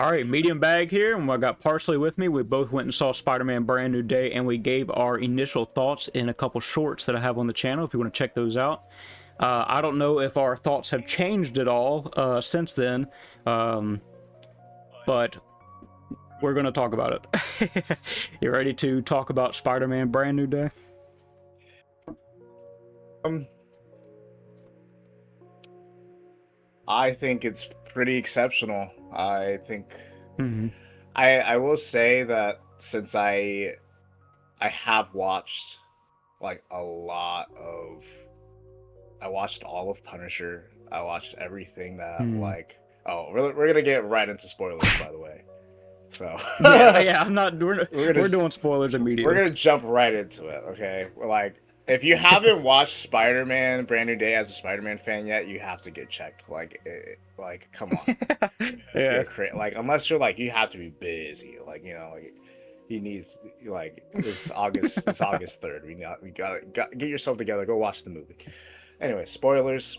All right, Medium Bag here, and I got Parsley with me. We both went and saw Spider-Man Brand New Day, and we gave our initial thoughts in a couple shorts that I have on the channel if you want to check those out. I don't know if our thoughts have changed at all since then, but we're going to talk about it. You ready to talk about Spider-Man Brand New Day? I think it's pretty exceptional. I think I will say that since I have watched like a lot of I watched all of Punisher. I watched everything that we're gonna get right into spoilers, by the way. So yeah, I'm not. We're doing spoilers immediately. We're gonna jump right into it. Okay, we're like, if you haven't watched Spider-Man Brand New Day as a Spider-Man fan yet, you have to get checked. Like, come on. Yeah. Like, unless you're like, you have to be busy. Like, like you need like it's August. It's August 3rd. We gotta get yourself together. Go watch the movie. Anyway, spoilers.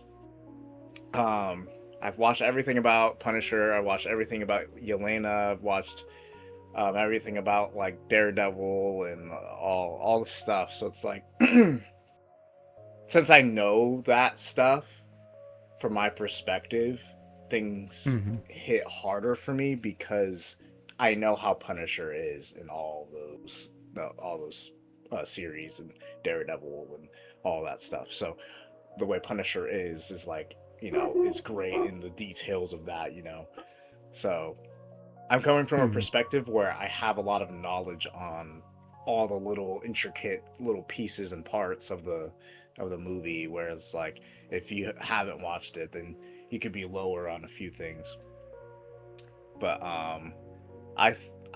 I've watched everything about Punisher. I've watched everything about Yelena. I've watched everything about like Daredevil and all the stuff. So it's like, since I know that stuff, from my perspective, things hit harder for me because I know how Punisher is in all those series and Daredevil and all that stuff. So the way Punisher is like, is great in the details of that, So I'm coming from a perspective where I have a lot of knowledge on all the little intricate little pieces and parts of the movie, whereas like if you haven't watched it, then you could be lower on a few things. But I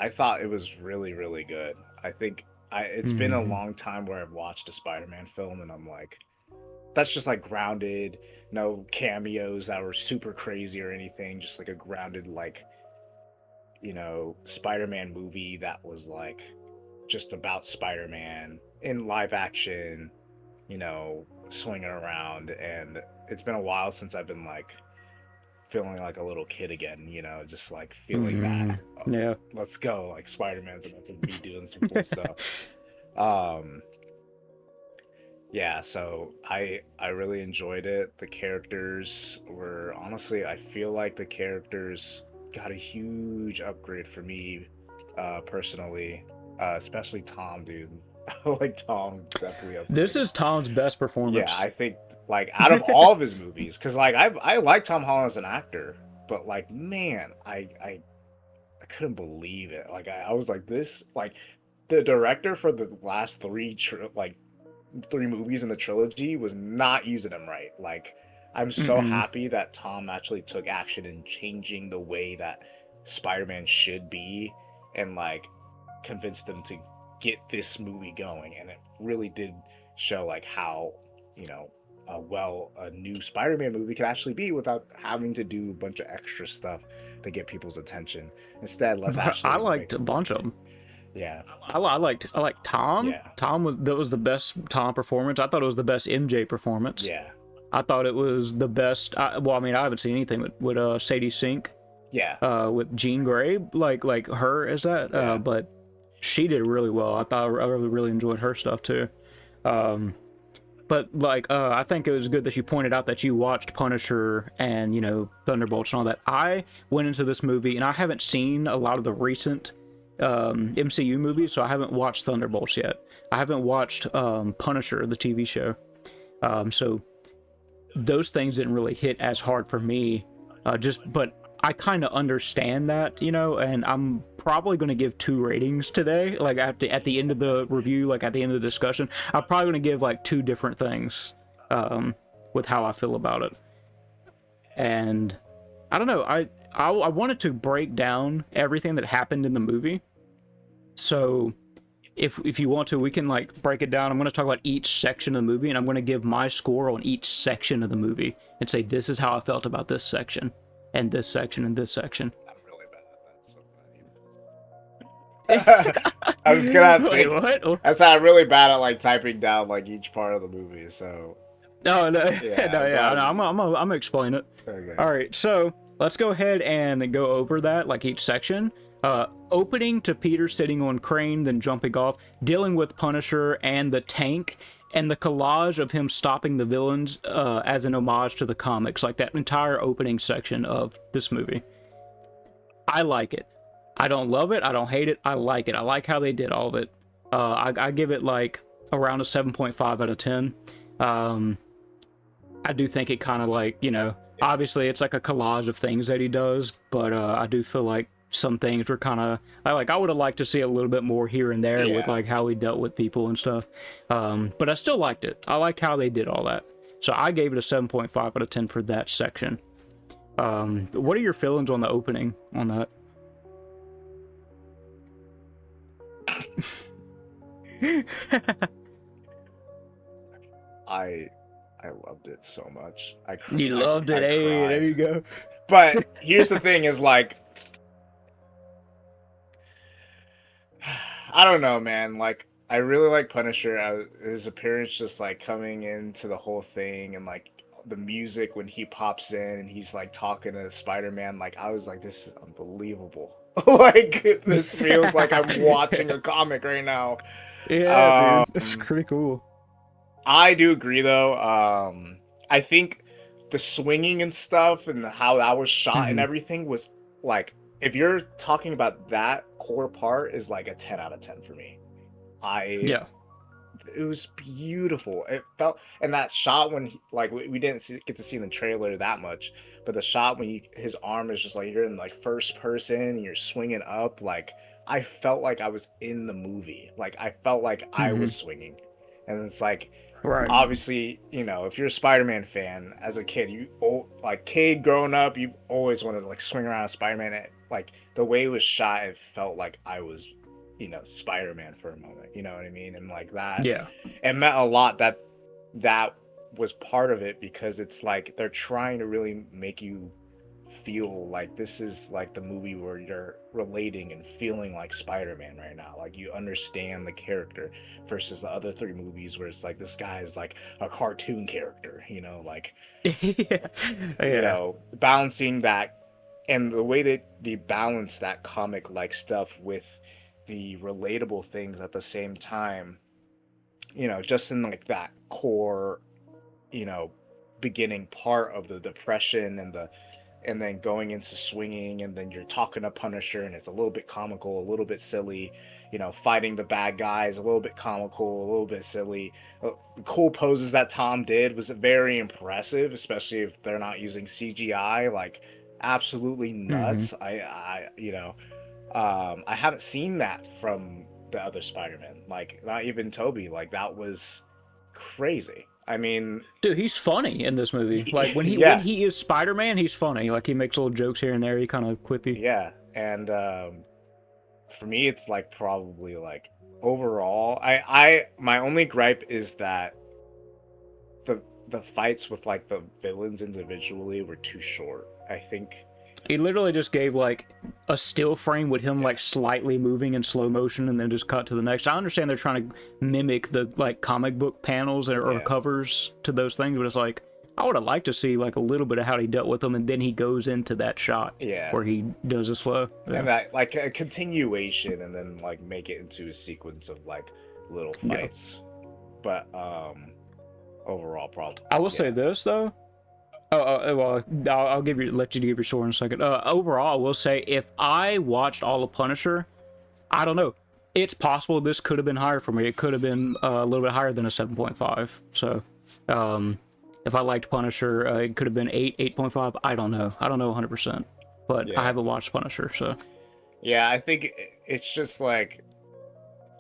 thought it was really, really good. I think it's been a long time where I've watched a Spider-Man film and I'm like, that's just like grounded, no cameos that were super crazy or anything, just like a grounded, like, Spider-Man movie that was like just about Spider-Man in live action, swinging around. And it's been a while since I've been like feeling like a little kid again, just like feeling that, yeah, let's go, like Spider-Man's about to be doing some cool stuff. Yeah, so I really enjoyed it. The characters were, honestly, I feel like the characters got a huge upgrade for me, personally, especially Tom, dude. Like, Tom definitely upgraded. This is Tom's best performance. Yeah, I think, like, out of all of his movies, because like I like Tom Holland as an actor, but like, man, I couldn't believe it. Like, I was like, this, like, the director for the last three movies in the trilogy was not using them right. Like, I'm so happy that Tom actually took action in changing the way that Spider-Man should be and like convinced them to get this movie going. And it really did show like how, well a new Spider-Man movie could actually be without having to do a bunch of extra stuff to get people's attention. Instead, let's actually I liked a bunch of them. Yeah, I liked Tom. Yeah. Tom was the best Tom performance. I thought it was the best MJ performance. Yeah. I thought it was the best. I haven't seen anything with Sadie Sink. Yeah. With Jean Grey, like her as that. Yeah. But she did really well. I thought I really enjoyed her stuff too. But like I think it was good that you pointed out that you watched Punisher and Thunderbolts and all that. I went into this movie and I haven't seen a lot of the recent MCU movies, so I haven't watched Thunderbolts yet. I haven't watched Punisher, the TV show. So those things didn't really hit as hard for me. But I kind of understand that, and I'm probably going to give 2 ratings today. Like at the end of the review, like at the end of the discussion, I'm probably going to give like 2 different things with how I feel about it. And I don't know, I wanted to break down everything that happened in the movie. So if you want to, we can like break it down. I'm going to talk about each section of the movie, and I'm going to give my score on each section of the movie and say this is how I felt about this section and this section and this section. I'm really bad at that, so I was gonna have to Wait, what? That's how I'm really bad at like typing down like each part of the movie. So No, Yeah, no, yeah, I'm gonna explain it. okay. All right, so let's go ahead and go over that, like each section. Opening to Peter sitting on Crane, then jumping off, dealing with Punisher and the tank, and the collage of him stopping the villains as an homage to the comics, like that entire opening section of this movie. I like it. I don't love it. I don't hate it. I like it. I like how they did all of it. I give it like around a 7.5 out of 10. I do think it kind of like, you know, obviously it's like a collage of things that he does, but I do feel like some things were kind of, I would have liked to see a little bit more here and there with like how he dealt with people and stuff. But I still liked it. I liked how they did all that. So I gave it a 7.5 out of 10 for that section. What are your feelings on the opening on that? I loved it so much. You loved it, hey, there you go. But here's the thing: is like, I don't know, man. Like, I really like Punisher. His appearance, just like coming into the whole thing, and like the music when he pops in and he's like talking to Spider-Man. Like, I was like, this is unbelievable. Like, this feels like I'm watching a comic right now. Yeah, dude, it's pretty cool. I do agree, though. I think the swinging and stuff and how that was shot and everything was like, if you're talking about that core part, is like a 10 out of 10 for me. It was beautiful. It felt, and that shot when like we didn't get to see in the trailer that much, but the shot when his arm is just like, you're in like first person and you're swinging up, like I felt like I was in the movie. Like I felt like I was swinging, and it's like, obviously, you know, if you're a Spider-Man fan as a kid, kid growing up, you always wanted to like swing around a Spider-Man. Like the way it was shot, it felt like I was, you know, Spider-Man for a moment, you know what I mean? And like that, it meant a lot that was part of it, because it's like they're trying to really make you feel like this is like the movie where you're relating and feeling like Spider-Man right now. Like you understand the character, versus the other three movies where it's like this guy is like a cartoon character, you know, like you know, balancing that, and the way that they balance that comic like stuff with the relatable things at the same time, you know, just in like that core, you know, beginning part of the depression and then going into swinging, and then you're talking to Punisher and it's a little bit comical, a little bit silly, you know, fighting the bad guys, a little bit comical, a little bit silly. The cool poses that Tom did was very impressive, especially if they're not using CGI, like absolutely nuts. I you know, I haven't seen that from the other Spider-Man, like not even Toby. Like that was crazy. I mean, dude, he's funny in this movie. Like when he is Spider-Man, he's funny. Like he makes little jokes here and there. He kind of quippy. Yeah, and for me, it's like probably like overall, my only gripe is that the fights with like the villains individually were too short. I think he literally just gave like a still frame with him like slightly moving in slow motion and then just cut to the next. I understand they're trying to mimic the like comic book panels or covers to those things, but it's like I would have liked to see like a little bit of how he dealt with them, and then he goes into that shot where he does a slow and that like a continuation, and then like make it into a sequence of like little fights. But overall problem. I will say this though. Well, I'll let you give your score in a second. Overall, I will say if I watched all of Punisher, I don't know. It's possible this could have been higher for me. It could have been a little bit higher than a 7.5. So, if I liked Punisher, it could have been 8.5. I don't know. I don't know 100%. But I haven't watched Punisher, so. Yeah, I think it's just like,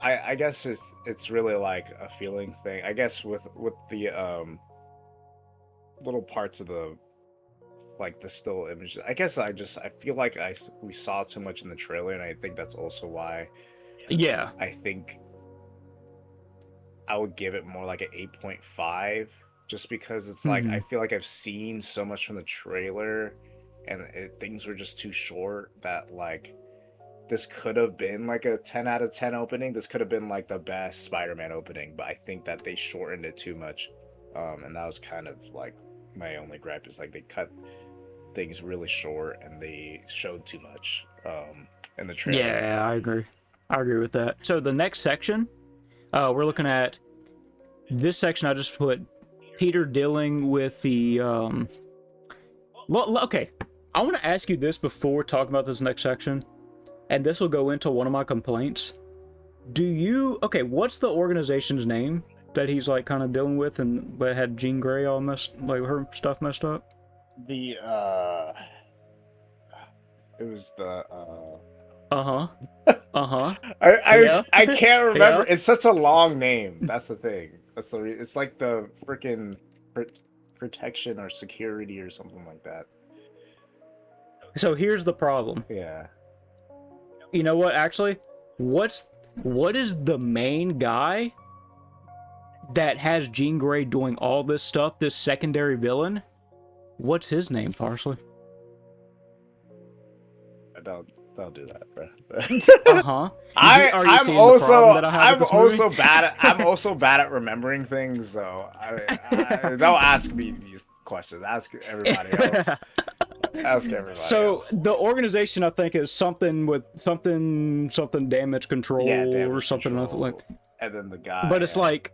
I guess it's really like a feeling thing. I guess with the little parts of the like the still images, I guess I feel like we saw too much in the trailer, and I think that's also why I think I would give it more like an 8.5, just because it's like I feel like I've seen so much from the trailer, and things were just too short, that like this could have been like a 10 out of 10 opening. This could have been like the best Spider-Man opening, but I think that they shortened it too much. And that was kind of like my only gripe, is like they cut things really short and they showed too much in the trailer. Yeah, I agree. I agree with that. So the next section, we're looking at this section. I just put Peter dealing with the okay, I want to ask you this before talking about this next section, and this will go into one of my complaints. Okay, what's the organization's name that he's like kind of dealing with and that had Jean Grey all messed, like her stuff messed up? The it was the Uh-huh. Uh-huh. I can't remember. Yeah. It's such a long name. That's the thing. It's like the freaking protection or security or something like that. So here's the problem. Yeah. You know what, actually? What is the main guy that has Jean Grey doing all this stuff, this secondary villain? What's his name, Parsley? Don't do that, bro. Uh-huh. I'm also bad at remembering things, so don't ask me these questions. Ask everybody else. Ask everybody else. The organization, I think, is something damage control, or something control, like. And then the guy. But it's like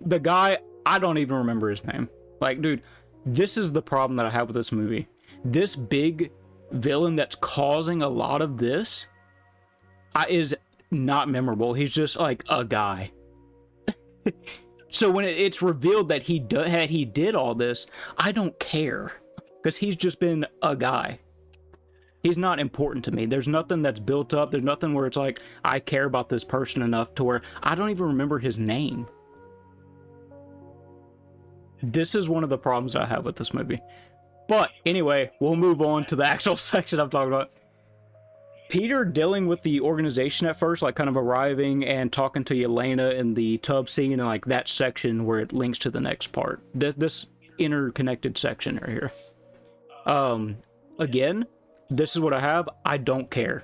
the guy, I don't even remember his name. Like, dude, this is the problem that I have with this movie. This big villain that's causing a lot of this is not memorable. He's just like a guy. So when it's revealed that he did all this, I don't care, because he's just been a guy. He's not important to me. There's nothing that's built up. There's nothing where it's like I care about this person enough to where I don't even remember his name. This is one of the problems I have with this movie. But anyway, we'll move on to the actual section I'm talking about. Peter dealing with the organization at first, like kind of arriving and talking to Yelena in the tub scene, and like that section where it links to the next part. This interconnected section right here. Again, this is what I have. I don't care.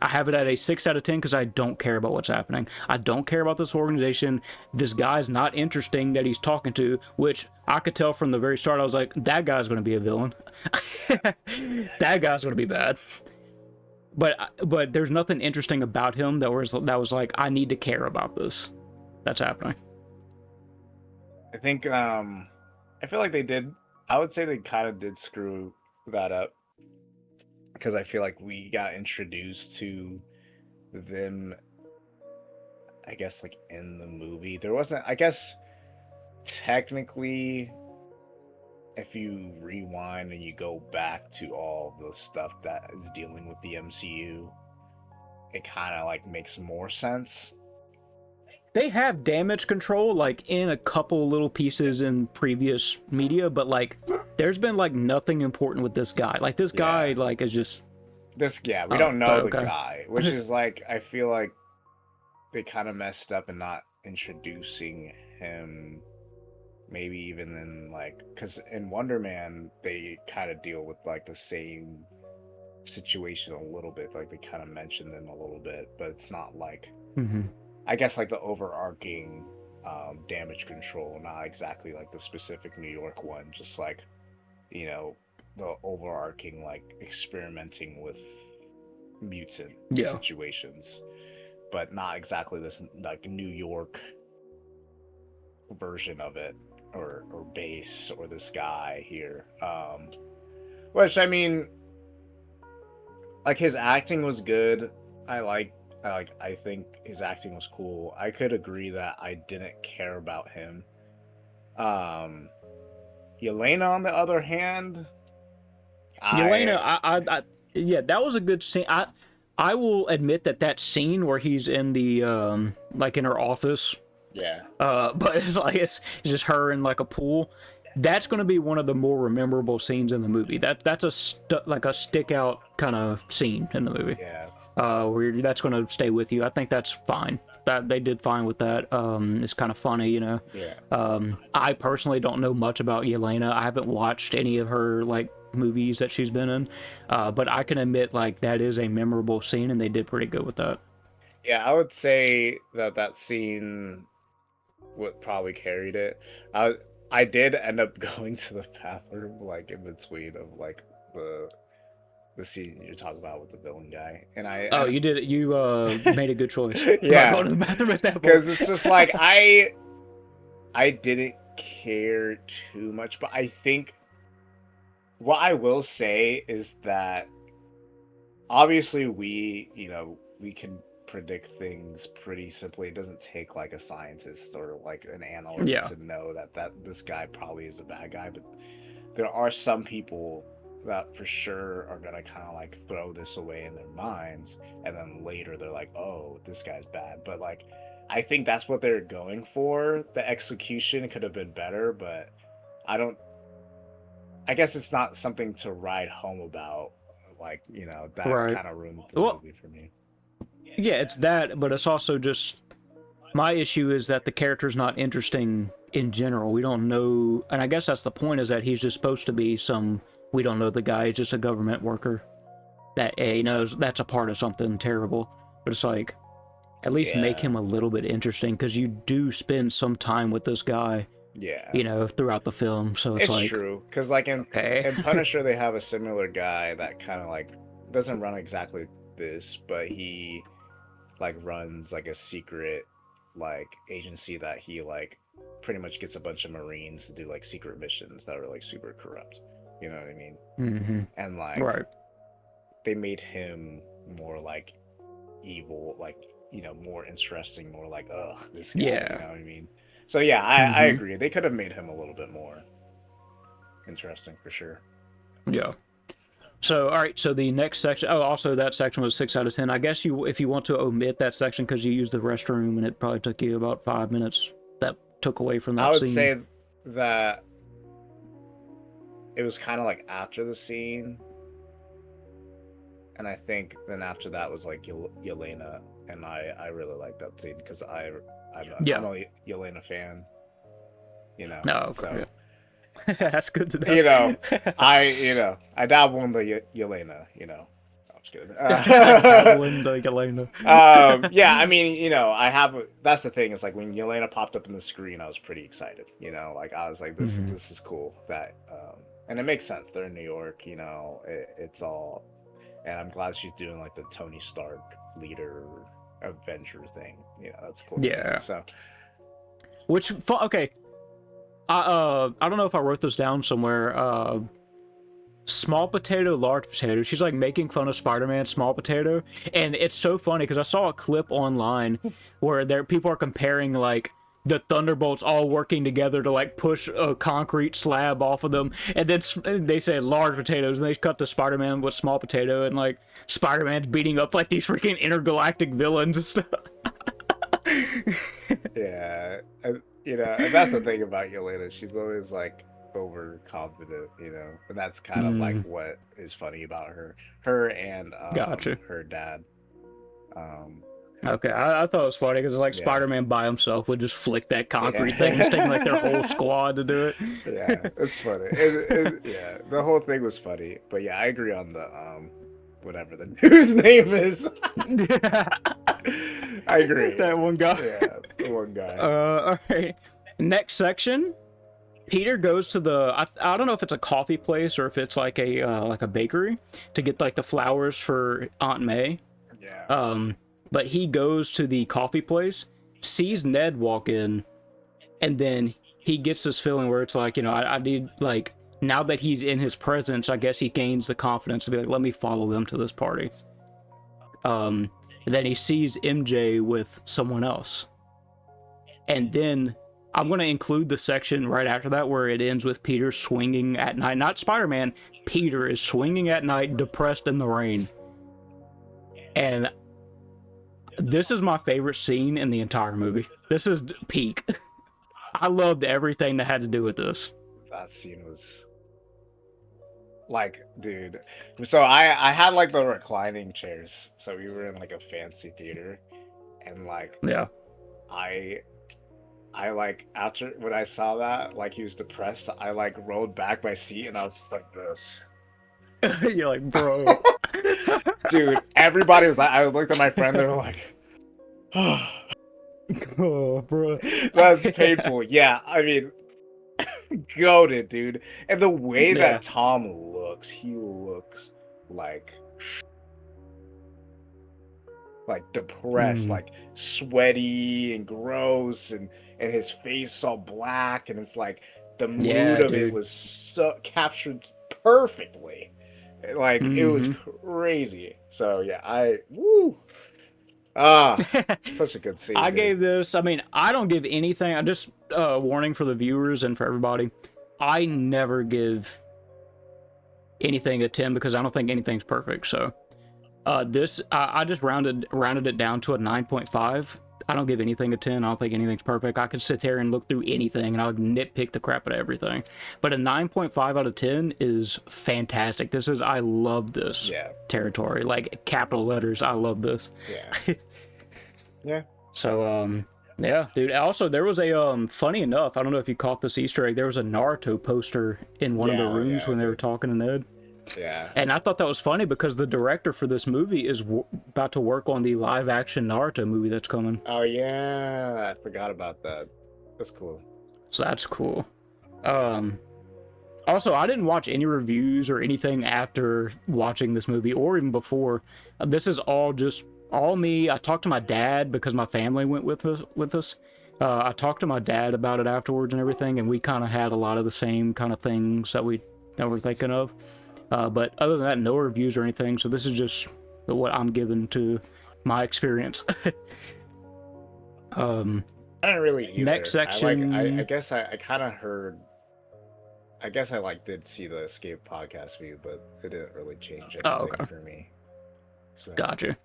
I have it at a 6 out of 10 because I don't care about what's happening. I don't care about this organization. This guy's not interesting that he's talking to, which I could tell from the very start. I was like, that guy's going to be a villain. That guy's going to be bad. But there's nothing interesting about him that was like, I need to care about this. That's happening. I think I feel like I would say they kind of did screw that up, because I feel like we got introduced to them, I guess, like in the movie. There wasn't, I guess, technically, if you rewind and you go back to all the stuff that is dealing with the MCU, it kind of like makes more sense. They have damage control like in a couple little pieces in previous media, but like there's been like nothing important with this guy. Like this guy like is just we don't know the guy, which is like, I feel like they kind of messed up in not introducing him. Maybe even in like, because in Wonder Man they kind of deal with like the same situation a little bit, like they kind of mention them a little bit, but it's not like I guess like the overarching damage control, not exactly like the specific New York one, just like, you know, the overarching like experimenting with mutant situations, but not exactly this like New York version of it, or base, or this guy here. Which, I mean, like his acting was good. I think his acting was cool. I could agree that I didn't care about him. Yelena, on the other hand, Yelena, yeah, that was a good scene. I will admit that scene where he's in the like in her office. Yeah. But it's like it's just her in like a pool. That's going to be one of the more memorable scenes in the movie. That's a stick out kind of scene in the movie. Yeah. Where that's going to stay with you. I think that's fine. That they did fine with that. It's kind of funny, you know. Yeah. I personally don't know much about Yelena. I haven't watched any of her like movies that she's been in. But I can admit like that is a memorable scene, and they did pretty good with that. Yeah, I would say that scene what probably carried it. I did end up going to the bathroom like in between of like the scene you're talking about with the villain guy, and you did it. You made a good choice. Yeah, going to the bathroom at that point. because it's just like I didn't care too much, but I think what I will say is that obviously we can predict things pretty simply. It doesn't take like a scientist or like an analyst to know that this guy probably is a bad guy, but there are some people that for sure are gonna kind of like throw this away in their minds, and then later they're like, oh, this guy's bad. But like, I think that's what they're going for. The execution could have been better, but I guess it's not something to write home about. Like, that kind of ruined the movie for me. Yeah, it's that, but it's also just, my issue is that the character's not interesting in general. We don't know, and I guess that's the point, is that he's just supposed to be we don't know the guy, he's just a government worker that knows that's a part of something terrible. But it's like, at least make him a little bit interesting, because you do spend some time with this guy, throughout the film. So it's like, true, because like in Punisher they have a similar guy that kind of like doesn't run exactly this, but he like runs like a secret like agency that he like pretty much gets a bunch of Marines to do like secret missions that are like super corrupt. You know what I mean? Mm-hmm. And like, they made him more like evil, like, more interesting, more like, ugh, this guy. Yeah. You know what I mean? So yeah, I agree. They could have made him a little bit more interesting for sure. Yeah. So, all right. So the next section. Oh, also that section was 6 out of 10. I guess if you want to omit that section because you used the restroom and it probably took you about 5 minutes, that took away from that. I would scene. say that it was kind of like after the scene, and I think then after that was like Yelena, and I really like that scene because I'm a Yelena fan. No, so yeah. That's good to know. I dabble in the Yelena. I'm just kidding. Dabble in the Yelena. Yeah, I mean, that's the thing. Is like when Yelena popped up in the screen, I was pretty excited. Like I was like, this is cool. That and it makes sense. They're in New York. It's all, and I'm glad she's doing like the Tony Stark leader Avenger thing. That's cool. Yeah. So, okay. I don't know if I wrote this down somewhere. Small potato, large potato. She's like making fun of Spider-Man, small potato, and it's so funny because I saw a clip online where people are comparing like the Thunderbolts all working together to like push a concrete slab off of them, and then they say large potatoes, and they cut to Spider-Man with small potato, and like Spider-Man's beating up like these freaking intergalactic villains and stuff. Yeah. And that's the thing about Yelena. She's always like overconfident, and that's kind of like what is funny about her and her dad. Okay, I thought it was funny because like Spider-Man by himself would just flick that concrete thing. It's taking like their whole squad to do it. Yeah, it's funny. Yeah, the whole thing was funny. But yeah, I agree on the whatever the dude's name is. I agree. That one guy. Yeah, the one guy. All right. Next section. Peter goes to I don't know if it's a coffee place or if it's like a bakery to get like the flowers for Aunt May. Yeah. But he goes to the coffee place, sees Ned walk in, and then he gets this feeling where it's like, I need, like, now that he's in his presence, I guess he gains the confidence to be like, let me follow him to this party. And then he sees MJ with someone else. And then I'm going to include the section right after that where it ends with Peter swinging at night. Not Spider-Man. Peter is swinging at night, depressed in the rain. And this is my favorite scene in the entire movie. This is peak. I loved everything that had to do with this. That scene was like, dude. So I had like the reclining chairs. So we were in like a fancy theater, and like, yeah, I like, after when I saw that, like he was depressed, I like rolled back my seat and I was just like this. You're like, bro. Dude, everybody was like, I looked at my friend, they were like, oh, bro. That's painful. Yeah, I mean, Goated, dude. And the way Yeah. that Tom looks, he looks like depressed, Mm. like sweaty and gross, and his face all black, and it's like the mood Yeah, of it dude. was so captured perfectly. Like it was Hmm. crazy. So yeah, woo. Ah, such a good scene, I dude. gave this, I mean, I don't give anything. I just, warning for the viewers and for everybody. I never give anything a 10 because I don't think anything's perfect. So, this, I just rounded it down to a 9.5. I don't give anything a 10. I don't think anything's perfect. I could sit there and look through anything and I'll nitpick the crap out of everything. But a 9.5 out of 10 is fantastic. I love this Yeah, territory. Like, capital letters, I love this. yeah, yeah. So, yeah, dude. Also, there was a, funny enough, I don't know if you caught this Easter egg, there was a Naruto poster in one of the Yeah, oh, rooms yeah, when they were dude. talking to Ned. Yeah. And I thought that was funny because the director for this movie is about to work on the live action Naruto movie that's coming. Oh yeah, I forgot about that. That's cool. So that's cool. Um, Also, I didn't watch any reviews or anything after watching this movie or even before. This is all just all me. I talked to my dad because my family went with us. I talked to my dad about it afterwards and everything, and we kind of had a lot of the same kind of things that we're thinking of. But other than that, no reviews or anything. So this is just what I'm giving to my experience. um, I didn't really either. Next section. I guess I kind of heard. I guess I did see the Escape podcast view, but it didn't really change Oh, anything okay, for me. So gotcha.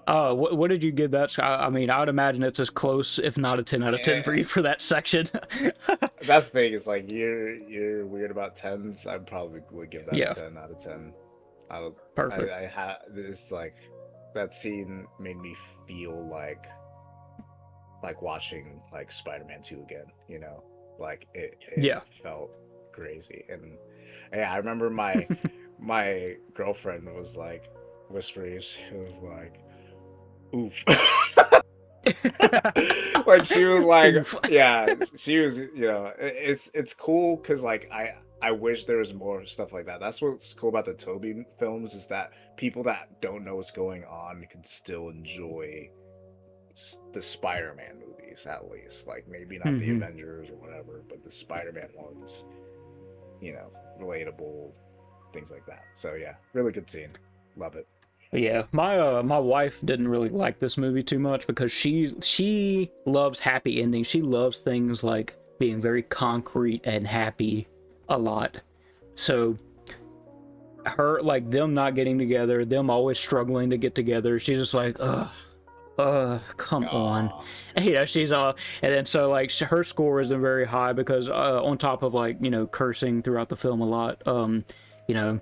What did you give that? I mean, I would imagine it's as close, if not a 10 out of 10 for yeah, you for that section. that's the thing. Is like you're weird about tens. I probably would give that Yeah, a 10 out of 10. I don't. perfect. I had this that scene made me feel like watching like Spider-Man 2 again. You know, like it Yeah. felt crazy. And yeah, I remember my girlfriend was like whispering. She was like, "Oof." Like she was like, Oof. yeah, she was, it's cool because like I wish there was more stuff like that. That's what's cool about the Toby films, is that people that don't know what's going on can still enjoy the Spider-Man movies, at least. Like maybe not the Hmm. Avengers or whatever, but the Spider-Man ones, relatable, things like that. So yeah, really good scene. Love it. Yeah, my wife didn't really like this movie too much because she loves happy endings. She loves things like being very concrete and happy a lot. So her, like, them not getting together, them always struggling to get together, she's just like, ugh, come on. Aw. And, she's and then so like her score isn't very high because on top of, like, cursing throughout the film a lot. You know,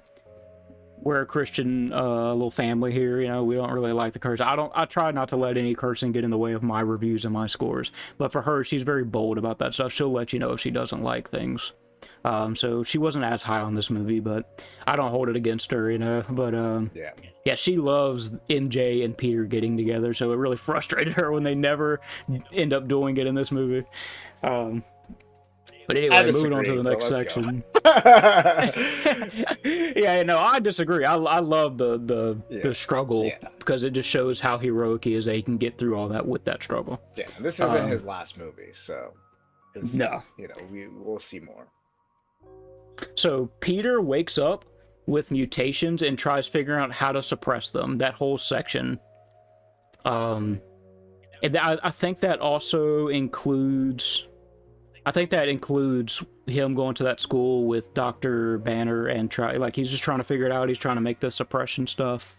we're a Christian little family here. We don't really like the curse. I try not to let any cursing get in the way of my reviews and my scores. But for her, she's very bold about that stuff. She'll let you know if she doesn't like things. So she wasn't as high on this movie, but I don't hold it against her. But Yeah. yeah, she loves MJ and Peter getting together, so it really frustrated her when they never end up doing it in this movie. Um, but I anyway, moving on to disagree, the but next let's go. section. Yeah, no, I disagree. I love the Yeah. struggle Yeah. because it just shows how heroic he is that he can get through all that with that struggle. Yeah, and this isn't his last movie, so No. we'll see more. So Peter wakes up with mutations and tries figuring out how to suppress them. That whole section. And I think that also includes. I think that includes him going to that school with Dr. Banner and he's just trying to figure it out. He's trying to make the suppression stuff.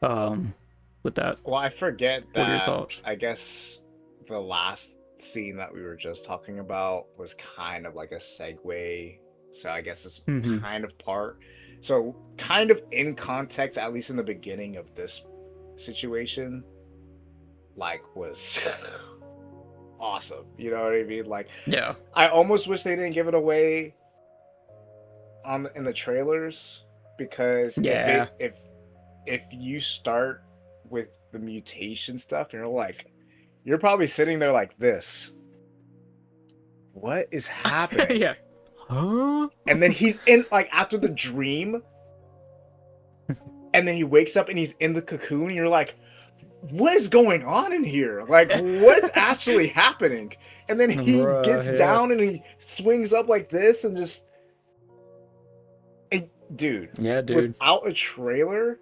With that. Well, I forget What are your that. thoughts? I guess the last scene that we were just talking about was kind of like a segue. So I guess it's Mm-hmm. kind of part. So kind of in context, at least in the beginning of this situation, was awesome. You know what I mean? Like, Yeah. I almost wish they didn't give it away in the trailers, because Yeah. if you start with the mutation stuff, you're probably sitting there like this, what is happening? Yeah. Huh? And then he's in, like, after the dream, and then he wakes up and he's in the cocoon. You're like, what is going on in here? Like, what is actually happening? And then he gets down and he swings up like this and just, dude. Yeah, dude. Without a trailer,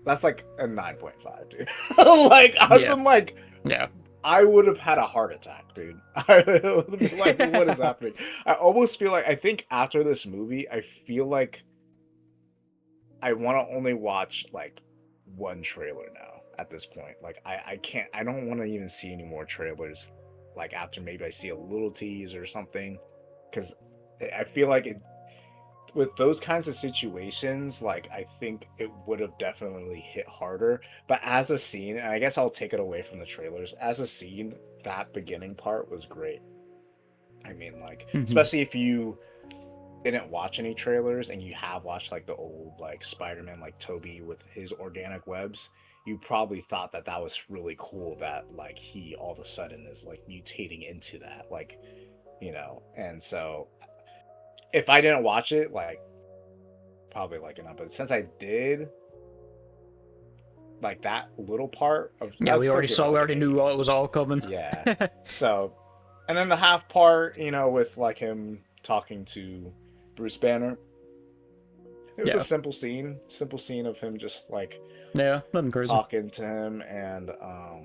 that's like a 9.5, dude. Like, I've been like, yeah. I would have had a heart attack, dude. I would have been like, what is happening? I almost feel like, I think after this movie, I feel like I want to only watch like one trailer now at this point. Like, I can't, I don't want to even see any more trailers. Like, after maybe I see a little tease or something, because I feel like with those kinds of situations, like, I think it would have definitely hit harder. But as a scene, and I guess I'll take it away from the trailers, as a scene, that beginning part was great. I mean, like, especially if you didn't watch any trailers and you have watched like the old like Spider-Man, like Toby with his organic webs, you probably thought that that was really cool, that like he all of a sudden is like mutating into that, like, you know. And so if I didn't watch it, like, probably like enough. But since I did, like, that little part of, yeah, we already knew it was all coming. Yeah. So, and then the half part, you know, with like him talking to Bruce Banner, it was a simple scene of him just like, nothing crazy, talking to him, and a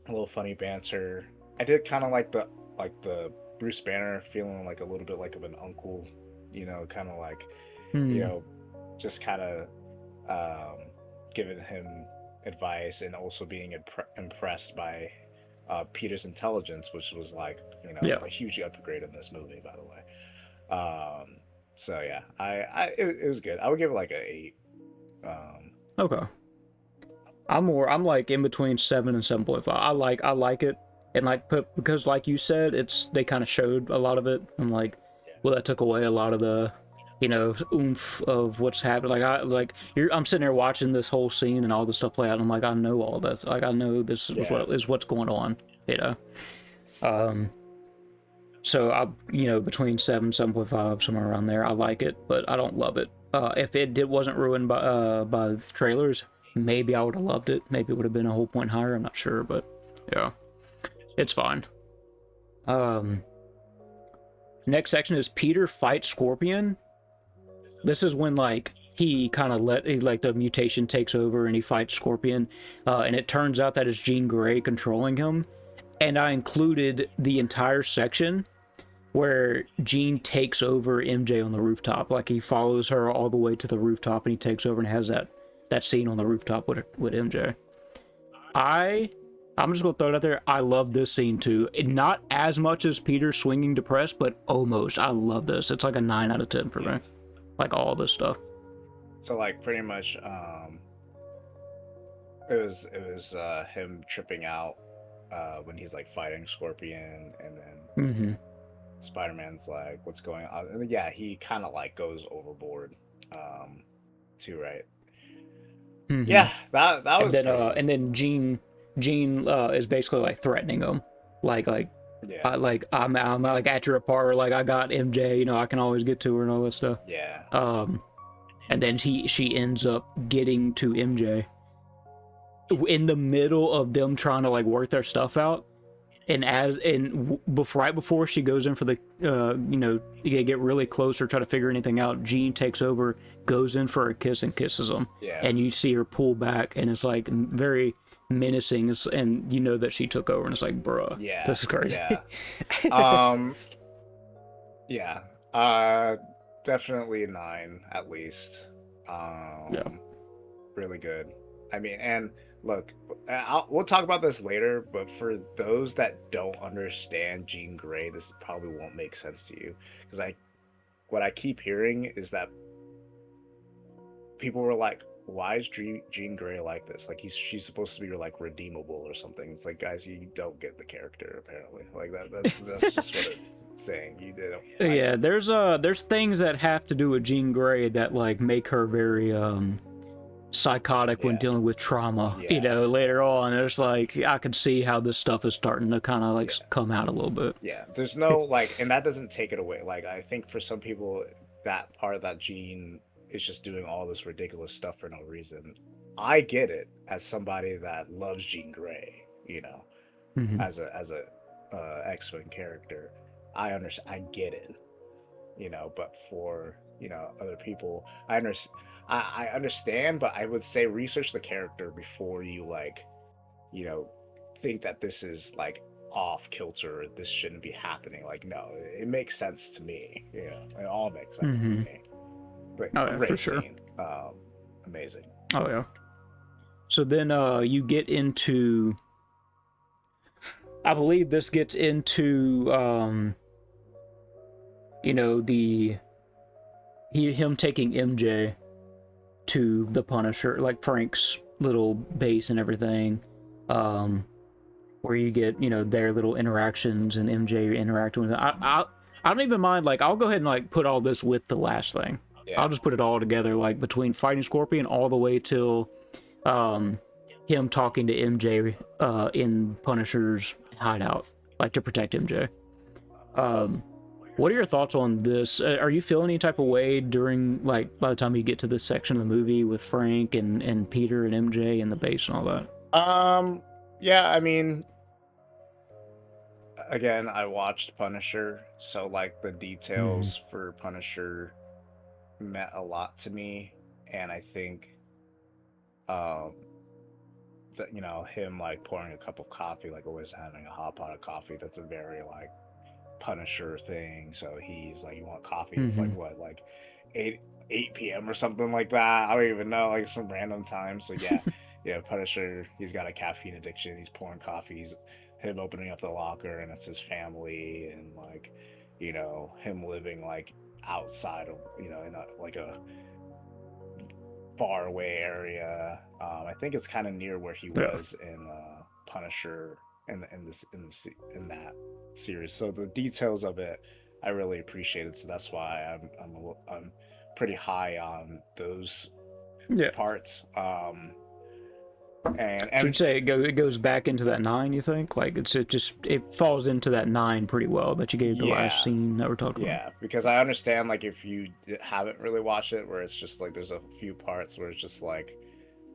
little funny banter. I did kind of like the Bruce Banner feeling like a little bit like of an uncle, you know, kind of like, you know, just kind of giving him advice, and also being impressed by Peter's intelligence, which was like, you know, a huge upgrade in this movie, by the way. So yeah, it was good. I would give it like an 8. Okay. I'm like in between 7 and 7.5. I like it. And like, because like you said, they kind of showed a lot of it, and like, well, that took away a lot of the, you know, oomph of what's happening. Like, I'm sitting there watching this whole scene and all this stuff play out, and I'm like, I know all this. Like, I know this is what's going on, you know. So I, you know, between 7.5, somewhere around there. I like it, but I don't love it. If it wasn't ruined by trailers, maybe I would have loved it. Maybe it would have been a whole point higher. I'm not sure, but yeah. It's fine. Next section is Peter fights Scorpion. This is when like he kind of like the mutation takes over and he fights Scorpion, and it turns out that it's Jean Grey controlling him. And I included the entire section where Jean takes over MJ on the rooftop. Like, he follows her all the way to the rooftop and he takes over and has that scene on the rooftop with MJ. I'm just gonna throw it out there. I love this scene too. Not as much as Peter swinging to press, but almost. I love this. It's like a 9 out of 10 for me. Like, all this stuff. So like, pretty much, it was him tripping out when he's like fighting Scorpion, and then Spider-Man's like, what's going on? And yeah, he kind of like goes overboard, too, right? Yeah, that was. And then Jean is basically like threatening him, like I'm like at your apartment, like I got MJ, you know, I can always get to her and all this stuff. Yeah. And then she ends up getting to MJ in the middle of them trying to like work their stuff out, and right before she goes in for the you know, they get really close or try to figure anything out, Jean takes over, goes in for a kiss and kisses him. Yeah. And you see her pull back, and it's like very menacing, and you know that she took over, and it's like, bruh, this is crazy. Definitely a 9 at least. Really good. I mean, and look, we'll talk about this later, but for those that don't understand Jean Grey, this probably won't make sense to you, because what I keep hearing is that people were like, why is Jean Grey like this? Like, she's supposed to be like redeemable or something. It's like, guys, you don't get the character apparently. Like that's just what it's saying. You didn't. Yeah, there's things that have to do with Jean Grey that like make her very psychotic when dealing with trauma, you know, later on. It's like, I could see how this stuff is starting to kind of like come out a little bit. Yeah, there's no like, and that doesn't take it away. Like, I think for some people, that part of that gene is just doing all this ridiculous stuff for no reason. I get it as somebody that loves Jean Grey, you know, as a X-Men character. I understand, I get it, you know, but for, you know, other people, I understand, but I would say research the character before you, like, you know, think that this is like off kilter, this shouldn't be happening. Like, no, it makes sense to me. You know, it all makes sense to me. But great scene. Amazing. Oh yeah. So then you get into, I believe this gets into you know, him taking MJ to the Punisher, like Frank's little base and everything, where you get, you know, their little interactions and MJ interacting with it. I don't even mind, like, I'll go ahead and like put all this with the last thing. I'll just put it all together, like between fighting Scorpion all the way till him talking to MJ in Punisher's hideout, like to protect MJ. What are your thoughts on this? Are you feeling any type of way during, like, by the time you get to this section of the movie with Frank and Peter and MJ and the base and all that? Yeah, I mean, again, I watched Punisher, so like the details for Punisher meant a lot to me, and I think that, you know, him like pouring a cup of coffee, like always having a hot pot of coffee, that's a very like Punisher thing. So he's like, you want coffee? It's like what, like 8 p.m. or something like that. I don't even know, like some random time. So yeah, Punisher, he's got a caffeine addiction. He's pouring coffee. He's him opening up the locker, and it's his family, and like, you know, him living like outside of, you know, in a far away area. I think it's kind of near where he was in Punisher in that series. So the details of it, I really appreciated. So that's why I'm pretty high on those parts. And so you'd say it goes back into that 9, you think? Like it falls into that 9 pretty well that you gave the last scene that we're talking about. Yeah, because I understand, like, if you haven't really watched it, where it's just like there's a few parts where it's just like,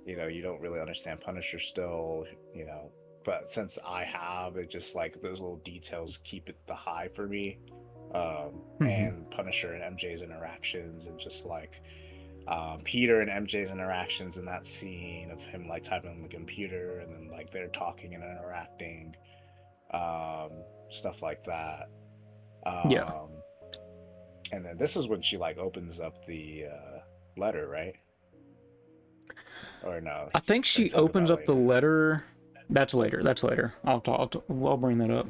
you know, you don't really understand Punisher still, you know. But since I have, it just like those little details keep it the high for me. And Punisher and MJ's interactions, and just like Peter and MJ's interactions in that scene of him like typing on the computer, and then like they're talking and interacting, stuff like that. And then this is when she like opens up the letter, right? Or no? I think she opens up the letter. That's later. I'll bring that up.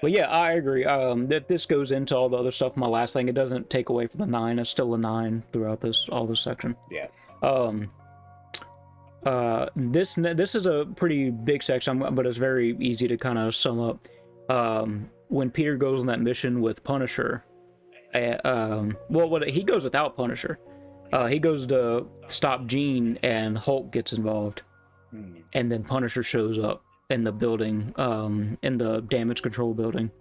But yeah, I agree. That this goes into all the other stuff. My last thing, it doesn't take away from the 9. It's still a 9 throughout all this section. Yeah. This is a pretty big section, but it's very easy to kind of sum up. When Peter goes on that mission with Punisher, he goes without Punisher. He goes to stop Jean, and Hulk gets involved, and then Punisher shows up in the building, in the damage control building.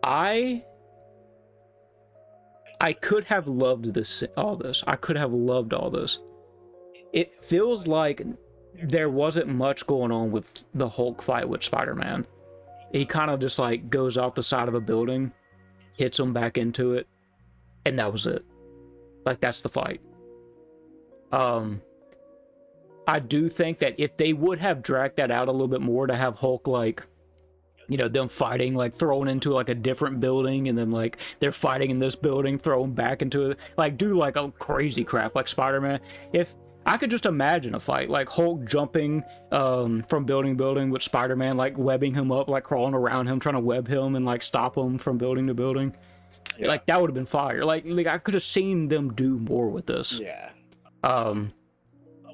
I could have loved all this. I could have loved all this. It feels like there wasn't much going on with the Hulk fight with Spider-Man. He kind of just like goes off the side of a building, hits him back into it, and that was it. Like, that's the fight. I do think that if they would have dragged that out a little bit more to have Hulk, like, you know, them fighting, like thrown into like a different building, and then like they're fighting in this building, thrown back into it, like do like a crazy crap like Spider-Man. If I could just imagine a fight like Hulk jumping from building to building with Spider-Man like webbing him up, like crawling around him, trying to web him and like stop him from building to building. Yeah. Like that would have been fire. Like I could have seen them do more with this. Yeah.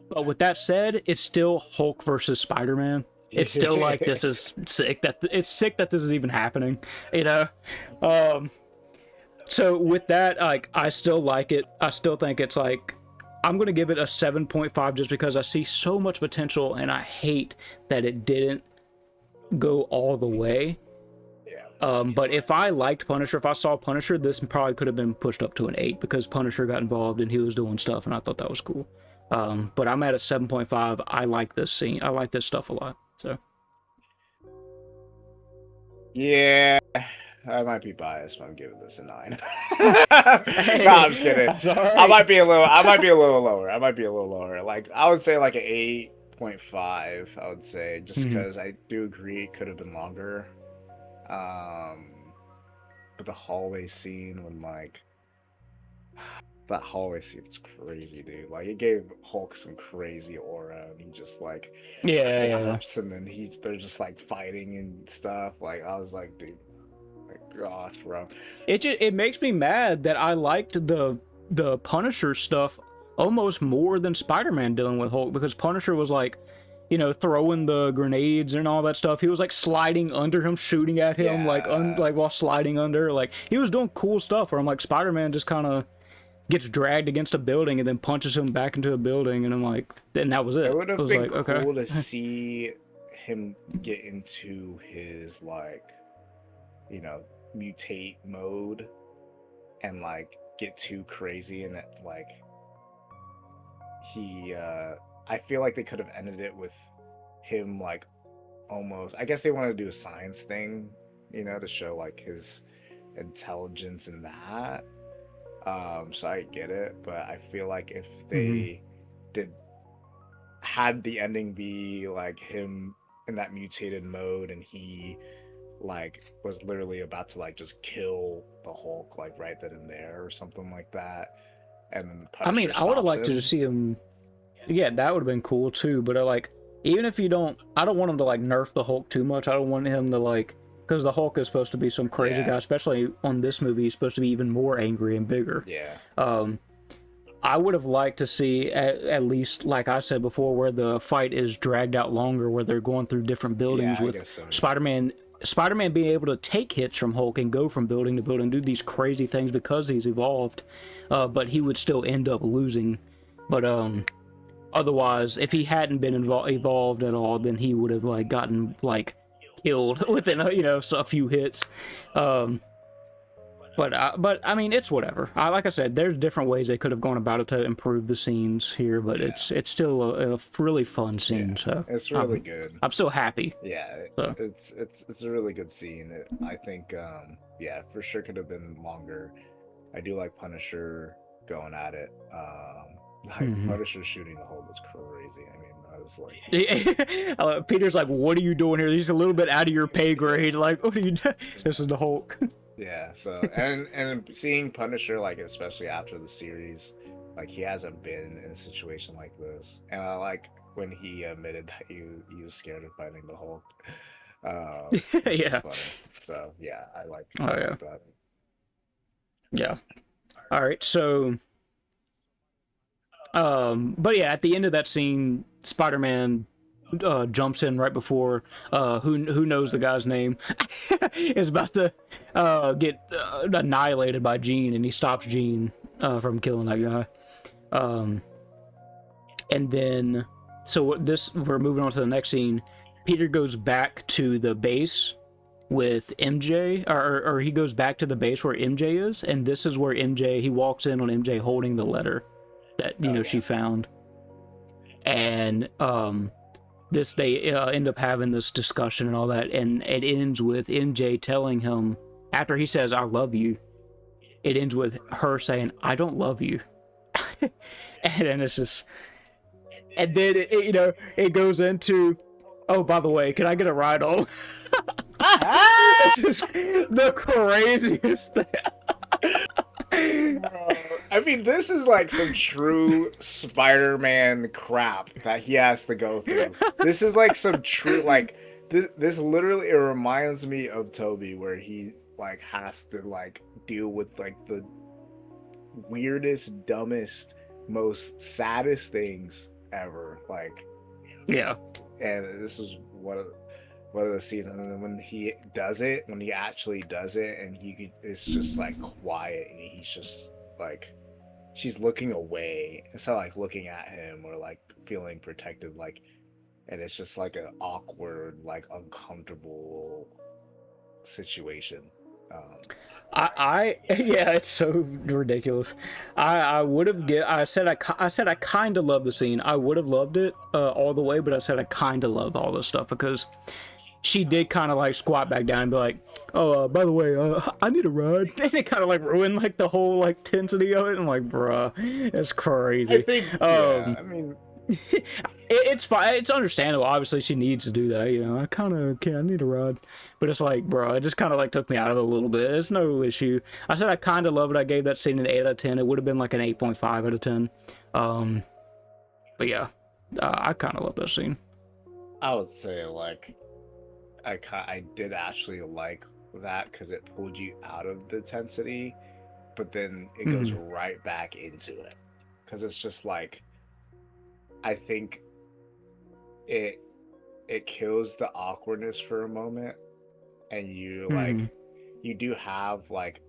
But with that said, it's still Hulk versus Spider-Man. It's still like, this is sick. It's sick that this is even happening, you know? So with that, like, I still like it. I still think it's like, I'm gonna give it a 7.5 just because I see so much potential, and I hate that it didn't go all the way. Yeah. But if I liked Punisher, if I saw Punisher, this probably could have been pushed up to an 8 because Punisher got involved and he was doing stuff, and I thought that was cool. But I'm at a 7.5. I like this scene. I like this stuff a lot. So Yeah, I might be biased, but I'm giving this a 9. No, I'm just kidding. That's all right. I might be a little lower. I might be a little lower. Like, I would say like an 8.5, I would say, just because I do agree it could have been longer. But the hallway scene when like that hallway scene was crazy, dude. Like, it gave Hulk some crazy aura, and he just like collapsed, and then they're just like fighting and stuff. Like, I was like, dude, like, gosh, bro. It makes me mad that I liked the Punisher stuff almost more than Spider-Man dealing with Hulk, because Punisher was like, you know, throwing the grenades and all that stuff. He was like sliding under him, shooting at him, like while sliding under. Like, he was doing cool stuff. Where I'm like, Spider-Man just kind of gets dragged against a building and then punches him back into a building, and I'm like, and that was it. It would have been like, cool okay. to see him get into his, like, you know, mutate mode and like get too crazy, and that like I feel like they could have ended it with him like almost, I guess they want to do a science thing, you know, to show like his intelligence in that. So I get it, but I feel like if they had the ending be like him in that mutated mode, and he like was literally about to like just kill the Hulk like right then and there or something like that, and then the Punisher I mean, I would have liked him. to see him. Yeah, that would have been cool too. But like, even if you don't, I don't want him to like nerf the Hulk too much. I don't want him to like, because the Hulk is supposed to be some crazy guy, especially on this movie. He's supposed to be even more angry and bigger. Yeah. I would have liked to see at least, like I said before, where the fight is dragged out longer, where they're going through different buildings with Spider-Man being able to take hits from Hulk and go from building to building, do these crazy things because he's evolved, but he would still end up losing. But otherwise, if he hadn't been evolved at all, then he would have like gotten like killed within a few hits. But I mean, it's whatever. Like I said, there's different ways they could have gone about it to improve the scenes here, but it's still a really fun scene. So it's really good. I'm so happy. Yeah, so. it's a really good scene. I think yeah, for sure could have been longer. I do like Punisher going at it. Punisher shooting the Hulk was crazy. I mean, I was like, Peter's like, "What are you doing here? He's a little bit out of your pay grade." Like, what are you doing? This is the Hulk. Yeah, so and seeing Punisher, like, especially after the series, like, he hasn't been in a situation like this, and I like when he admitted that he was scared of fighting the Hulk. Yeah. Funny. So yeah, I like that. Yeah. All right, so but yeah, at the end of that scene, Spider-Man jumps in right before who knows the guy's name is about to get annihilated by Jean, and he stops Jean from killing that guy. And then we're moving on to the next scene. Peter goes back to the base with MJ, or he goes back to the base where MJ is, and this is where he walks in on MJ holding the letter that she found, and they end up having this discussion and all that, and it ends with MJ telling him, after he says, "I love you," it ends with her saying, "I don't love you." And then it's just, and then it goes into, "Oh, by the way, can I get a ride home?" It's just the craziest thing. I mean, this is like some true Spider-Man crap that he has to go through. This is like some true, like, this literally, it reminds me of Toby, where he like has to like deal with like the weirdest, dumbest, most saddest things ever. Like, yeah. And this is one of the seasons, and then when he does it, when he actually does it, and it's just like quiet, and he's just like, she's looking away instead of like looking at him or like feeling protected, like, and it's just like an awkward, like uncomfortable situation. Yeah, it's so ridiculous. I would have I said I kind of love the scene. I would have loved it all the way, but I said I kind of love all this stuff because she did kind of like squat back down and be like, "Oh, by the way, I need a ride," and it kind of like ruined like the whole like tensity of it. I'm like, bruh, it's crazy. I think, yeah, I mean, it's fine. It's understandable. Obviously, she needs to do that. You know, I need a ride, but it's like, bro, it just kind of like took me out of it a little bit. It's no issue. I said I kind of love it. I gave that scene an 8 out of 10. It would have been like an 8.5 out of 10. But yeah, I kind of love that scene. I would say like, I did actually like that because it pulled you out of the tensity, but then it goes right back into it because it's just like, I think it kills the awkwardness for a moment, and you like, you do have like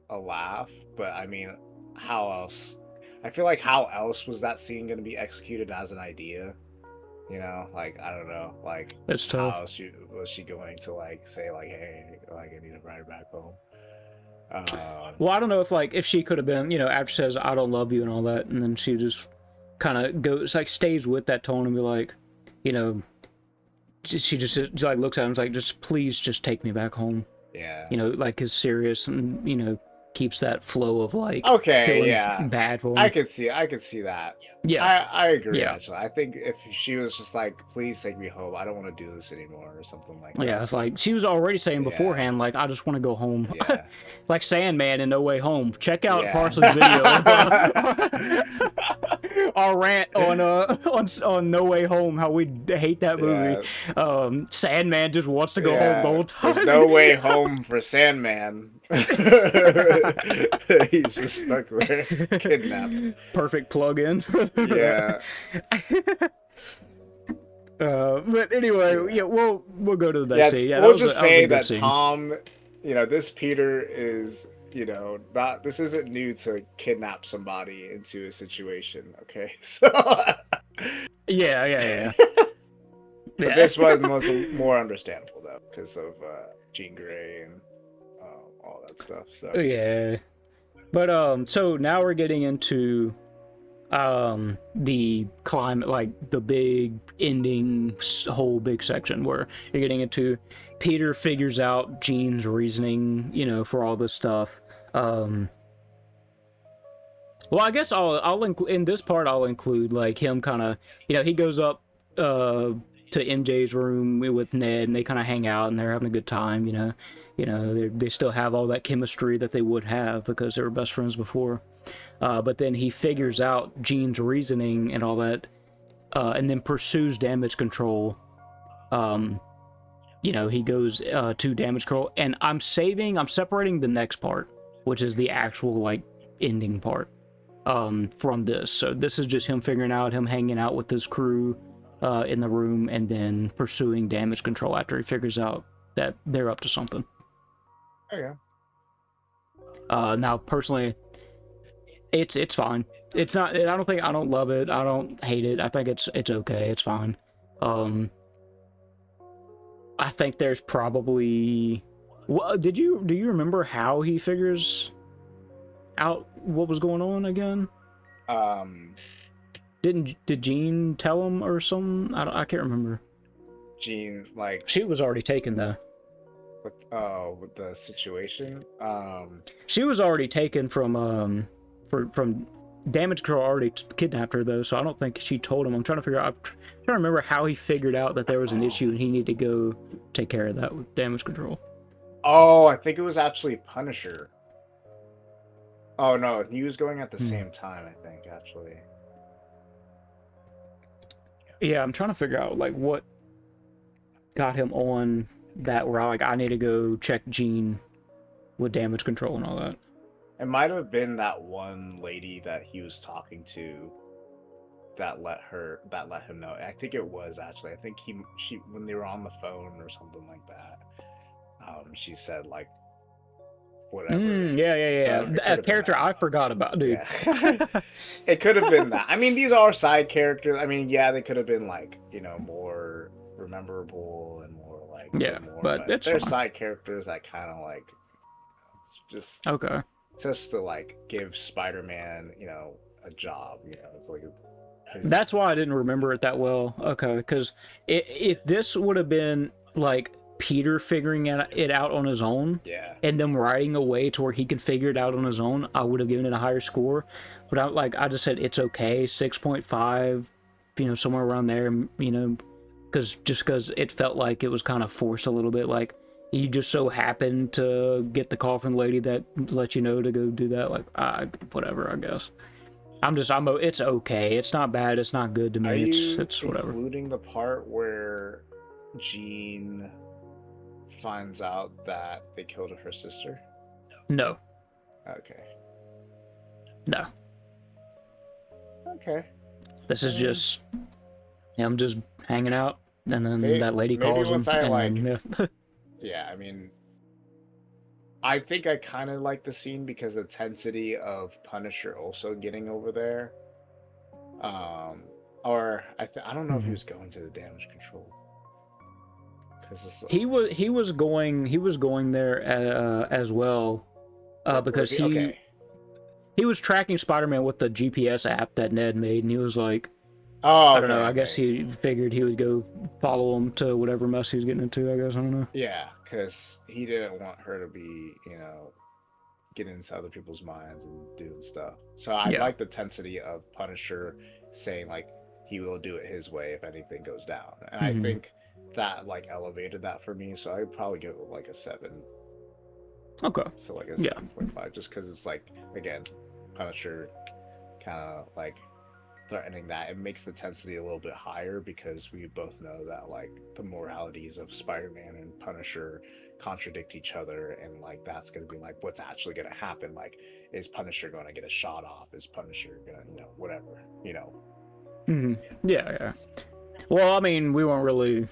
a laugh, but I mean, how else? I feel like how else was that scene going to be executed as an idea? You know, like, I don't know, like, It's tough. how else was she going to like say like, hey, like, I need to ride back home? Well, I don't know if she could have been, you know, after she says I don't love you and all that, and then she just kind of goes like stays with that tone and be like, you know, she just like looks at him and is like, just please just take me back home. Yeah. You know, like is serious and, you know, keeps that flow of like, okay, yeah, bad for him. I could see that. Yeah, I agree. Yeah. Actually, I think if she was just like, please take me home, I don't want to do this anymore, or something like that. Yeah, it's like she was already saying beforehand, like, I just want to go home. Yeah. Like Sandman in No Way Home. Check out Yeah. Parsley's video. Our rant on No Way Home, how we hate that movie. Yeah. Sandman just wants to go home the whole time. There's no way home for Sandman. He's just stuck there, kidnapped. Perfect plug-in. Yeah. But anyway, yeah, we'll go to the next scene. Yeah, we'll just say that scene. Tom, you know, this Peter is, you know, this isn't new to kidnap somebody into a situation. Okay, so yeah. But this was more understandable though, because of Jean Grey and all that stuff. So yeah, but so now we're getting into the climate, like the big ending whole big section where you're getting into Peter figures out Jean's reasoning, you know, for all this stuff. Well, I guess I'll include in this part, I'll include like him kind of, you know, he goes up to MJ's room with Ned and they kind of hang out and they're having a good time, you know, they still have all that chemistry that they would have because they were best friends before. But then he figures out Jean's reasoning and all that, and then pursues damage control. You know, he goes to damage control, and I'm separating the next part, which is the actual like ending part, from this. So this is just him figuring out, him hanging out with his crew in the room, and then pursuing damage control after he figures out that they're up to something. okay. Now, personally, it's fine. It's not. I don't love it. I don't hate it. I think it's okay. It's fine. I think there's probably. Well, do you remember how he figures out what was going on again? Did Jean tell him or something? I can't remember. Jean, like, She was already taken though. with the situation. She was already taken from damage control. Already kidnapped her though, so I don't think she told him. I'm trying to remember how he figured out that there was an issue and he needed to go take care of that with damage control. Oh, I think it was actually Punisher. Oh no, he was going at the same time, I think, actually. Yeah, I'm trying to figure out like what got him on that where I need to go check Jean with damage control and all that. It might have been that one lady that he was talking to that let him know. I think it was actually. I think she when they were on the phone or something like that. She said like whatever. Yeah. So A character I forgot about, dude. Yeah. It could have been that. I mean, these are side characters. I mean, yeah, they could have been like, you know, more memorable and more like but it's they're fine. side characters that kind of like it's just Okay. just to like give Spider-Man, you know, a job. You know, it's like That's why I didn't remember it that well. Okay, because if this would have been like Peter figuring it out on his own, yeah. and them writing a way to where he can figure it out on his own, I would have given it a higher score. But I just said it's okay, 6.5, you know, somewhere around there, you know, because it felt like it was kind of forced a little bit. Like you just so happened to get the call from the lady that let you know to go do that. Like whatever, I guess. It's okay. It's not bad. It's not good to me. It's whatever. Including the part where Jean finds out that they killed her sister? No. Okay. No. Okay. This is just him just hanging out, and then that lady maybe calls once him. Yeah, I mean, I think I kind of like the scene because the intensity of Punisher also getting over there. Or I don't know if he was going to the damage control. He was going there as well, because he was tracking Spider-Man with the GPS app that Ned made, and he was like, I don't know. I guess he figured he would go follow him to whatever mess he was getting into. I guess I don't know. Yeah, because he didn't want her to be, you know, getting into other people's minds and doing stuff. So I like the intensity of Punisher saying like he will do it his way if anything goes down, and I think that like elevated that for me. So I'd probably give it like a 7. Okay. So like a 7.5, just because it's like again, Punisher kind of like threatening that. It makes the intensity a little bit higher because we both know that like the moralities of Spider-Man and Punisher contradict each other, and like that's gonna be like what's actually gonna happen. Like, is Punisher gonna get a shot off? Is Punisher gonna, you know, whatever, you know? Yeah. Well, I mean, we weren't really.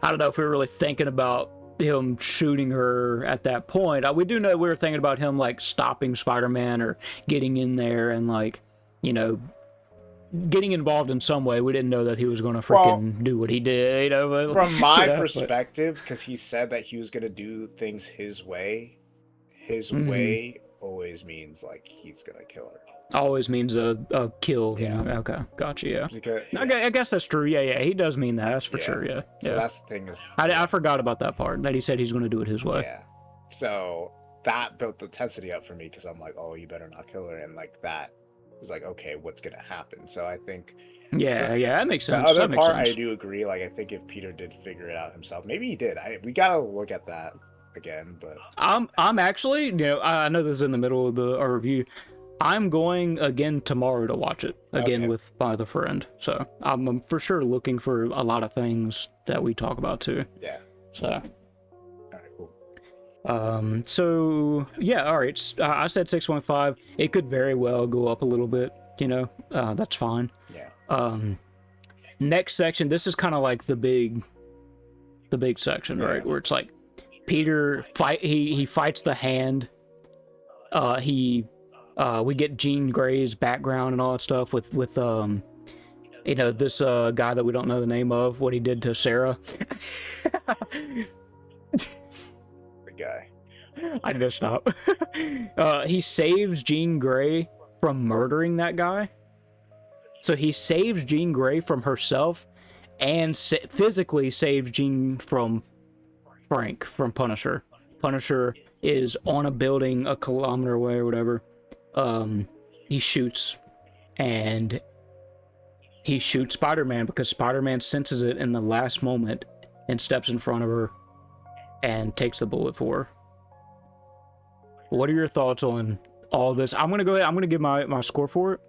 I don't know if we were really thinking about him shooting her at that point. We do know we were thinking about him like stopping Spider-Man or getting in there and like, you know, getting involved in some way. We didn't know that he was going to freaking do what he did, you know. But, from my perspective, because he said that he was going to do things his way. His way always means like he's going to kill her. Always means a kill. Yeah. Okay. Gotcha. Yeah. Because, I guess that's true. Yeah. He does mean that. That's for sure. Yeah. So that's the thing is. I forgot about that part. That he said he's going to do it his way. Yeah. So that built the intensity up for me because I'm like, oh, you better not kill her, and like that was like, okay, what's going to happen? So I think. Yeah. That makes sense. The other part, I do agree. Like, I think if Peter did figure it out himself, maybe he did. We gotta look at that again. But I'm actually, you know, I know this is in the middle of our review. I'm going again tomorrow to watch it again with my other friend. So I'm for sure looking for a lot of things that we talk about too. Yeah. So. All right, cool. So yeah, all right. I said 6.5. It could very well go up a little bit. You know, that's fine. Yeah. Next section. This is kind of like the big section, right? Where it's like Peter he fights the Hand. We get Jean Grey's background and all that stuff with you know, this guy that we don't know the name of, what he did to Sarah. The guy. I need to stop. He saves Jean Grey from murdering that guy. So he saves Jean Grey from herself and physically saves Jean from Frank, from Punisher. Punisher is on a building a kilometer away or whatever. He shoots Spider-Man because Spider-Man senses it in the last moment and steps in front of her and takes the bullet for her. What are your thoughts on all this? I'm gonna go ahead. I'm gonna give my score for it.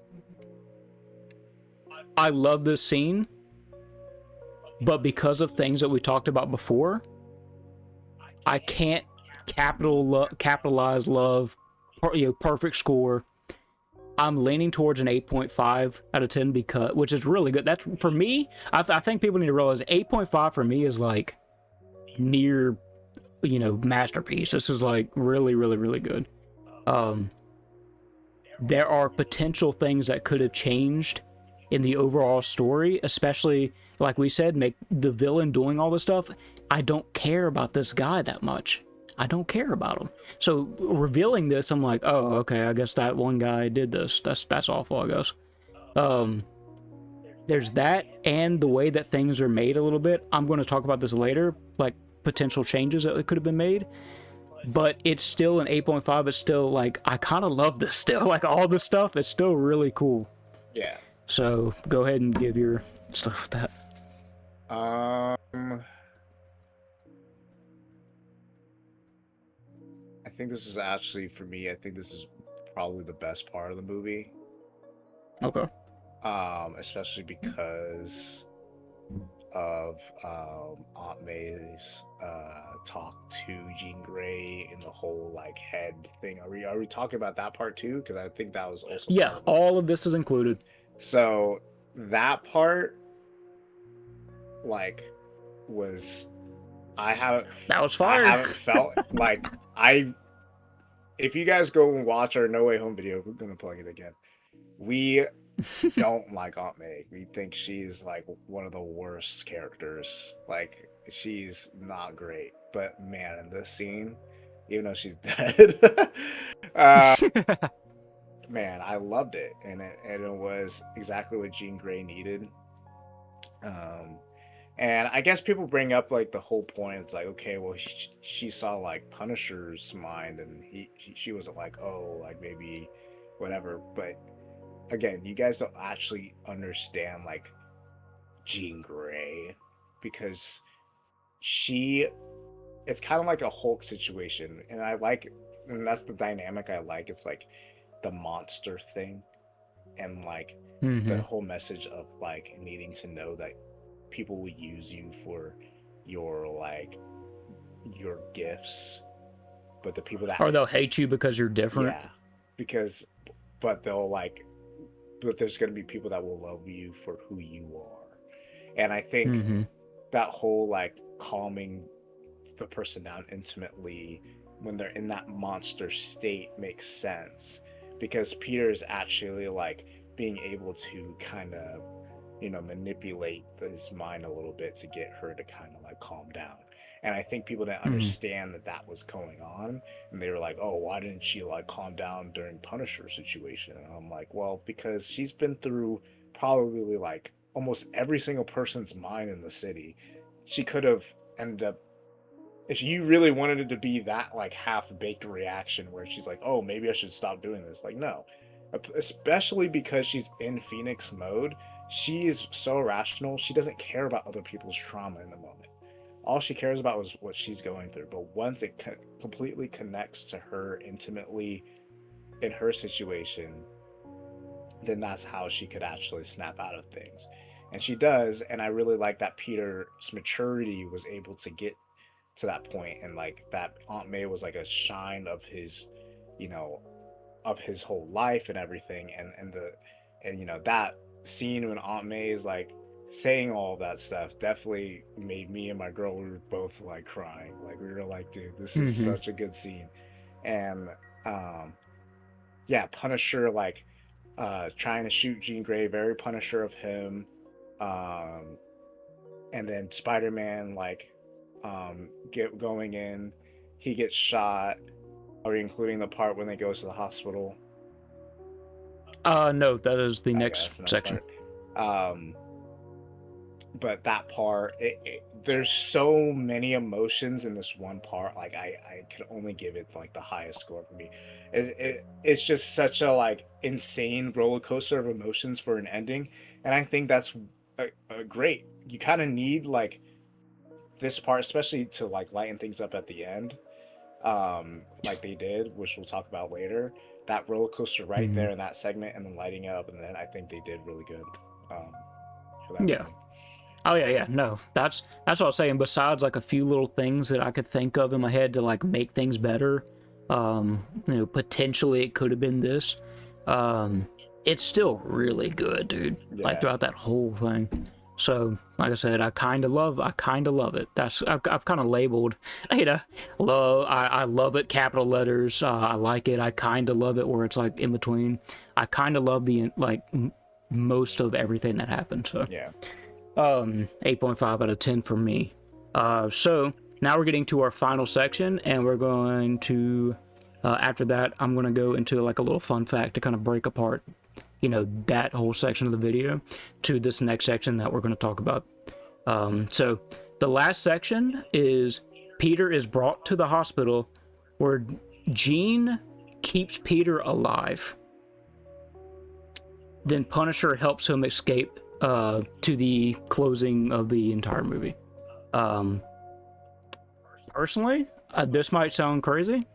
I love this scene, but because of things that we talked about before, I can't capitalize love, you know, perfect score. I'm leaning towards an 8.5 out of 10 because, which is really good. That's for me. I think people need to realize 8.5 for me is like near, masterpiece. This is like really, really, really good. There are potential things that could have changed in the overall story, especially like we said, make the villain doing all this stuff. I don't care about this guy that much. I don't care about him. So revealing this, I'm like, oh, okay, I guess that one guy did this. That's awful, I guess. There's that, and the way that things are made a little bit. I'm going to talk about this later, like potential changes that could have been made. But it's still an 8.5. It's still like, I kind of love this still. Like all this stuff is still really cool. Yeah. So go ahead and give your stuff with that. I think this is actually, for me, I think this is probably the best part of the movie. Okay. Especially because of Aunt May's talk to Jean Grey and the whole like head thing. Are we talking about that part too? Because I think that was also all of this is included. So that part, like, was that was fire. I haven't felt like if you guys go and watch our No Way Home video, we're gonna plug it again. We don't like Aunt May. We think she's like one of the worst characters. Like, she's not great. But man, in this scene, even though she's dead, man, I loved it, and it was exactly what Jean Grey needed. And I guess people bring up like the whole point. It's like, okay, well, she saw like Punisher's mind, and she wasn't like, oh, like maybe whatever. But again, you guys don't actually understand like Jean Grey, because it's kind of like a Hulk situation, and that's the dynamic I like. It's like the monster thing, and like the whole message of like needing to know that people will use you for your gifts, but the people that, or they'll hate you because you're different. Yeah, but there's going to be people that will love you for who you are. And I think that whole like calming the person down intimately when they're in that monster state makes sense, because Peter is actually like being able to kind of manipulate his mind a little bit to get her to kind of like calm down. And I think people didn't understand that was going on, and they were like, oh, why didn't she like calm down during Punisher's situation? And I'm like, well, because she's been through probably like almost every single person's mind in the city. She could have ended up, if you really wanted it to be that like half-baked reaction where she's like, oh, maybe I should stop doing this, like, no. Especially because she's in Phoenix mode. She is so rational. She doesn't care about other people's trauma in the moment. All she cares about was what she's going through. But once it completely connects to her intimately in her situation, then that's how she could actually snap out of things. And she does. And I really like that Peter's maturity was able to get to that point. And like that Aunt May was like a shine of his, of his whole life and everything. And that scene when Aunt May is like saying all of that stuff definitely made me and my girl, we were both like crying. Like, we were like, dude, this is such a good scene. And Punisher like trying to shoot Jean Grey, very Punisher of him. And then Spider-Man like going in, he gets shot. Are we including the part when they go to the hospital? No, that is the next section. But that part, there's so many emotions in this one part. Like, I could only give it like the highest score for me. It's just such a like insane roller coaster of emotions for an ending, and I think that's a great. You kind of need like this part, especially to like lighten things up at the end, like they did, which we'll talk about later. That roller coaster right there in that segment, and then lighting up, and then I think they did really good. For that scene. Oh yeah. No, that's what I was saying. Besides like a few little things that I could think of in my head to like make things better, potentially it could have been this. It's still really good, dude. Yeah. Like throughout that whole thing. So, like I said, I kind of love it. I've kind of labeled, love. I love it, capital letters. I like it. I kind of love it, where it's like in between. I kind of love the most of everything that happened. So, Yeah. 8.5 out of 10 for me. So now we're getting to our final section, and we're going to, after that, I'm going to go into like a little fun fact to kind of break apart, that whole section of the video to this next section that we're going to talk about. So the last section is Peter is brought to the hospital where Jean keeps Peter alive. Then Punisher helps him escape to the closing of the entire movie. Personally, this might sound crazy.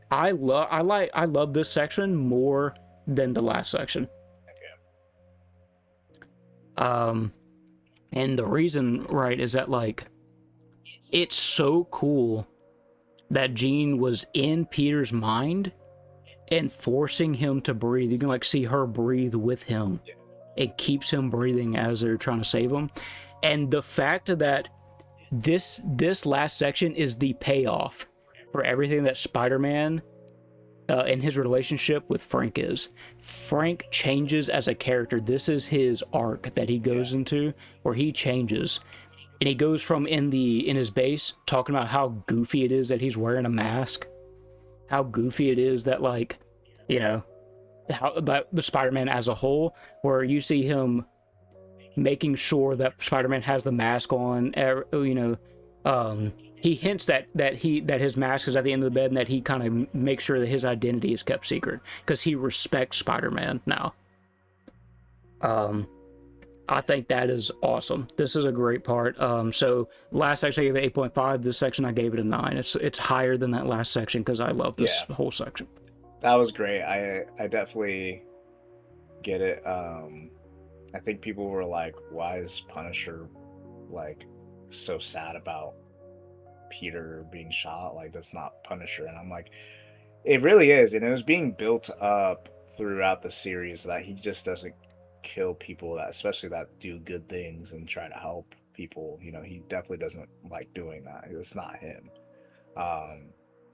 I love this section more than the last section. And the reason, right, is that like it's so cool that Jean was in Peter's mind and forcing him to breathe. You can like see her breathe with him. It keeps him breathing as they're trying to save him. And the fact that this last section is the payoff for everything that Spider-Man and his relationship with Frank is. Frank changes as a character. This is his arc that he goes into, where he changes. And he goes from in his base talking about how goofy it is that he's wearing a mask. How goofy it is that, like, how about the Spider-Man as a whole, where you see him making sure that Spider-Man has the mask on. He hints that his mask is at the end of the bed, and that he kind of makes sure that his identity is kept secret because he respects Spider-Man now. I think that is awesome. This is a great part. So last section I gave it 8.5. This section I gave it a 9. It's higher than that last section because I love this whole section. That was great. I definitely get it. I think people were like, why is Punisher like so sad about Peter being shot? Like, that's not Punisher. And I'm like, it really is. And it was being built up throughout the series that he just doesn't kill people, that especially that do good things and try to help people. He definitely doesn't like doing that. It's not him.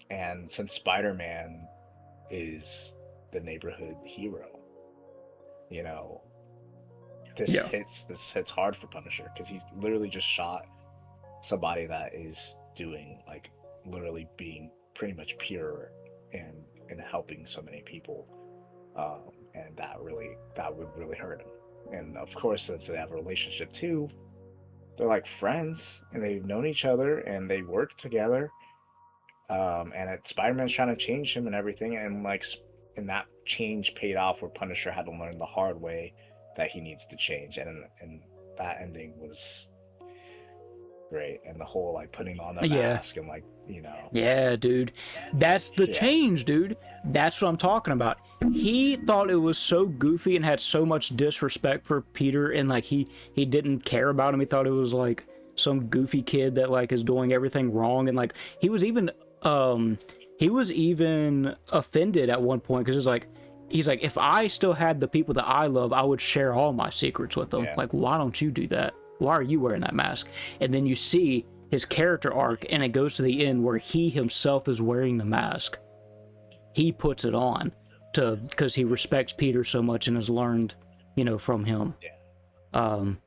And since Spider-Man is the neighborhood hero, this hits hard for Punisher, because he's literally just shot somebody that is doing, like, literally being pretty much pure and helping so many people, and that would really hurt him. And of course, since they have a relationship too, they're like friends and they've known each other and they work together, and Spider-Man's trying to change him and everything, and that change paid off, where Punisher had to learn the hard way that he needs to change, and that ending was great. And the whole like putting on the mask and yeah, dude, that's the change, dude. That's what I'm talking about. He thought it was so goofy and had so much disrespect for Peter, and like he didn't care about him. He thought it was like some goofy kid that like is doing everything wrong, and like he was even offended at one point, because he's like, if I still had the people that I love, I would share all my secrets with them. Yeah. Like, why don't you do that? Why are you wearing that mask? And then you see his character arc, and it goes to the end where he himself is wearing the mask. He puts it on because he respects Peter so much and has learned, from him. Yeah. And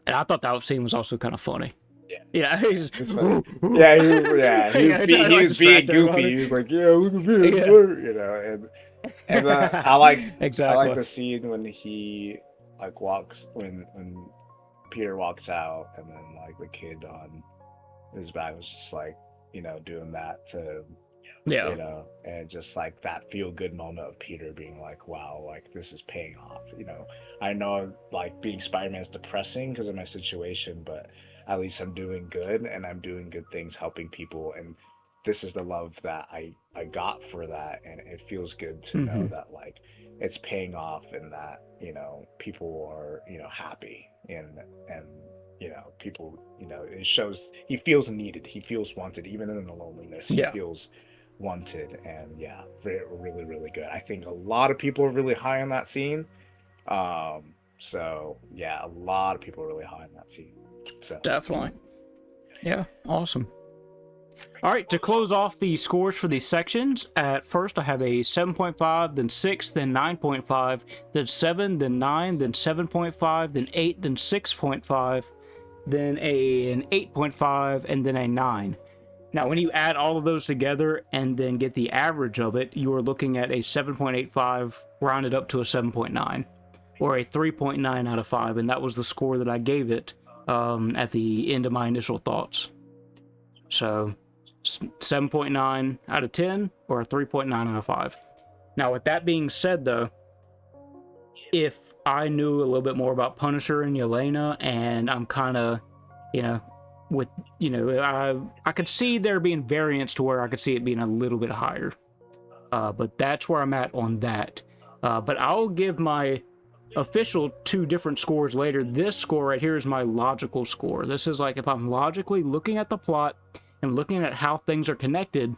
I thought that scene was also kind of funny. Yeah, he was being goofy. He was like, "Yeah, look at me," and I like the scene when he like when Peter walks out, and then like the kid on his back was just like, doing that to and just like that feel good moment of Peter being like, wow, like this is paying off. I know like being Spider-Man is depressing because of my situation, but at least I'm doing good, and I'm doing good things, helping people, and this is the love that I got for that, and it feels good to know that like it's paying off, and that people are happy, and people it shows he feels needed, he feels wanted, even in the loneliness. He feels wanted, and yeah, really, really good. I think a lot of people are really high on that scene. So yeah, a lot of people are really high on that scene. So Definitely. Yeah, awesome. All right, to close off the scores for these sections, at first I have a 7.5, then 6, then 9.5, then 7, then 9, then 7.5, then 8, then 6.5, then an 8.5, and then a 9. Now, when you add all of those together and then get the average of it, you are looking at a 7.85 rounded up to a 7.9, or a 3.9 out of 5, and that was the score that I gave it at the end of my initial thoughts. So 7.9 out of 10 or a 3.9 out of 5. Now, with that being said, though, if I knew a little bit more about Punisher and Yelena, and I'm kind of, I could see there being variance to where I could see it being a little bit higher. But that's where I'm at on that. But I'll give my official 2 different scores later. This score right here is my logical score. This is like if I'm logically looking at the plot and looking at how things are connected,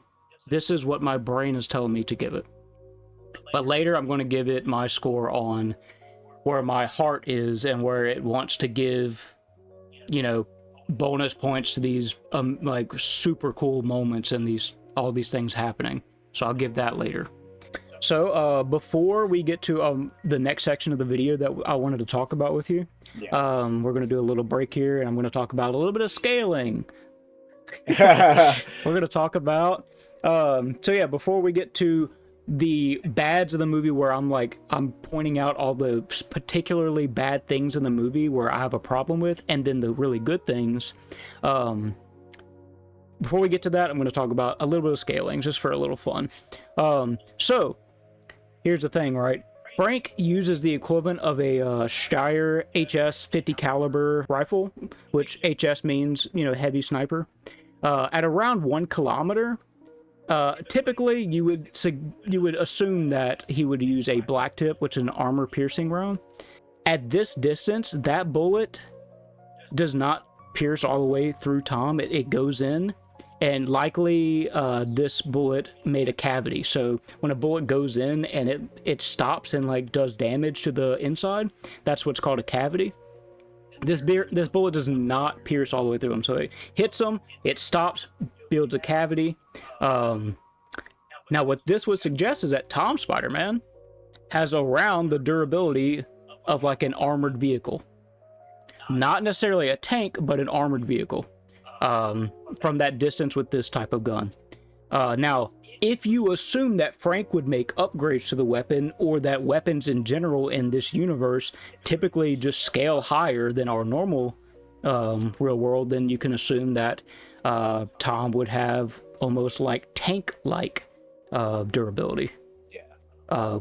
this is what my brain is telling me to give it. But later I'm going to give it my score on where my heart is and where it wants to give, bonus points to these like super cool moments and all these things happening. So I'll give that later. So before we get to the next section of the video that I wanted to talk about with you, we're going to do a little break here, and I'm going to talk about a little bit of scaling. We're going to talk about before we get to the bads of the movie, where I'm pointing out all the particularly bad things in the movie where I have a problem with, and then the really good things. Before we get to that, I'm going to talk about a little bit of scaling, just for a little fun. So here's the thing, right? Frank uses the equivalent of a Steyr HS 50 caliber rifle, which HS means, heavy sniper, at around 1 kilometer. Typically, you would assume that he would use a black tip, which is an armor-piercing round. At this distance, that bullet does not pierce all the way through Tom. It goes in, and likely this bullet made a cavity. So when a bullet goes in and it stops and does damage to the inside, that's what's called a cavity. This bullet does not pierce all the way through him. So it hits him, it stops, builds a cavity. Now what this would suggest is that Tom Spider-Man has around the durability of like an armored vehicle. Not necessarily a tank, but an armored vehicle. From that distance with this type of gun. Now, if you assume that Frank would make upgrades to the weapon, or that weapons in general in this universe typically just scale higher than our normal real world, then you can assume that Tom would have almost like tank-like durability. Yeah.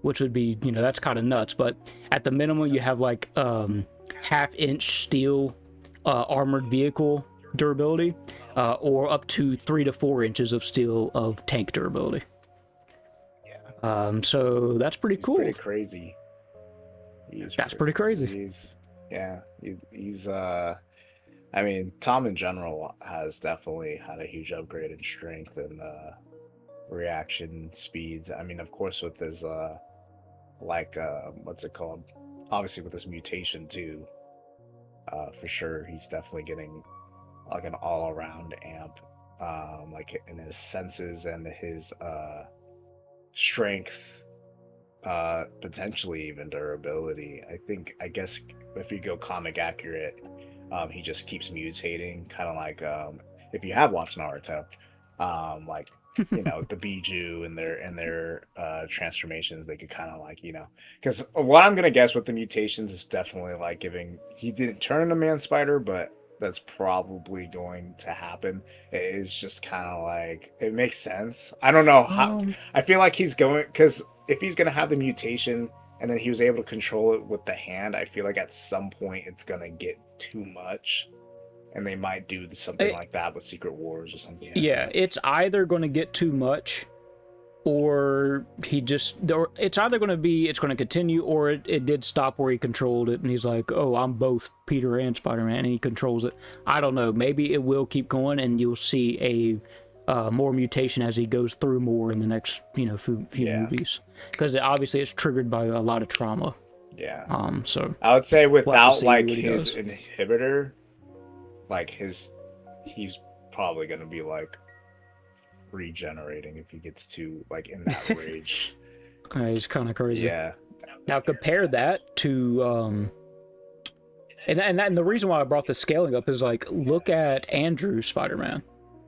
Which would be, that's kind of nuts. But at the minimum, you have like half-inch steel armored vehicle durability, or up to 3 to 4 inches of steel of tank durability. Yeah. So that's pretty cool. Pretty crazy. That's pretty crazy. He's I mean, Tom in general has definitely had a huge upgrade in strength and reaction speeds. I mean, of course, with his what's it called? Obviously, with his mutation too. For sure, he's definitely getting like an all-around amp, like in his senses and his strength, potentially even durability. I guess if you go comic accurate, he just keeps mutating, kind of like if you have watched Naruto, like the Biju and their transformations, they could kind of like because what I'm gonna guess with the mutations is definitely like he didn't turn into Man Spider, but that's probably going to happen. It is just kind of like, it makes sense. I don't know how. I feel like he's going, because if he's going to have the mutation and then he was able to control it with the hand, I feel like at some point it's going to get too much. And they might do something like that with Secret Wars or something. It's either going to get too much, or it's either going to be, it's going to continue, or it did stop where he controlled it and he's like, oh, I'm both Peter and Spider-Man, and he controls it. I don't know, maybe it will keep going and you'll see more mutation as he goes through more in the next, few movies, because obviously it's triggered by a lot of trauma. Yeah. So I would say without like his inhibitor, like he's probably gonna be like regenerating if he gets to like in that rage. He's kind of crazy. Yeah. Now compare that to and the reason why I brought the scaling up is like, look at Andrew Spider-Man.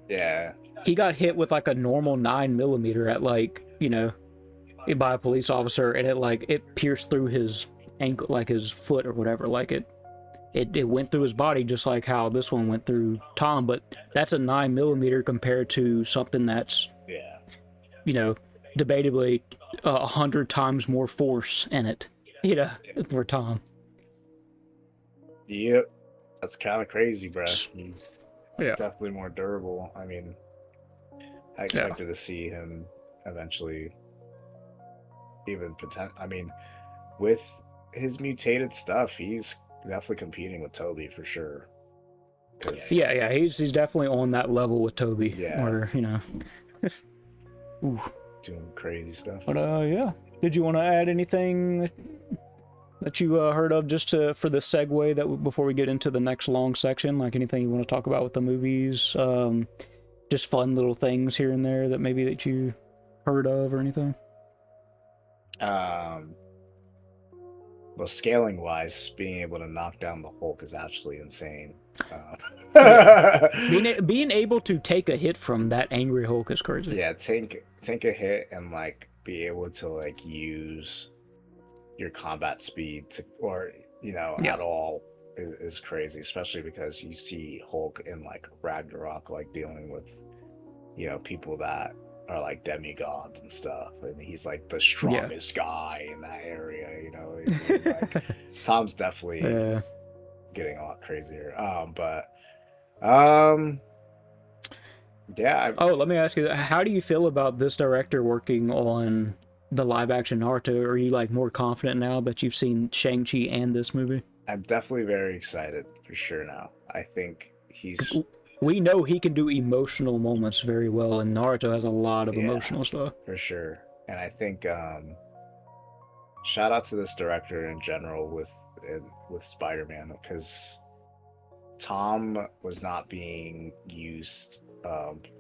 Yeah. He got hit with like a normal 9mm at like, by a police officer, and it pierced through his ankle, like his foot or whatever. Like it went through his body just like how this one went through Tom, but that's a 9mm compared to something that's, debatably 100 times more force in it, for Tom. Yep. That's kind of crazy, bro. He's definitely more durable. I mean, I expected to see him eventually even with his mutated stuff, he's definitely competing with Toby for sure. Yeah, he's definitely on that level with Toby. Yeah. Where, doing crazy stuff. But yeah. Did you want to add anything that you heard of just for the segue that before we get into the next long section? Like anything you want to talk about with the movies? Just fun little things here and there that maybe that you heard of or anything? Well, scaling wise, being able to knock down the Hulk is actually insane. Being able to take a hit from that angry Hulk is crazy. Yeah, take a hit and like be able to like use your combat speed to, or at all is crazy, especially because you see Hulk in like Ragnarok, like dealing with people that are like demigods and stuff, and he's like the strongest guy in that area. Like, Tom's definitely getting a lot crazier. Let me ask you, how do you feel about this director working on the live action Naruto? Are you like more confident now that you've seen Shang-Chi and this movie? I'm definitely very excited for sure now. I think we know he can do emotional moments very well, and Naruto has a lot of emotional stuff. For sure. And I think shout out to this director in general with Spider-Man, because Tom was not being used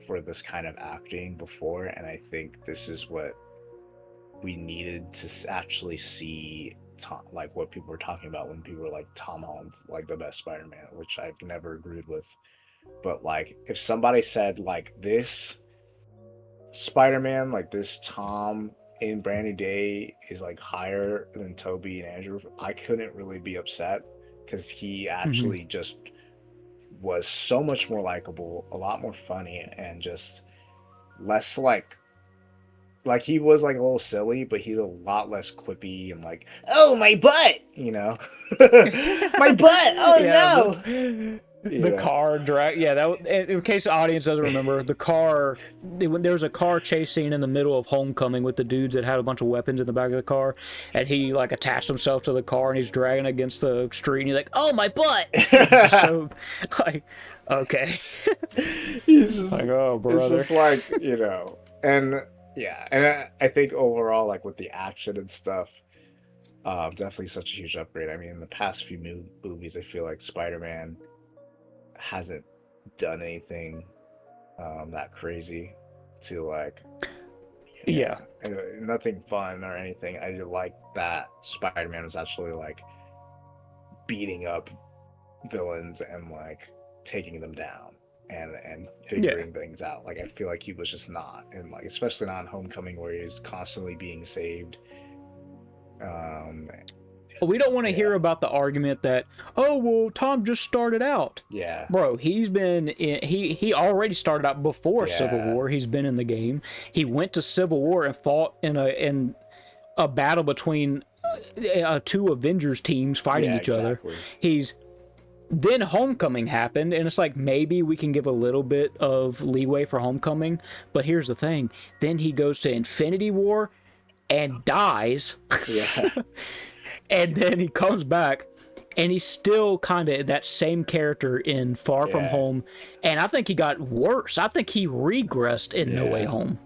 for this kind of acting before, and I think this is what we needed to actually see Tom, like what people were talking about when people were like Tom Holland's like the best Spider-Man, which I've never agreed with. But like if somebody said like this Spider-Man, like this Tom in Brandy Day is like higher than Toby and Andrew, I couldn't really be upset, because he actually just was so much more likable, a lot more funny, and just less like he was like a little silly, but he's a lot less quippy and like, oh my butt, my butt, oh no. The car drag, that in case the audience doesn't remember, the car, there was a car chase scene in the middle of Homecoming with the dudes that had a bunch of weapons in the back of the car, and he like attached himself to the car and he's dragging against the street and he's like, oh my butt. So like, okay. He's just like, oh brother. It's just like, and and I think overall, like with the action and stuff, definitely such a huge upgrade. I mean, in the past few movies, I feel like Spider-Man hasn't done anything that crazy to like nothing fun or anything. I like that Spider-Man was actually like beating up villains and like taking them down and figuring things out. Like I feel like he was just not, and like especially not in Homecoming where he's constantly being saved. We don't want to hear about the argument that, oh, well, Tom just started out. Yeah. Bro, he's been he already started out before Civil War. He's been in the game. He went to Civil War and fought in a battle between two Avengers teams fighting each other. Then Homecoming happened, and it's like maybe we can give a little bit of leeway for Homecoming, but here's the thing. Then he goes to Infinity War and dies. Yeah. And then he comes back and he's still kind of that same character in Far From Home, and I think he got worse. I think he regressed in No Way Home.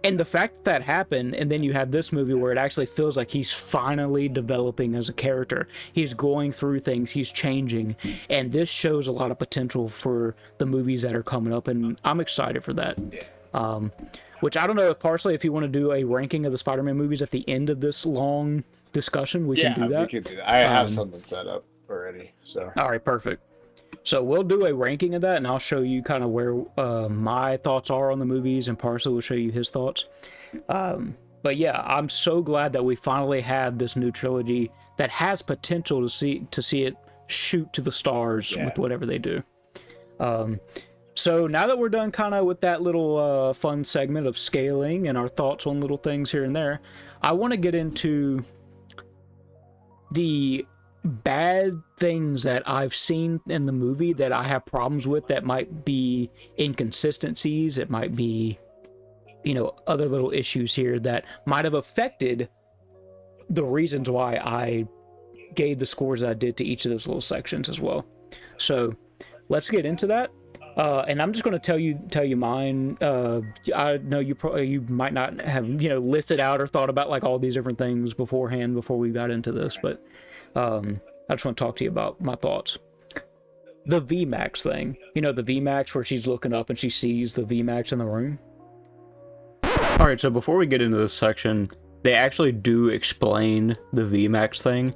And the fact that happened, and then you have this movie where it actually feels like he's finally developing as a character. He's going through things, he's changing, and this shows a lot of potential for the movies that are coming up, and I'm excited for that. Which I don't know if Parsley, if you want to do a ranking of the Spider-Man movies at the end of this long discussion, we can do that. Yeah, we can do that. I have something set up already. So. All right, perfect. So we'll do a ranking of that, and I'll show you kind of where my thoughts are on the movies, and Parsley will show you his thoughts. But yeah, I'm so glad that we finally have this new trilogy that has potential to see it shoot to the stars with whatever they do. So now that we're done kind of with that little fun segment of scaling and our thoughts on little things here and there, I want to get into the bad things that I've seen in the movie that I have problems with, that might be inconsistencies, it might be, you know, other little issues here that might have affected the reasons why I gave the scores that I did to each of those little sections as well. So let's get into that. And I'm just going to tell you mine. I know you might not have, you know, listed out or thought about like all these different things beforehand before we got into this, but I just want to talk to you about my thoughts. The VMAX thing, you know, the VMAX where she's looking up and she sees the VMAX in the room. All right, so before we get into this section, they actually do explain the VMAX thing.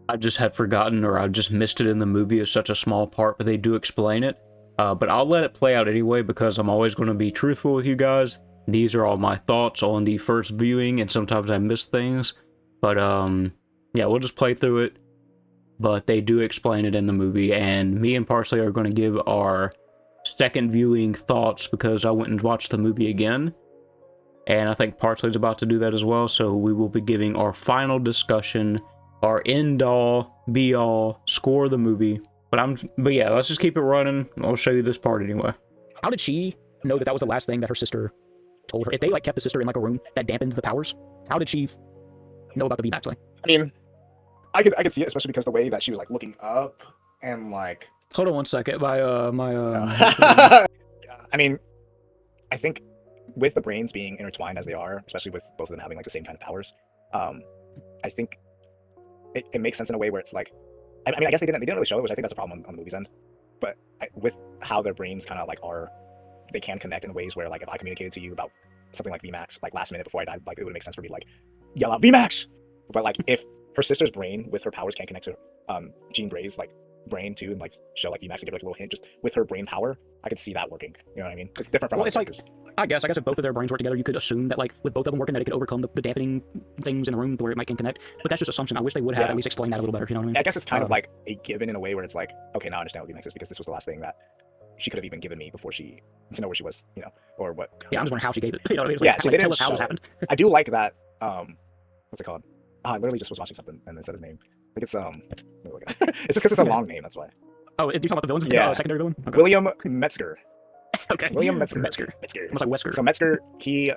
I just had forgotten, or I just missed it in the movie. It's such a small part, but they do explain it. But I'll let it play out anyway, because I'm always going to be truthful with you guys. These are all my thoughts on the first viewing, and sometimes I miss things. But yeah, we'll just play through it. But they do explain it in the movie, and me and Parsley are going to give our second viewing thoughts, because I went and watched the movie again. And I think Parsley's about to do that as well, so we will be giving our final discussion, our end-all, be-all score of the movie. But yeah, let's just keep it running. I'll show you this part anyway. How did she know that that was the last thing that her sister told her? If they like kept the sister in like a room that dampened the powers, how did she know about the VMAX thing? I mean, I could see it, especially because the way that she was like looking up and like. Hold on one second. I mean, I think with the brains being intertwined as they are, especially with both of them having like the same kind of powers, I think it makes sense in a way where it's like, I mean, I guess they didn't really show it, which I think that's a problem on the movie's end. But with how their brains kind of like they can connect in ways where like if I communicated to you about something like VMAX like last minute before I died, like it would make sense for me to like yell out VMAX. But like if her sister's brain with her powers can connect to Jean Grey's like brain too, and like show like VMAX and give like a little hint just with her brain power, I could see that working. You know what I mean? It's different from it's like, I guess if both of their brains work together, you could assume that like with both of them working that it could overcome the dampening things in the room where it might can connect. But that's just assumption. I wish they would have at least explained that a little better. You know what I mean? I guess it's kind of like a given in a way where it's like, okay, now I understand what VMAX is, because this was the last thing that she could have even given me before to know where she was, you know, or what. Yeah, I'm just wondering how she gave it. You know what I mean? Yeah, so they didn't tell us how this happened. I do like that. What's it called? I literally just was watching something and it said his name. I think it's it's just because it's a long name, that's why. Oh, you talking about the villains? Yeah, secondary villain. Okay. William Metzger. Okay. William Metzger. Almost like Wesker. So Metzger, he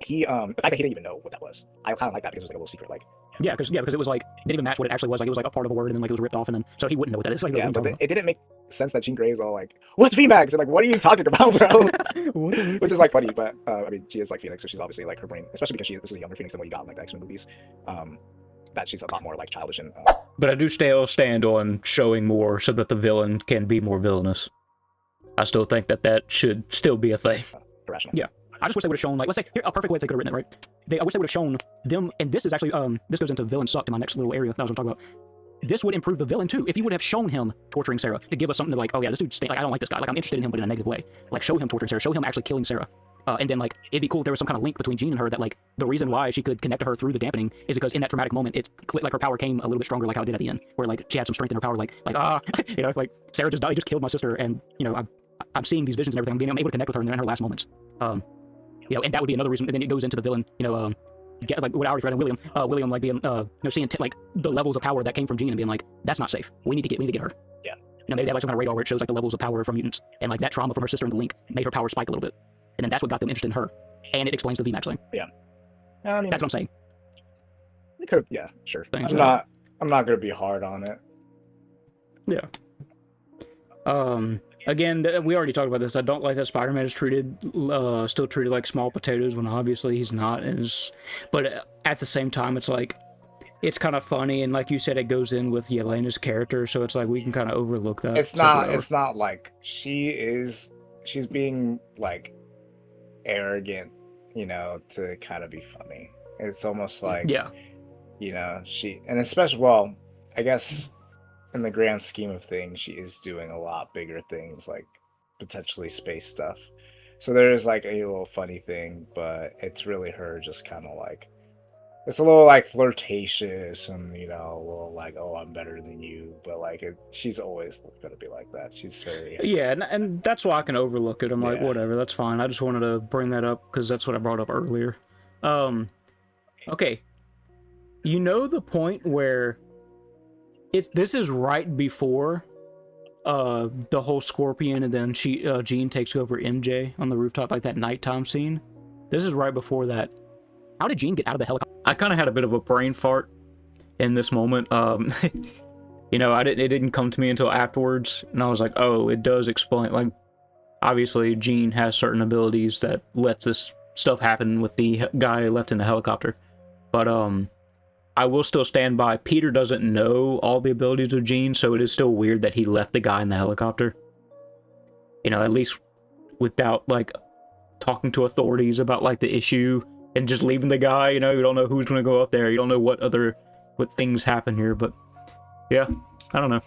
the fact that he didn't even know what that was, I kind of like that, because it was like a little secret, like. Yeah, because it was like it didn't even match what it actually was. Like it was like a part of a word, and then like it was ripped off, and then so he wouldn't know what that is. Like, yeah, but it didn't make sense that Jean Grey is all like, "What's VMAX?" And like, "What are you talking about, bro?" Which is like funny, but I mean, she is like Phoenix, so she's obviously like her brain, especially because this is a younger Phoenix than what you got in like the X-Men movies. That she's a lot more like childish and. But I do still stand on showing more so that the villain can be more villainous. I still think that should still be a thing. Irrational. Yeah. I just wish they would have shown, like, let's say, here, a perfect way they could have written it, right? I wish they would have shown them, and this is actually, this goes into villain sucked in my next little area that I was going to talk about. This would improve the villain, too, if you would have shown him torturing Sarah, to give us something to, like, oh yeah, this dude, like, I don't like this guy, like, I'm interested in him, but in a negative way. Like, show him torturing Sarah, show him actually killing Sarah. And then, like, it'd be cool if there was some kind of link between Jean and her, that, like, the reason why she could connect to her through the dampening is because in that traumatic moment, like, her power came a little bit stronger, like how it did at the end, where, like, she had some strength in her power, like, you know, like, Sarah just died, he just killed my sister, and, you know, I'm seeing these visions and everything, I'm able to connect with her in her last moments. You know, and that would be another reason, and then it goes into the villain, you know, like what I already read in William, like being, you know, seeing like the levels of power that came from Jean and being like, that's not safe. We need to get her. Yeah. You know, maybe they have like some kind of radar where it shows like the levels of power from mutants, and like that trauma from her sister and the link made her power spike a little bit, and then that's what got them interested in her, and it explains the VMAX thing. Yeah. I mean, that's what I'm saying. It could, yeah, sure. Things I'm not gonna be hard on it. Yeah. Again, we already talked about this. I don't like that Spider-Man is still treated like small potatoes when obviously he's not. But at the same time, it's like, it's kind of funny, and like you said, it goes in with Yelena's character, so it's like we can kind of overlook that. It's not like she's being like arrogant, you know, to kind of be funny. It's almost like, yeah, you know, and especially, well, I guess in the grand scheme of things, she is doing a lot bigger things, like potentially space stuff. So there is like a little funny thing, but it's really her just kind of like, it's a little like flirtatious and, you know, a little like, oh, I'm better than you. But like, she's always going to be like that. She's very... Yeah, and that's why I can overlook it. I'm like, whatever, that's fine. I just wanted to bring that up because that's what I brought up earlier. Okay. You know the point where this is right before the whole Scorpion and then Jean takes over MJ on the rooftop, like that nighttime scene. This is right before that. How did Jean get out of the helicopter? I kind of had a bit of a brain fart in this moment. You know, it didn't come to me until afterwards, and I was like, oh, it does explain. Like, obviously, Jean has certain abilities that lets this stuff happen with the guy left in the helicopter. But I will still stand by, Peter doesn't know all the abilities of Jean, so it is still weird that he left the guy in the helicopter. You know, at least without, like, talking to authorities about, like, the issue, and just leaving the guy, you know, you don't know who's going to go up there, you don't know what things happen here, but, yeah, I don't know.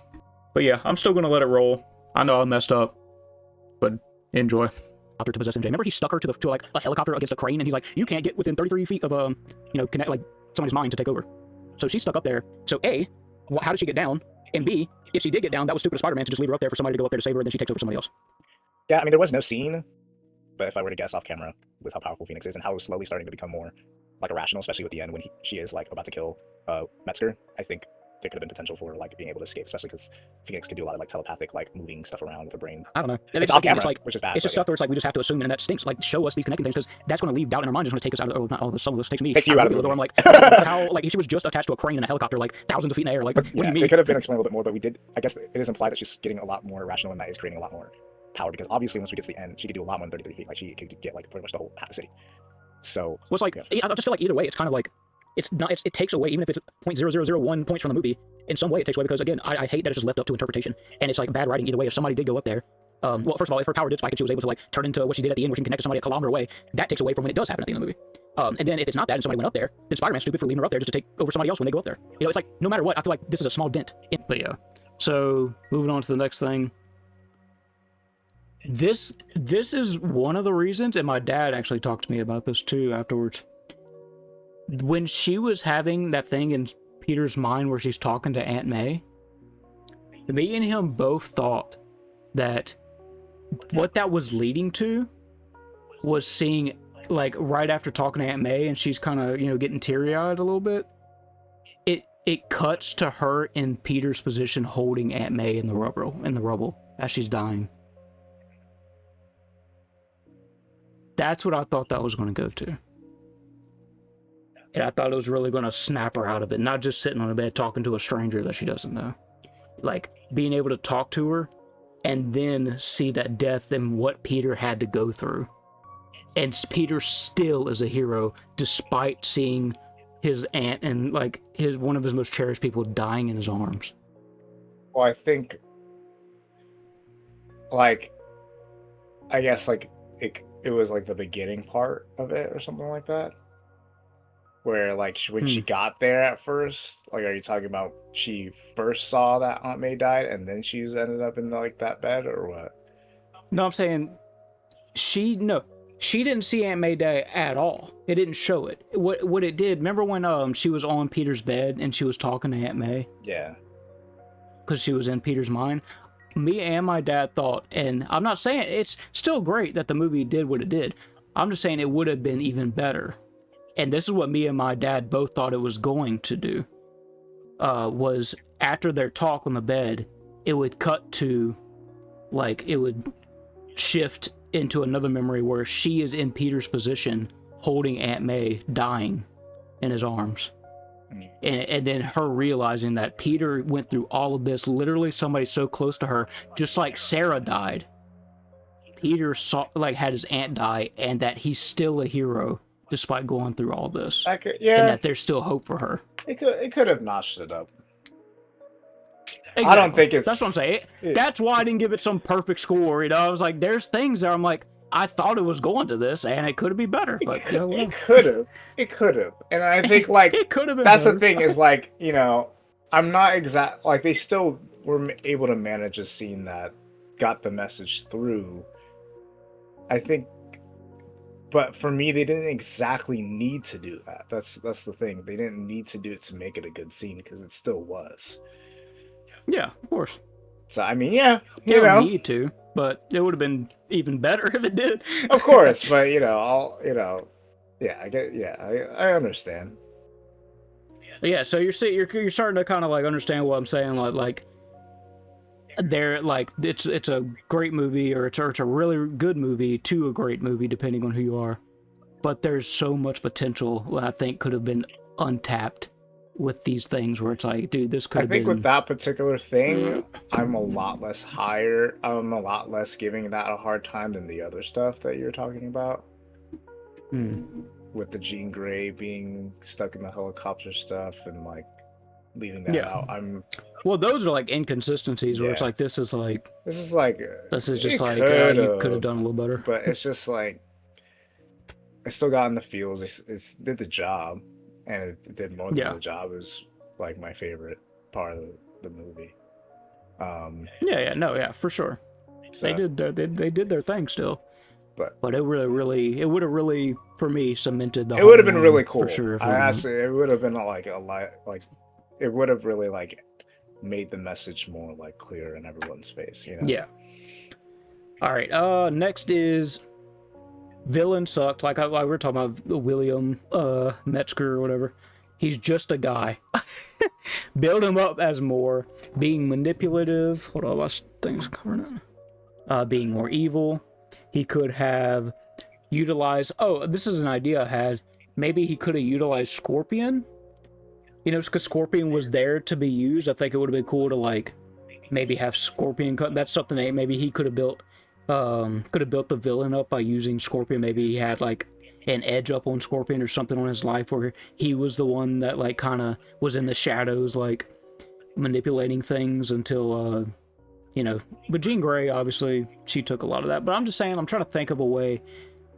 But yeah, I'm still going to let it roll. I know I messed up, but enjoy. To possess MJ. Remember he stuck her to like a helicopter against a crane, and he's like, you can't get within 33 feet of, you know, connect, like, somebody's mind to take over. So she's stuck up there. So A, how did she get down? And B, if she did get down, that was stupid of Spider-Man to just leave her up there for somebody to go up there to save her, and then she takes over somebody else. Yeah, I mean, there was no scene, but if I were to guess off camera with how powerful Phoenix is and how it's slowly starting to become more like irrational, especially with the end when she is like about to kill Metzger, I think there could have been potential for like being able to escape, especially because Phoenix could do a lot of like telepathic, like moving stuff around with her brain. I don't know. It's off camera, like, which is bad. It's just stuff where it's like we just have to assume, and that stinks. Like, show us these connecting things, because that's going to leave doubt in our mind. It's going to take us out of, or not all of us, some of us, takes me. Takes you out of the movie. I'm like, how, like, she was just attached to a crane in a helicopter, like thousands of feet in the air. Like, what do you mean? It could have been explained a little bit more, but we did. I guess it is implied that she's getting a lot more irrational, and that is creating a lot more power. Because obviously, once we get to the end, she could do a lot more than 33 feet. Like, she could get like pretty much the whole half the city. So, well, it's like, I just feel like either way, it's kind of like, it's not. It takes away, even if it's 0.0001 points from the movie. In some way, it takes away, because again, I hate that it's just left up to interpretation, and it's like bad writing either way. If somebody did go up there, well, first of all, if her power did spike and she was able to like turn into what she did at the end, where she can connect to somebody a kilometer away, that takes away from when it does happen at the end of the movie. And then if it's not that and somebody went up there, then Spider-Man's stupid for leaving her up there just to take over somebody else when they go up there. You know, it's like no matter what, I feel like this is a small dent. But yeah. So moving on to the next thing. This is one of the reasons, and my dad actually talked to me about this too afterwards. When she was having that thing in Peter's mind where she's talking to Aunt May, me and him both thought that what that was leading to was seeing, like, right after talking to Aunt May and she's kind of, you know, getting teary-eyed a little bit, it cuts to her in Peter's position holding Aunt May in the rubble as she's dying. That's what I thought that was going to go to. And I thought it was really going to snap her out of it, not just sitting on a bed talking to a stranger that she doesn't know. Like, being able to talk to her and then see that death and what Peter had to go through. And Peter still is a hero despite seeing his aunt and like one of his most cherished people dying in his arms. Well, I think, like, I guess like it was like the beginning part of it or something like that. Where, like, when she got there at first, like, are you talking about she first saw that Aunt May died and then she's ended up in, like, that bed, or what? No, I'm saying she didn't see Aunt May die at all. It didn't show it. What it did, remember when she was on Peter's bed and she was talking to Aunt May? Yeah. Because she was in Peter's mind? Me and my dad thought, and I'm not saying it's still great that the movie did what it did. I'm just saying it would have been even better. And this is what me and my dad both thought it was going to do, was after their talk on the bed, it would cut to, like, it would shift into another memory where she is in Peter's position, holding Aunt May dying in his arms. And then her realizing that Peter went through all of this, literally somebody so close to her, just like Sarah died. Peter saw, like, had his aunt die, and that he's still a hero despite going through all this, and that there's still hope for her. It could have notched it up. Exactly. I don't think it's. That's what I'm saying. That's why I didn't give it some perfect score. You know, I was like, there's things there. I'm like, I thought it was going to this, and it could have been better. But it could have, and I think like it could have been. That's better. The thing is like, you know, I'm not exact. Like they still were able to manage a scene that got the message through. I think, but for me, they didn't exactly need to do that. That's the thing. They didn't need to do it to make it a good scene because it still was. Yeah, of course. So I mean, yeah, you don't need to, but it would have been even better if it did. Of course, but yeah, I understand. Yeah, so you're starting to kind of like understand what I'm saying, like they're like it's a great movie, or it's a really good movie to a great movie depending on who you are, but there's so much potential that I think could have been untapped with these things where it's like, dude, this could have been... I think with that particular thing, I'm a lot less giving that a hard time than the other stuff that you're talking about. With the Jean Grey being stuck in the helicopter stuff and like leaving that out. Well, those are like inconsistencies where it's like, this is just like you could have done a little better. But it's just like, I still got in the feels. It did the job. And it did more than the job. It was like my favorite part of the movie. For sure. So, they did their thing still. But it would have really for me cemented the. It would have been really cool for sure. It would have been like a lot like it would have really like made the message more like clear in everyone's face. You know? Yeah. All right. Next is. Villain sucked. Like we were talking about William Metzger or whatever. He's just a guy. Build him up as more. Being manipulative. Hold on, my thing's covering it. Being more evil. He could have utilized... Oh, this is an idea I had. Maybe he could have utilized Scorpion. You know, because Scorpion was there to be used. I think it would have been cool to, like, maybe have Scorpion cut. That's something that maybe he could have built... could have built the villain up by using Scorpion. Maybe he had like an edge up on Scorpion or something on his life where he was the one that like kind of was in the shadows, like manipulating things until but Jean Grey, obviously she took a lot of that, but I'm just saying, I'm trying to think of a way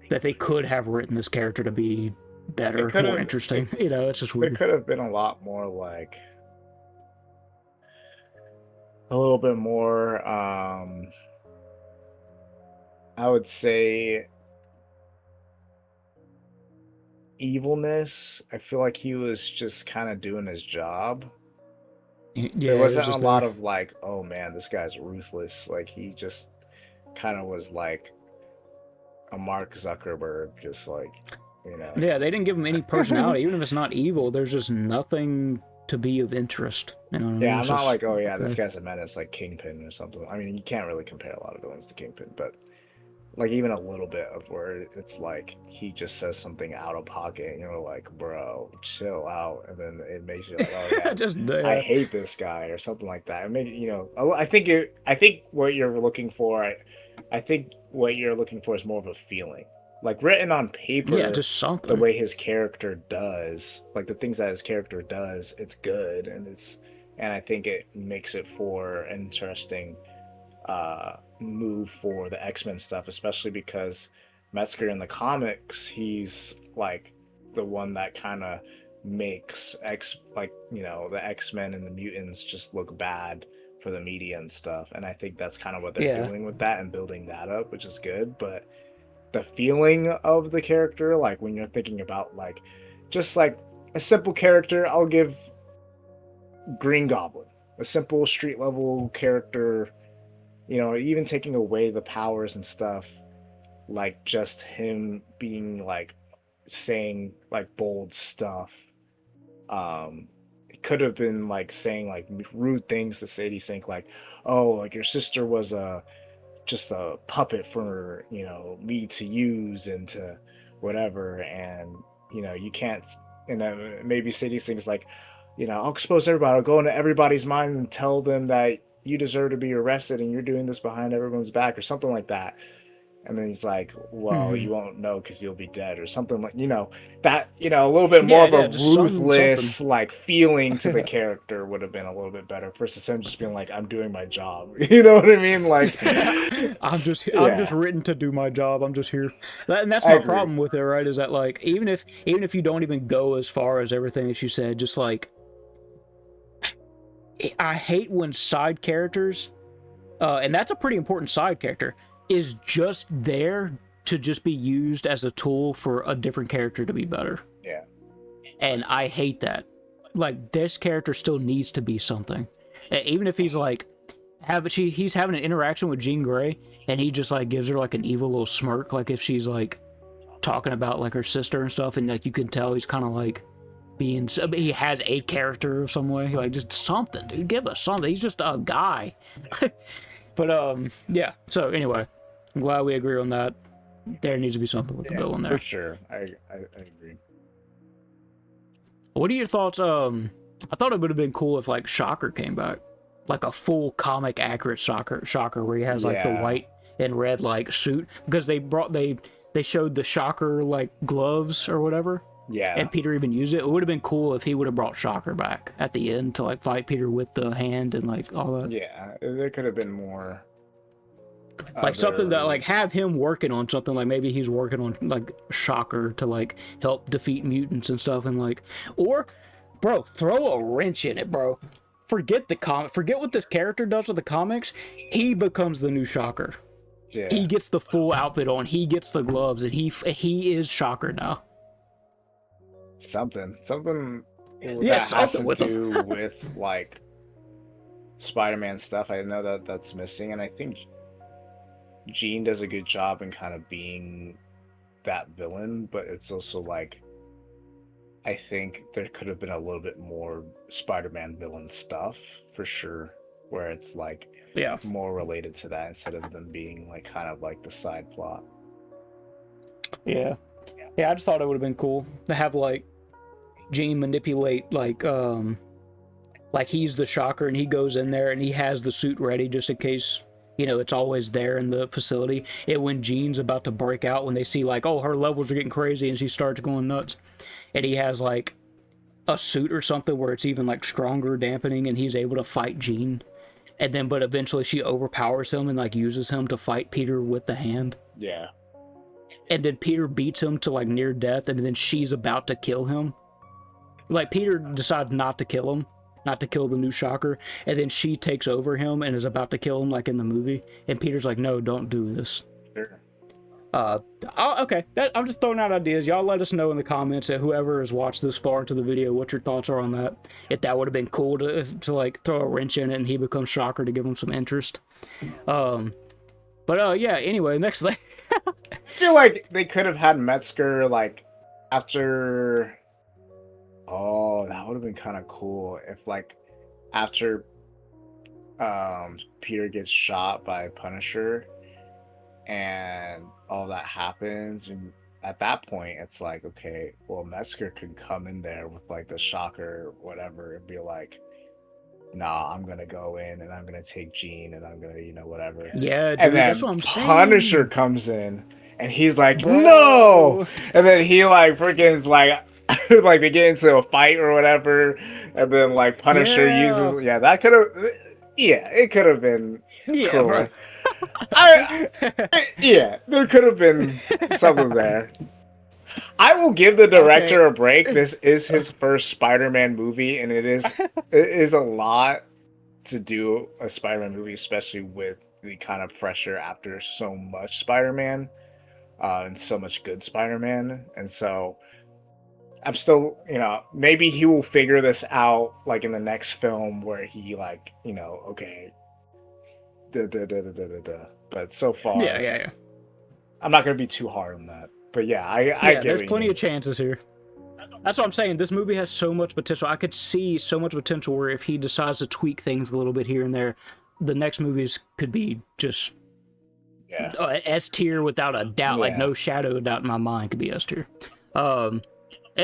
that they could have written this character to be better, more interesting. It's just weird. It could have been a lot more like a little bit more I would say evilness. I feel like he was just kind of doing his job. Yeah, there wasn't a lot of like, oh man, this guy's ruthless. Like he just kind of was like a Mark Zuckerberg, just like, Yeah, they didn't give him any personality. Even if it's not evil, there's just nothing to be of interest. I'm not like, oh yeah, this guy's a menace like Kingpin or something. I mean, you can't really compare a lot of villains to Kingpin, but like even a little bit of where it's like he just says something out of pocket and you're like, bro, chill out, and then it makes you like, oh yeah, I hate this guy or something like that. I think what you're looking for, I think what you're looking for is more of a feeling, like written on paper. Just something. The way his character does, like the things that his character does, it's good, and I think it makes it for an interesting move for the X-Men stuff, especially because Metzger in the comics, he's like the one that kind of makes the X-Men and the mutants just look bad for the media and stuff, and I think that's kind of what they're doing with that and building that up, which is good. But the feeling of the character, like when you're thinking about like just like a simple character, I'll give Green Goblin, a simple street level character. Even taking away the powers and stuff, like just him being like saying like bold stuff. It could have been like saying like rude things to Sadie Sink, like, oh, like your sister was just a puppet for me to use and to whatever, and you can't maybe say these things like, I'll expose everybody. I'll go into everybody's mind and tell them that you deserve to be arrested and you're doing this behind everyone's back or something like that. And then he's like, well, Mhm. you won't know because you'll be dead or something like, that, a little bit more Yeah, of yeah, a just something. ruthless, like, feeling to the character would have been a little bit better versus him just being like, I'm doing my job. You know what I mean? Like, I'm just yeah, written to do my job. I'm just here. And that's I my agree. problem with it, right? Is that like even if you don't even go as far as everything that you said, just like I hate when side characters, and that's a pretty important side character, is just there to just be used as a tool for a different character to be better. Yeah. And I hate that. Like, this character still needs to be something. Even if he's like, he's having an interaction with Jean Grey, and he just like gives her like an evil little smirk, like if she's like talking about like her sister and stuff, and like you can tell he's kind of like being, he has a character of some way, like just something, dude, give us something. He's just a guy. But yeah. So anyway, I'm glad we agree on that. There needs to be something with the villain there. For sure. I agree. What are your thoughts? I thought it would have been cool if like Shocker came back, like a full comic accurate Shocker where he has like the white and red like suit, because they showed the Shocker like gloves or whatever. Yeah. And Peter even used it. It would have been cool if he would have brought Shocker back at the end to like fight Peter with the hand and like all that. Yeah, there could have been more. Like something that like have him working on something, like maybe he's working on like Shocker to like help defeat mutants and stuff, and like, or bro, throw a wrench in it, bro. Forget what this character does with the comics. He becomes the new Shocker. Yeah. He gets the full outfit on, he gets the gloves, and he is Shocker now. Something Yeah, that has something to with do with like Spider-Man stuff. I know that's missing, and I think Jean does a good job in kind of being that villain, but it's also like I think there could have been a little bit more Spider-Man villain stuff for sure, where it's like more related to that instead of them being like kind of like the side plot. Yeah, I just thought it would have been cool to have like Jean manipulate like he's the Shocker and he goes in there and he has the suit ready just in case, it's always there in the facility. And when Jean's about to break out, when they see like, oh, her levels are getting crazy and she starts going nuts, and he has like a suit or something where it's even like stronger dampening and he's able to fight Jean. And then, but eventually she overpowers him and like uses him to fight Peter with the hand. Yeah. And then Peter beats him to like near death, and then she's about to kill him. Like Peter decides not to kill him, not to kill the new Shocker, and then she takes over him and is about to kill him like in the movie. And Peter's like, no, don't do this. Sure. Okay, I'm just throwing out ideas. Y'all let us know in the comments, that whoever has watched this far into the video, what your thoughts are on that. If that would have been cool to like throw a wrench in it and he becomes Shocker to give him some interest. But yeah, anyway, next thing. I feel like they could have had Metzger like after. Oh, that would have been kind of cool if like after Peter gets shot by Punisher and all that happens, and at that point it's like, okay, well, Metzger could come in there with like the Shocker or whatever and be like, nah, I'm gonna go in and I'm gonna take Jean and I'm gonna, whatever. Yeah, dude, and then that's what I'm saying. Punisher comes in and he's like, Bro. no, and then he like freaking is like like they get into a fight or whatever, and then like Punisher uses that could have it could have been cool. Bro. There could have been something there. I will give the director a break. This is his first Spider-Man movie, and it is a lot to do a Spider-Man movie, especially with the kind of pressure after so much Spider-Man and so much good Spider-Man. And so I'm still, maybe he will figure this out like in the next film where he like, okay, but so far, yeah. I'm not gonna be too hard on that. But yeah, I get there's plenty of chances here. That's what I'm saying. This movie has so much potential. I could see so much potential where if he decides to tweak things a little bit here and there, the next movies could be just S tier without a doubt. Like no shadow of doubt in my mind could be S tier.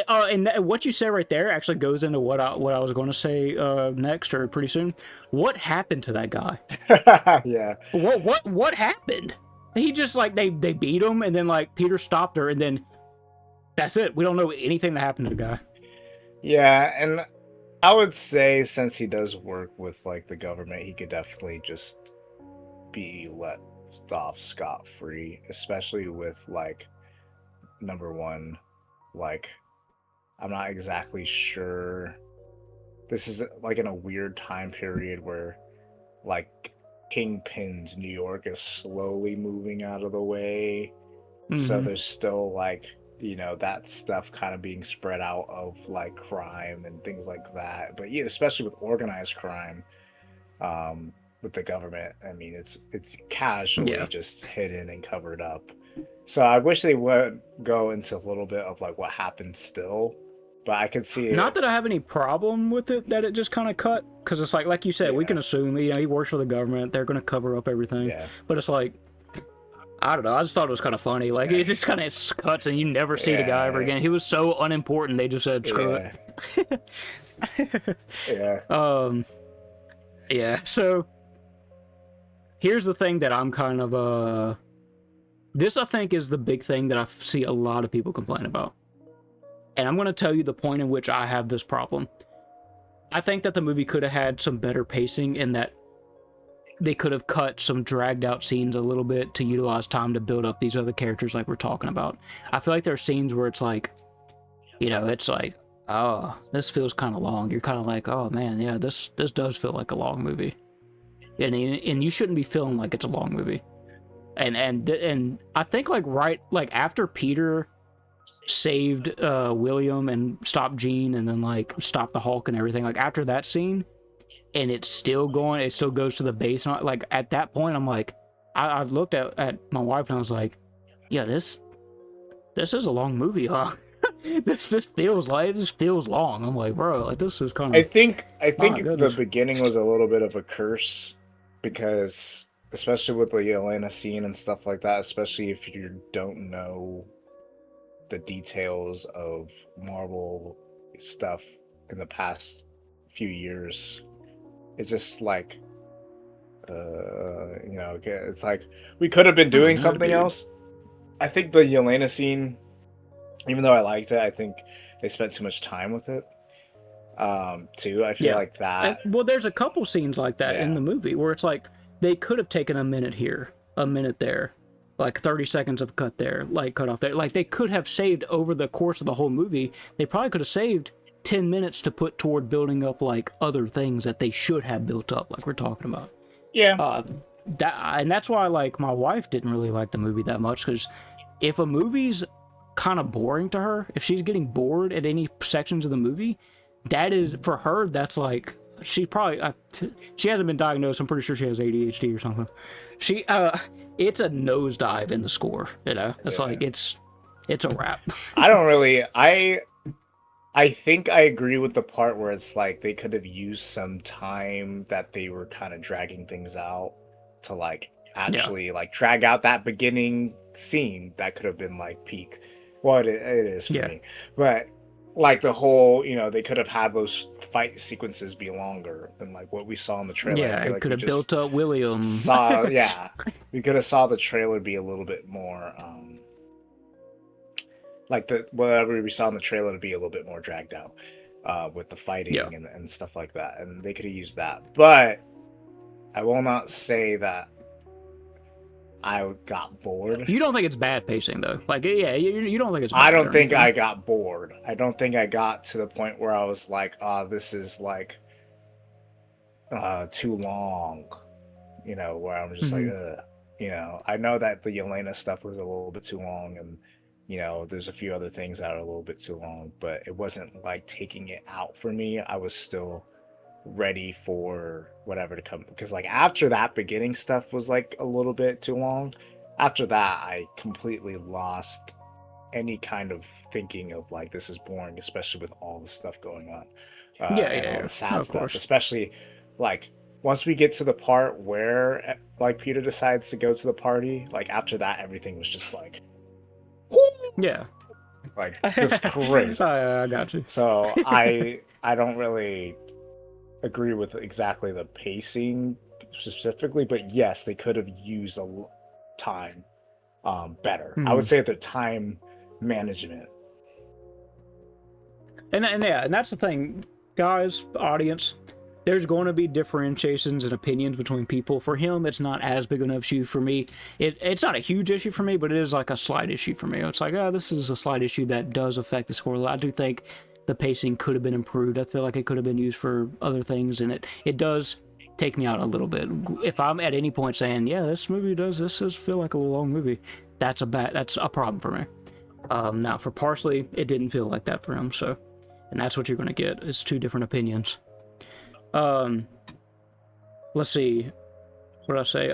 And what you said right there actually goes into what I was going to say next or pretty soon. What happened to that guy? Yeah. What happened? He just like they beat him, and then like Peter stopped her, and then that's it. We don't know anything that happened to the guy. Yeah, and I would say since he does work with like the government, he could definitely just be let off scot-free, especially with like number one, like I'm not exactly sure. This is like in a weird time period where like Kingpin's New York is slowly moving out of the way. So Mm-hmm. there's still like, that stuff kind of being spread out of like crime and things like that. But yeah, especially with organized crime, with the government, I mean, it's casually Yeah. just hidden and covered up. So I wish they would go into a little bit of like what happened still, but I could see Not it. that I have any problem with it that it just kind of cut, because it's like you said, we Yeah, can assume he works for the government. They're going to cover up everything, yeah, but it's like I don't know. I just thought it was kind of funny. Like it just kind of cuts, and you never see the guy ever yeah, again. He was so unimportant. They just said screw yeah, it. yeah. Yeah. So here's the thing that I'm kind of this I think is the big thing that I see a lot of people complain about. And I'm going to tell you the point in which I have this problem. I think that the movie could have had some better pacing in that they could have cut some dragged out scenes a little bit to utilize time to build up these other characters like we're talking about. I feel like there are scenes where it's like, it's like, oh, this feels kind of long. You're kind of like, oh man, yeah, this does feel like a long movie. And you shouldn't be feeling like it's a long movie. And I think like after Peter saved William and stopped Jean and then like stopped the Hulk and everything, like after that scene, and it's still going, it still goes to the base, and like at that point I'm like, I looked at my wife and I was like, yeah, this is a long movie, huh? this feels like, it just feels long. I'm like, bro, like this is kind I of, think I oh my think the goodness. beginning was a little bit of a curse because especially with the Elena scene and stuff like that, especially if you don't know the details of Marvel stuff in the past few years, it's just like it's like we could have been I don't doing know, something dude. else. I think the Yelena scene, even though I liked it, I think they spent too much time with it. Too. I feel Yeah. like that. Well, there's a couple scenes like that in Yeah. the movie where it's like they could have taken a minute here, a minute there, like 30 seconds of cut there, like cut off there. Like they could have saved over the course of the whole movie. They probably could have saved 10 minutes to put toward building up like other things that they should have built up, like we're talking about. Yeah. Uh, and that's why like my wife didn't really like the movie that much, because if a movie's kind of boring to her, if she's getting bored at any sections of the movie, that is for her. That's like she probably she hasn't been diagnosed. I'm pretty sure she has ADHD or something. She it's a nosedive in the score. It's Yeah. like it's a wrap. I don't really. I think I agree with the part where it's like they could have used some time that they were kind of dragging things out to like Yeah, actually like drag out that beginning scene that could have been like peak. Well, it is for yeah, me, but like the whole, they could have had those fight sequences be longer than like what we saw in the trailer. I yeah. feel It like could we have just built up William. saw, yeah, we could have saw the trailer be a little bit more like the whatever we saw in the trailer to be a little bit more dragged out with the Yeah. fighting and stuff like that, and they could have used that. But I will not say that I got bored. You don't think it's bad pacing though? Like, yeah, you don't think it's I bad don't or think anything? I got bored. I don't think I got to the point where I was like, this is like too long, where I'm just like, Mm-hmm. ugh. I know that the Yelena stuff was a little bit too long, and there's a few other things that are a little bit too long, but it wasn't like taking it out for me. I was still ready for whatever to come, because like after that beginning stuff was like a little bit too long. After that, I completely lost any kind of thinking of like this is boring, especially with all the stuff going on, Yeah, and yeah, all yeah. the No, sad of stuff, course. especially like once we get to the part where like Peter decides to go to the party. Like after that, everything was just like, woo! Yeah. like just crazy. I got you. So I don't really agree with exactly the pacing specifically, but yes, they could have used time better. I would say the time management. And yeah, and that's the thing, guys, audience. There's going to be differentiations and opinions between people. For him, it's not as big of an issue. For me, it's not a huge issue for me, but it is like a slight issue for me. It's like, oh, this is a slight issue that does affect the score. I do think the pacing could have been improved. I feel like it could have been used for other things, and it does take me out a little bit. If I'm at any point saying, yeah, this does feel like a long movie, that's a problem for me. Now for Parsley, it didn't feel like that for him, so. And that's what you're going to get, is two different opinions. Let's see. What did I say?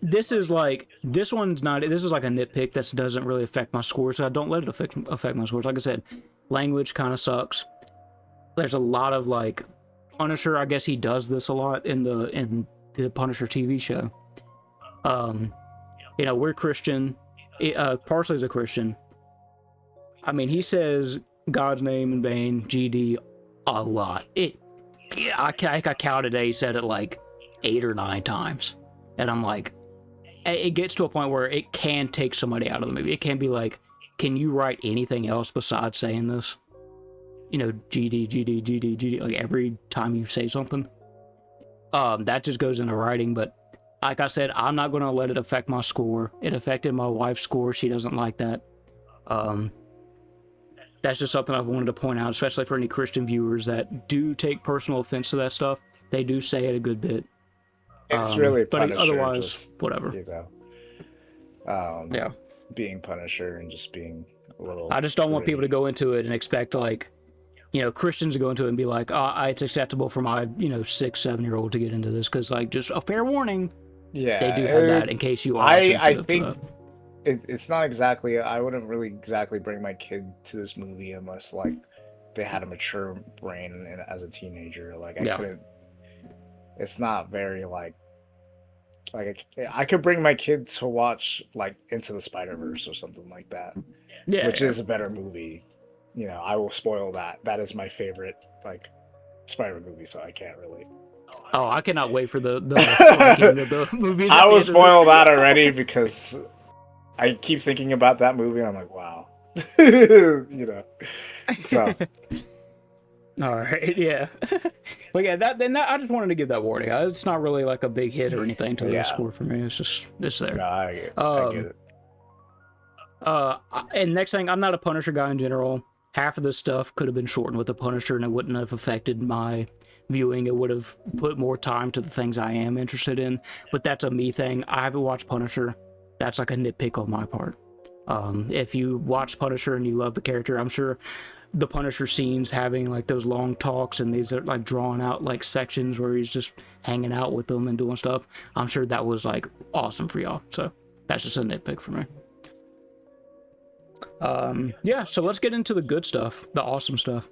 This is like a nitpick that doesn't really affect my score, so I don't let it affect my scores. Like I said, language kind of sucks. There's a lot of like Punisher. I guess he does this a lot in the Punisher TV show. We're Christian. Parsley's a Christian. I mean, he says God's name in vain, GD, a lot. I counted today, he said it like 8 or 9 times. And I'm like, it gets to a point where it can take somebody out of the movie. It can be like, can you write anything else besides saying this? GD, GD, GD, GD, like every time you say something. That just goes into writing, but like I said, I'm not going to let it affect my score. It affected my wife's score. She doesn't like that. That's just something I wanted to point out, especially for any Christian viewers that do take personal offense to that stuff. They do say it a good bit. It's really Punisher, but otherwise, just, whatever. Yeah. Being Punisher and just being a little. I just don't want people to go into it and expect Christians to go into it and be like, it's acceptable for my 6-7-year-old to get into this, because just a fair warning. Yeah, they do have that in case you are. I think it's not exactly. I wouldn't really exactly bring my kid to this movie unless they had a mature brain and as a teenager. I couldn't. It's not very I could bring my kid to watch Into the Spider-Verse or something like that. Yeah, which is a better movie. I will spoil that. That is my favorite Spider movie, so I can't really. Oh, I cannot wait for the movies. I will spoil that already because I keep thinking about that movie and I'm like, wow. So. All right, yeah. But yeah, I just wanted to give that warning. It's not really like a big hit or anything to the score for me. It's there. No, I get it. And next thing, I'm not a Punisher guy in general. Half of this stuff could have been shortened with the Punisher and it wouldn't have affected my viewing. It would have put more time to the things I am interested in, but that's a me thing. I haven't watched Punisher. That's like a nitpick on my part. If you watch Punisher and you love the character, I'm sure the Punisher scenes having those long talks and these are drawn out sections where he's just hanging out with them and doing stuff, I'm sure that was awesome for y'all. So that's just a nitpick for me. Yeah, so let's get into the good stuff, the awesome stuff.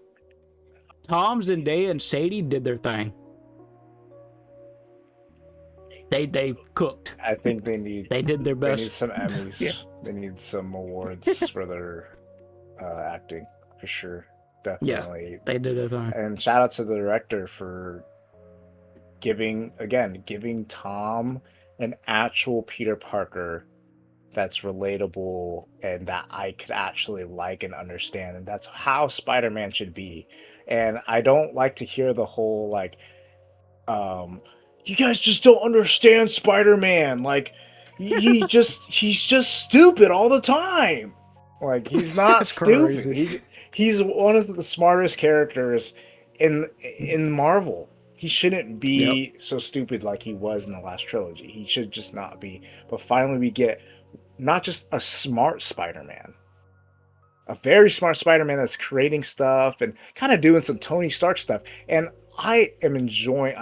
Tom, Zendaya, and Sadie did their thing. They cooked. I think they did their best. They need some Emmys. Yeah. They need some awards for their acting, for sure. Definitely. Yeah, they did their thing. And shout out to the director for giving Tom an actual Peter Parker that's relatable and that I could actually like and understand, and that's how Spider-Man should be. And I don't like to hear the whole you guys just don't understand Spider-Man. He's just stupid all the time. He's not stupid. He's one of the smartest characters in Marvel. He shouldn't be so stupid like he was in the last trilogy. He should just not be. But finally we get not just a smart Spider-Man, a very smart Spider-Man that's creating stuff and kind of doing some Tony Stark stuff. And I'm enjoying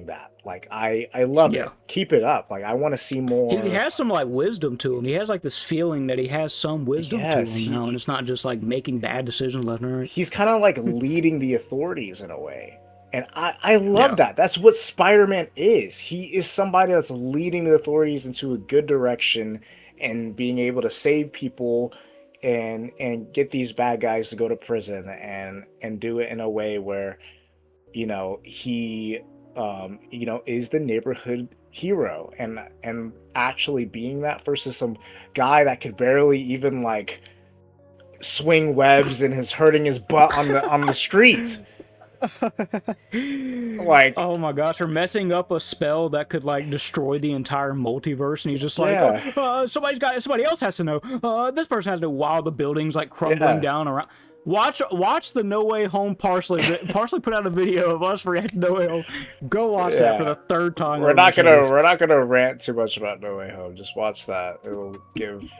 that. I love it. Keep it up. I want to see more. He has some wisdom to him. He has this feeling that he has some wisdom to him now, and it's not just making bad decisions left and right. He's kind of leading the authorities in a way. And I love that. That's what Spider-Man is. He is somebody that's leading the authorities into a good direction and being able to save people and get these bad guys to go to prison and do it in a way where, you know, he you know, is the neighborhood hero and actually being that versus some guy that could barely even like swing webs and is hurting his butt on the street. Like, oh my gosh, or messing up a spell that could like destroy the entire multiverse, and he's just like, yeah, somebody else has to know. This person has to know while the building's like crumbling yeah. down around. Watch the No Way Home Parsley. Parsley put out a video of us reacting to No Way Home. Go watch that for the third time. We're not gonna rant too much about No Way Home. Just watch that. It'll give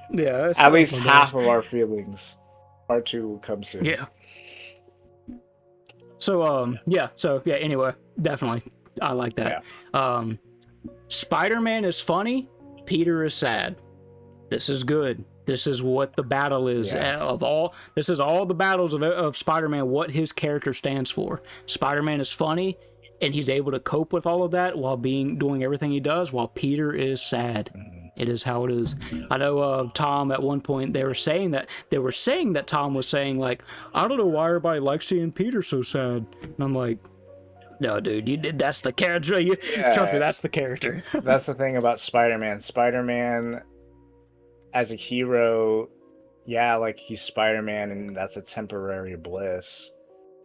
at least half of our feelings. Part 2 will come soon. Yeah. So yeah. Anyway, definitely, I like that. Yeah. Spider-Man is funny. Peter is sad. This is good. This is what the battle is of all. This is all the battles of Spider-Man. What his character stands for. Spider-Man is funny, and he's able to cope with all of that while doing everything he does. While Peter is sad. It is how it is. I know Tom at one point they were saying that Tom was saying like, I don't know why everybody likes seeing Peter so sad, and I'm like, no, dude, that's the character. Trust me, that's the character. That's the thing about Spider-Man. Spider-Man as a hero, yeah, like he's Spider-Man, and that's a temporary bliss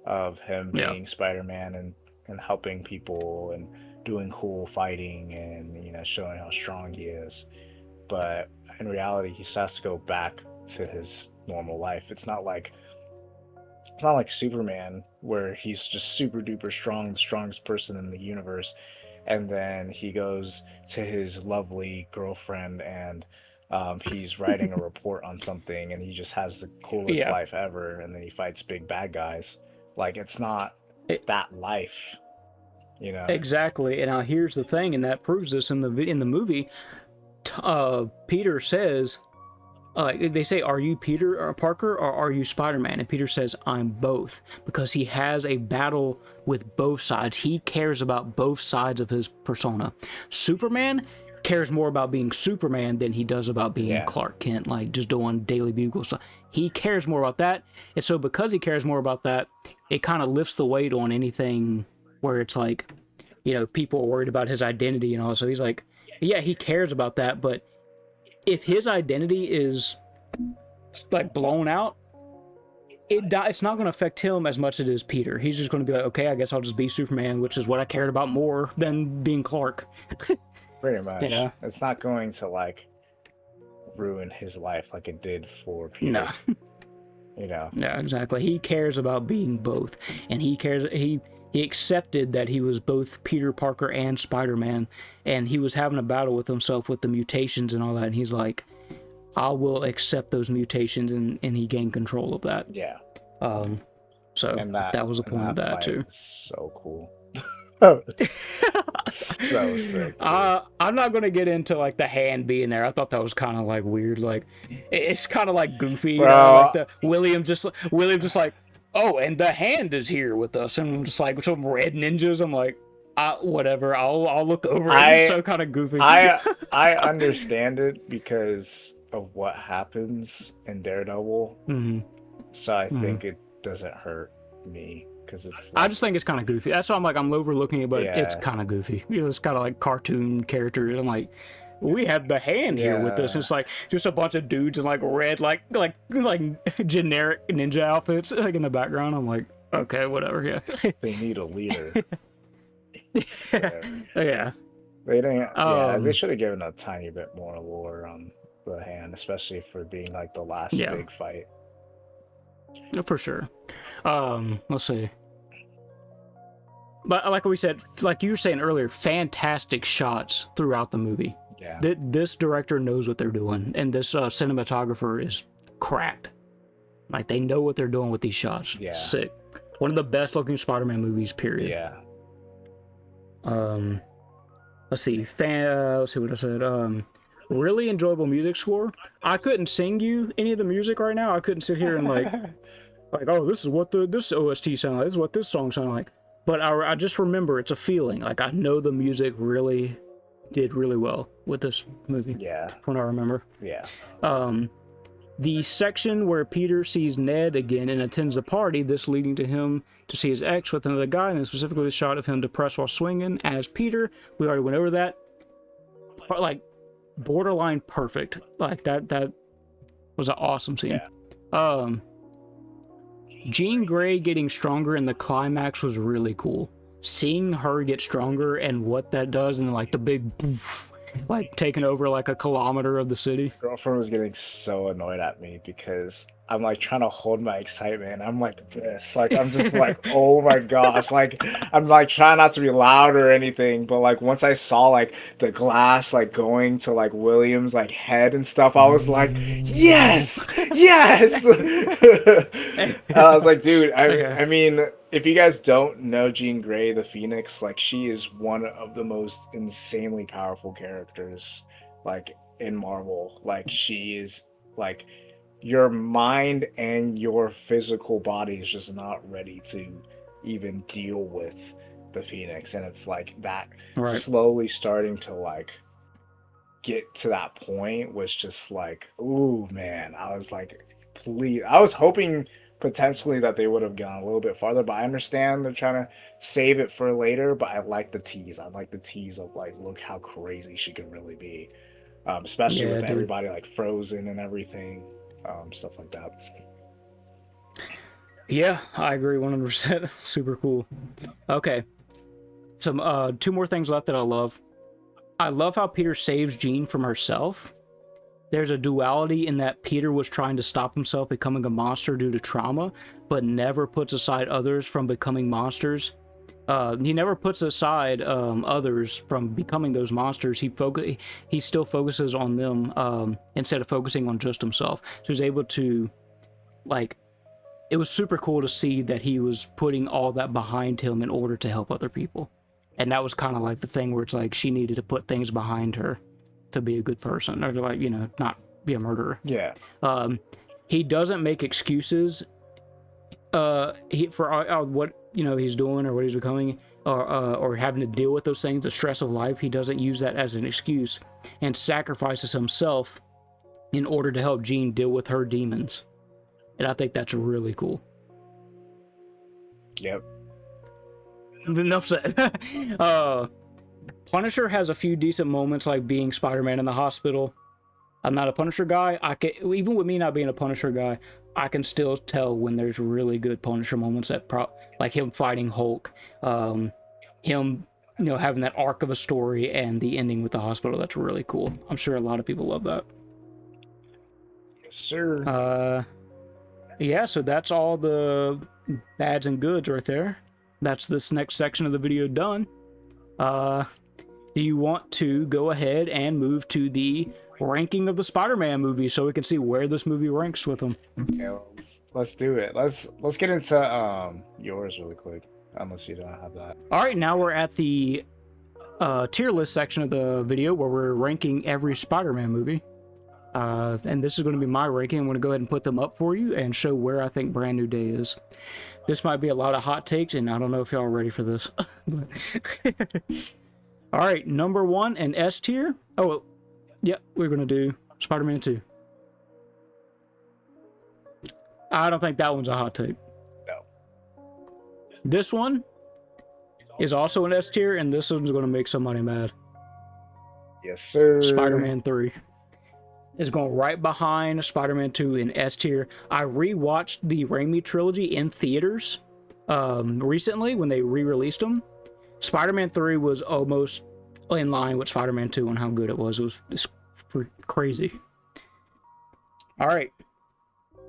of him being Spider-Man and helping people and doing cool fighting and, you know, showing how strong he is. But in reality, he has to go back to his normal life. It's not like Superman, where he's just super duper strong, the strongest person in the universe, and then he goes to his lovely girlfriend and he's writing a report on something and he just has the coolest life ever, and then he fights big bad guys. Like, it's not that life, you know. Exactly. And now here's the thing, and that proves this in the movie. Peter says, they say, are you Peter or Parker or are you Spider-Man? And Peter says, I'm both, because he has a battle with both sides. He cares about both sides of his persona. Superman cares more about being Superman than he does about being Clark Kent, like just doing Daily Bugle stuff. He cares more about that. And so because he cares more about that, it kind of lifts the weight on anything where it's like, you know, people are worried about his identity and all. So he's like, yeah, he cares about that, but if his identity is like blown out, it's not going to affect him as much as it is Peter. He's just going to be like, okay, I guess I'll just be Superman, which is what I cared about more than being Clark. Pretty much. Yeah. It's not going to like ruin his life like it did for Peter. No. You know. Yeah, exactly. He cares about being both, and he accepted that he was both Peter Parker and Spider-Man, and he was having a battle with himself with the mutations and all that, and he's like, I will accept those mutations, and he gained control of that. Yeah. So that was a point of that too. So cool. So sick. I'm not gonna get into like the hand being there. I thought that was kind of like weird. Like it's kind of like goofy. Like the William just like, oh, and the hand is here with us, and I'm just like some red ninjas. I'm like, whatever. I'll look over it. It's so kind of goofy. I understand it because of what happens in Daredevil. Mm-hmm. So I think it doesn't hurt me. It's like, I just think it's kind of goofy. That's why I'm like, I'm overlooking it, but it's kind of goofy. You know, it's kind of like cartoon characters. I'm like, we have the hand here with us. It's like just a bunch of dudes in like red, like generic ninja outfits, like in the background. I'm like, okay, whatever. Yeah. They need a leader. Yeah. They didn't. They should have given a tiny bit more lore on the hand, especially for being like the last big fight. For sure. Let's see. But like we said, like you were saying earlier, fantastic shots throughout the movie. Yeah. This director knows what they're doing, and this cinematographer is cracked. Like, they know what they're doing with these shots. Yeah. Sick. One of the best looking Spider-Man movies, period. Yeah. Let's see. Let's see what I said. Really enjoyable music score. I couldn't sing you any of the music right now. I couldn't sit here and like, oh, this is what this OST sounds like. This is what this song sounds like. But I just remember it's a feeling. Like, I know the music really did really well with this movie. Yeah. From what I remember. Yeah. The section where Peter sees Ned again and attends the party, this leading to him to see his ex with another guy, and then specifically the shot of him depressed while swinging as Peter. We already went over that. Like, borderline perfect. Like, that was an awesome scene. Yeah. Jean Grey getting stronger in the climax was really cool. Seeing her get stronger and what that does, and like the big boof, like taking over like a kilometer of the city. Girlfriend was getting so annoyed at me because I'm like trying to hold my excitement. I'm like this, like I'm just like, oh my gosh, like I'm like trying not to be loud or anything, but like once I saw like the glass like going to like William's like head and stuff, I was like, yes, yes. I was like, dude, I mean, if you guys don't know Jean Grey, the Phoenix, like she is one of the most insanely powerful characters, like in Marvel. Like she is like your mind and your physical body is just not ready to even deal with the Phoenix, and it's like that slowly starting to like get to that point was just like, ooh man, I was like, please, I was hoping potentially that they would have gone a little bit farther, but I understand they're trying to save it for later. But I like the tease. I like the tease of like, look how crazy she could really be, especially with everybody like frozen and everything, stuff like that. Yeah, I agree 100%. Super cool. Okay, some two more things left that I love. I love how Peter saves Jean from herself. There's a duality in that Peter was trying to stop himself becoming a monster due to trauma, but never puts aside others from becoming monsters. He never puts aside others from becoming those monsters. He still focuses on them instead of focusing on just himself. So he's able to, like, it was super cool to see that he was putting all that behind him in order to help other people. And that was kind of like the thing where it's like she needed to put things behind her to be a good person, or to, like, you know, not be a murderer. Yeah. He doesn't make excuses for what, you know, he's doing or what he's becoming, or having to deal with those things, the stress of life. He doesn't use that as an excuse and sacrifices himself in order to help Jean deal with her demons. And I think that's really cool. Yep. Enough said. Punisher has a few decent moments, like being Spider-Man in the hospital. I'm not a Punisher guy. Even with me not being a Punisher guy, I can still tell when there's really good Punisher moments like him fighting Hulk, him, you know, having that arc of a story, and the ending with the hospital. That's really cool. I'm sure a lot of people love that. Yes, sir. Yeah, so that's all the bads and goods right there. That's this next section of the video done. Do you want to go ahead and move to the ranking of the Spider-Man movie so we can see where this movie ranks with them? Okay, let's do it. Let's get into yours really quick, unless you don't have that. All right, now we're at the tier list section of the video where we're ranking every Spider-Man movie. And this is going to be my ranking. I'm going to go ahead and put them up for you and show where I think Brand New Day is. This might be a lot of hot takes, and I don't know if y'all are ready for this. All right, number 1 and S tier. Oh, yeah, we're going to do Spider-Man 2. I don't think that one's a hot take. No. This one is also an S tier, and this one's going to make somebody mad. Yes, sir. Spider-Man 3 is going right behind Spider-Man 2 in S tier. I rewatched the Raimi trilogy in theaters recently when they re-released them. Spider-Man 3 was almost in line with Spider-Man 2 on how good it was. It was crazy. All right.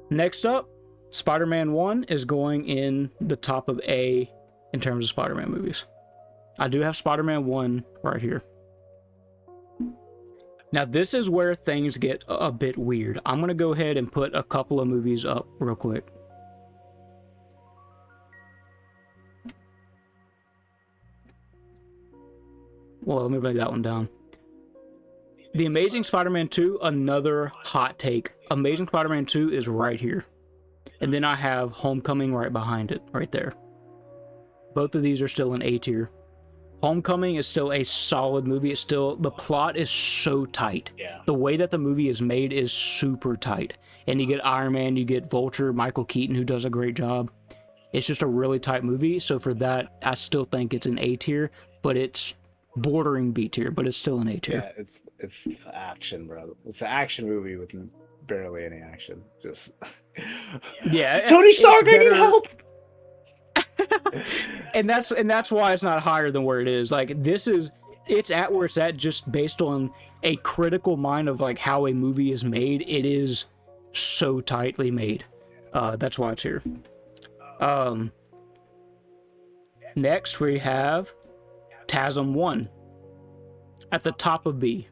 Next up, Spider-Man 1 is going in the top of A in terms of Spider-Man movies. I do have Spider-Man 1 right here. Now, this is where things get a bit weird. I'm going to go ahead and put a couple of movies up real quick. Well, let me break that one down. The Amazing Spider-Man 2, another hot take. Amazing Spider-Man 2 is right here. And then I have Homecoming right behind it, right there. Both of these are still in A tier. Homecoming is still a solid movie. It's still, the plot is so tight. Yeah. The way that the movie is made is super tight. And you get Iron Man, you get Vulture, Michael Keaton, who does a great job. It's just a really tight movie. So for that, I still think it's an A tier, but it's bordering B tier, but it's still an A tier. Yeah, it's action, bro. It's an action movie with barely any action. Just Yeah. Tony Stark, I need help. and that's why it's not higher than where it is. Like, it's at where it's at just based on a critical mind of like how a movie is made. It is so tightly made. That's why it's here. Next we have TASM 1 at the top of B.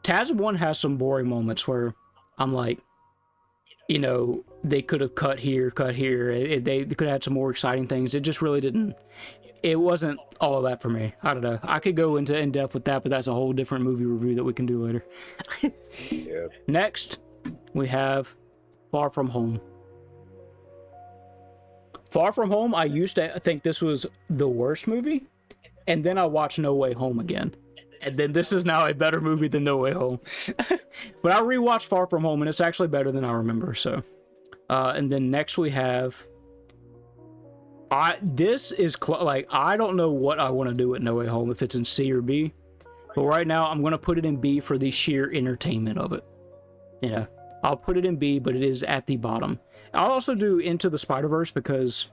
TASM 1 has some boring moments where I'm like, you know, they could have cut here. They could have had some more exciting things. It just really didn't. It wasn't all of that for me. I don't know. I could go into in depth with that, but that's a whole different movie review that we can do later. Yeah. Next, we have Far From Home. Far From Home, I used to think this was the worst movie, and then I watched No Way Home again. And then this is now a better movie than No Way Home. But I rewatched Far From Home, and it's actually better than I remember, so. And then next we have... this is... like, I don't know what I want to do with No Way Home, if it's in C or B. But right now, I'm going to put it in B for the sheer entertainment of it. You know, I'll put it in B, but it is at the bottom. I'll also do Into the Spider-Verse because...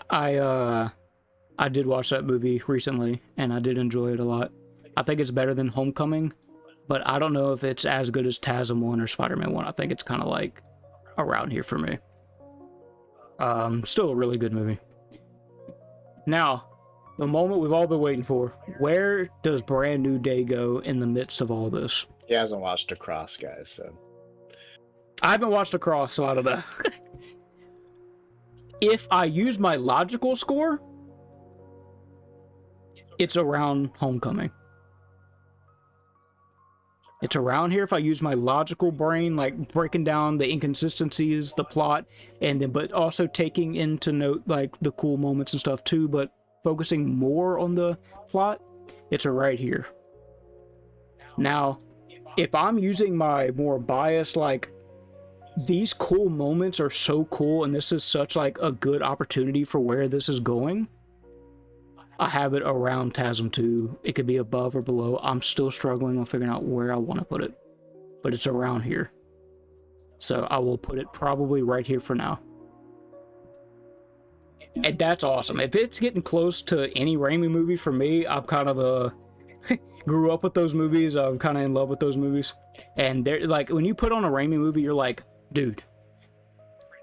I did watch that movie recently, and I did enjoy it a lot. I think it's better than Homecoming, but I don't know if it's as good as TASM 1 or Spider-Man 1. I think it's kind of like around here for me. Still a really good movie. Now, the moment we've all been waiting for. Where does Brand New Day go in the midst of all this? He hasn't watched Across, guys, so... I haven't watched Across, so I don't know. If I use my logical score, it's around Homecoming. It's around here if I use my logical brain, like breaking down the inconsistencies, the plot, and then but also taking into note like the cool moments and stuff too, but focusing more on the plot, it's right here. Now, if I'm using my more biased, like, these cool moments are so cool and this is such like a good opportunity for where this is going, I have it around TASM 2. It could be above or below. I'm still struggling on figuring out where I want to put it, but it's around here. So I will put it probably right here for now. And that's awesome. If it's getting close to any Raimi movie for me, I'm kind of a... grew up with those movies. I'm kind of in love with those movies. And they're like, when you put on a Raimi movie, you're like, dude,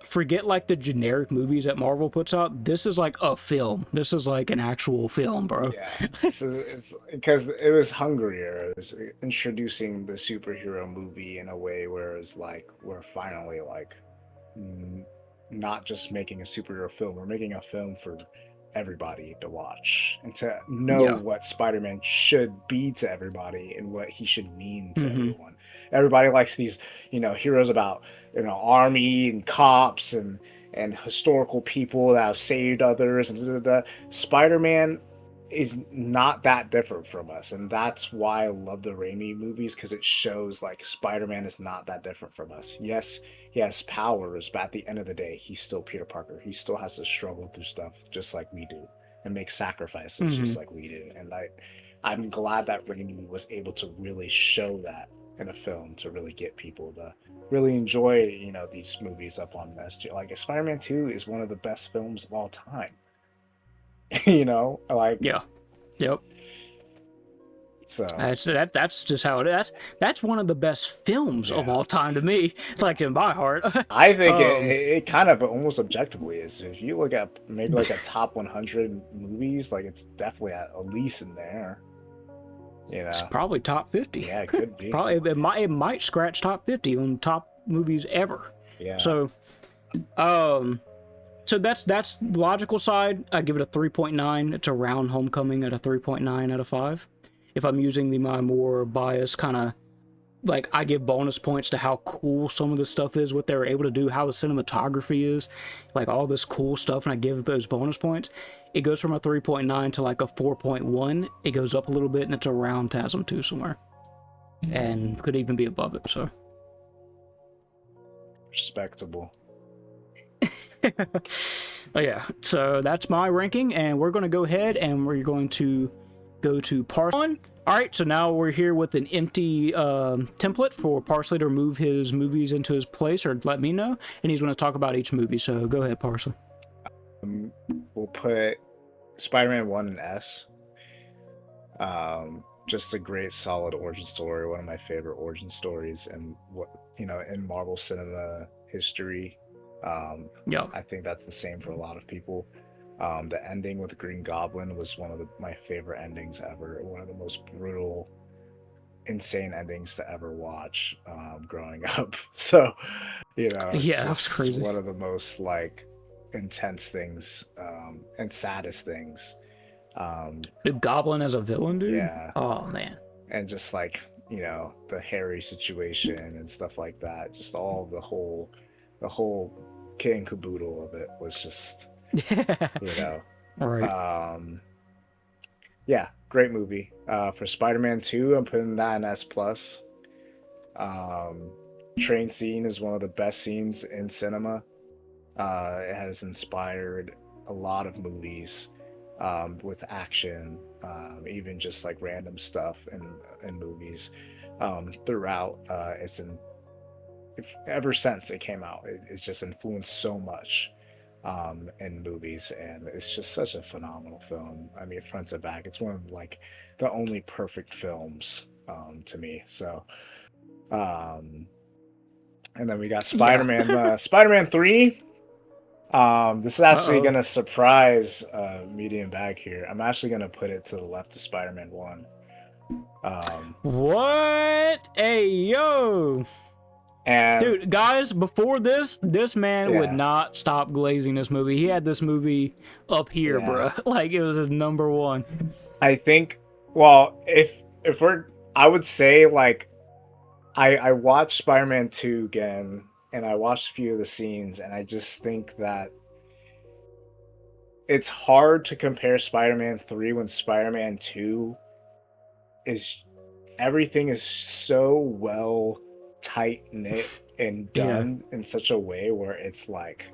forget like the generic movies that Marvel puts out. This is like a film. This is like an actual film, bro. Yeah, it's because it was hungrier. It was introducing the superhero movie in a way where it's like we're finally like not just making a superhero film. We're making a film for everybody to watch and to know what Spider-Man should be to everybody and what he should mean to everyone. Everybody likes these, heroes about, army and cops and historical people that have saved others and Spider-Man is not that different from us, and that's why I love the Raimi movies, because it shows like Spider-Man is not that different from us. Yes, he has powers, but at the end of the day, he's still Peter Parker. He still has to struggle through stuff just like we do and make sacrifices just like we do. And I'm glad that Raimi was able to really show that in a film to really get people to really enjoy, these movies up on best. Like Spider-Man 2 is one of the best films of all time. Yep. So that's just how it is. That's one of the best films of all time to me. It's like in my heart. I think it kind of almost objectively is. If you look at maybe like a top 100 movies, like it's definitely at least in there. It's probably top 50. Yeah, it could be. Probably it might scratch top 50 on top movies ever. Yeah. So that's the logical side. I give it a 3.9. It's around Homecoming at a 3.9 out of 5. If I'm using my more biased kind of like I give bonus points to how cool some of this stuff is, what they were able to do, how the cinematography is, like all this cool stuff, and I give those bonus points. It goes from a 3.9 to like a 4.1. It goes up a little bit, and it's around TASM 2 somewhere, and could even be above it. So Respectable. yeah, so that's my ranking, and we're going to go ahead and we're going to go to Parsley. All right, so now we're here with an empty template for Parsley to move his movies into his place, or let me know, and he's going to talk about each movie. So go ahead, Parsley. We'll put Spider-Man 1 in S. Just a great, solid origin story. One of my favorite origin stories, and what in Marvel cinema history. Yeah, I think that's the same for a lot of people. The ending with the Green Goblin was one of my favorite endings ever. One of the most brutal, insane endings to ever watch growing up. So, yeah, that was just crazy. one of the most like intense things and saddest things. The Goblin as a villain, dude. Yeah, Oh man. and just like the Harry situation and stuff like that. Just all the whole kit and caboodle of it was just All right. Yeah, great movie. For Spider-Man 2, I'm putting that in S plus. Train scene is one of the best scenes in cinema. It has inspired a lot of movies with action, even just like random stuff in movies throughout. Ever since it came out, it's just influenced so much in movies, and it's just such a phenomenal film. I mean, front to back, it's one of like the only perfect films to me. So, and then we got Spider-Man, Spider-Man 3. This is actually gonna surprise Mediumbag here. I'm actually gonna put it to the left of Spider-Man 1. What? Hey, yo. And dude, guys, before this man would not stop glazing this movie. He had this movie up here, bro. Like it was his number one. I think, well, if we're, I would say like, I watched Spider-Man 2 again, and I watched a few of the scenes, and I just think that it's hard to compare Spider-Man 3 when Spider-Man 2 is, everything is so well tight knit and done in such a way where it's like,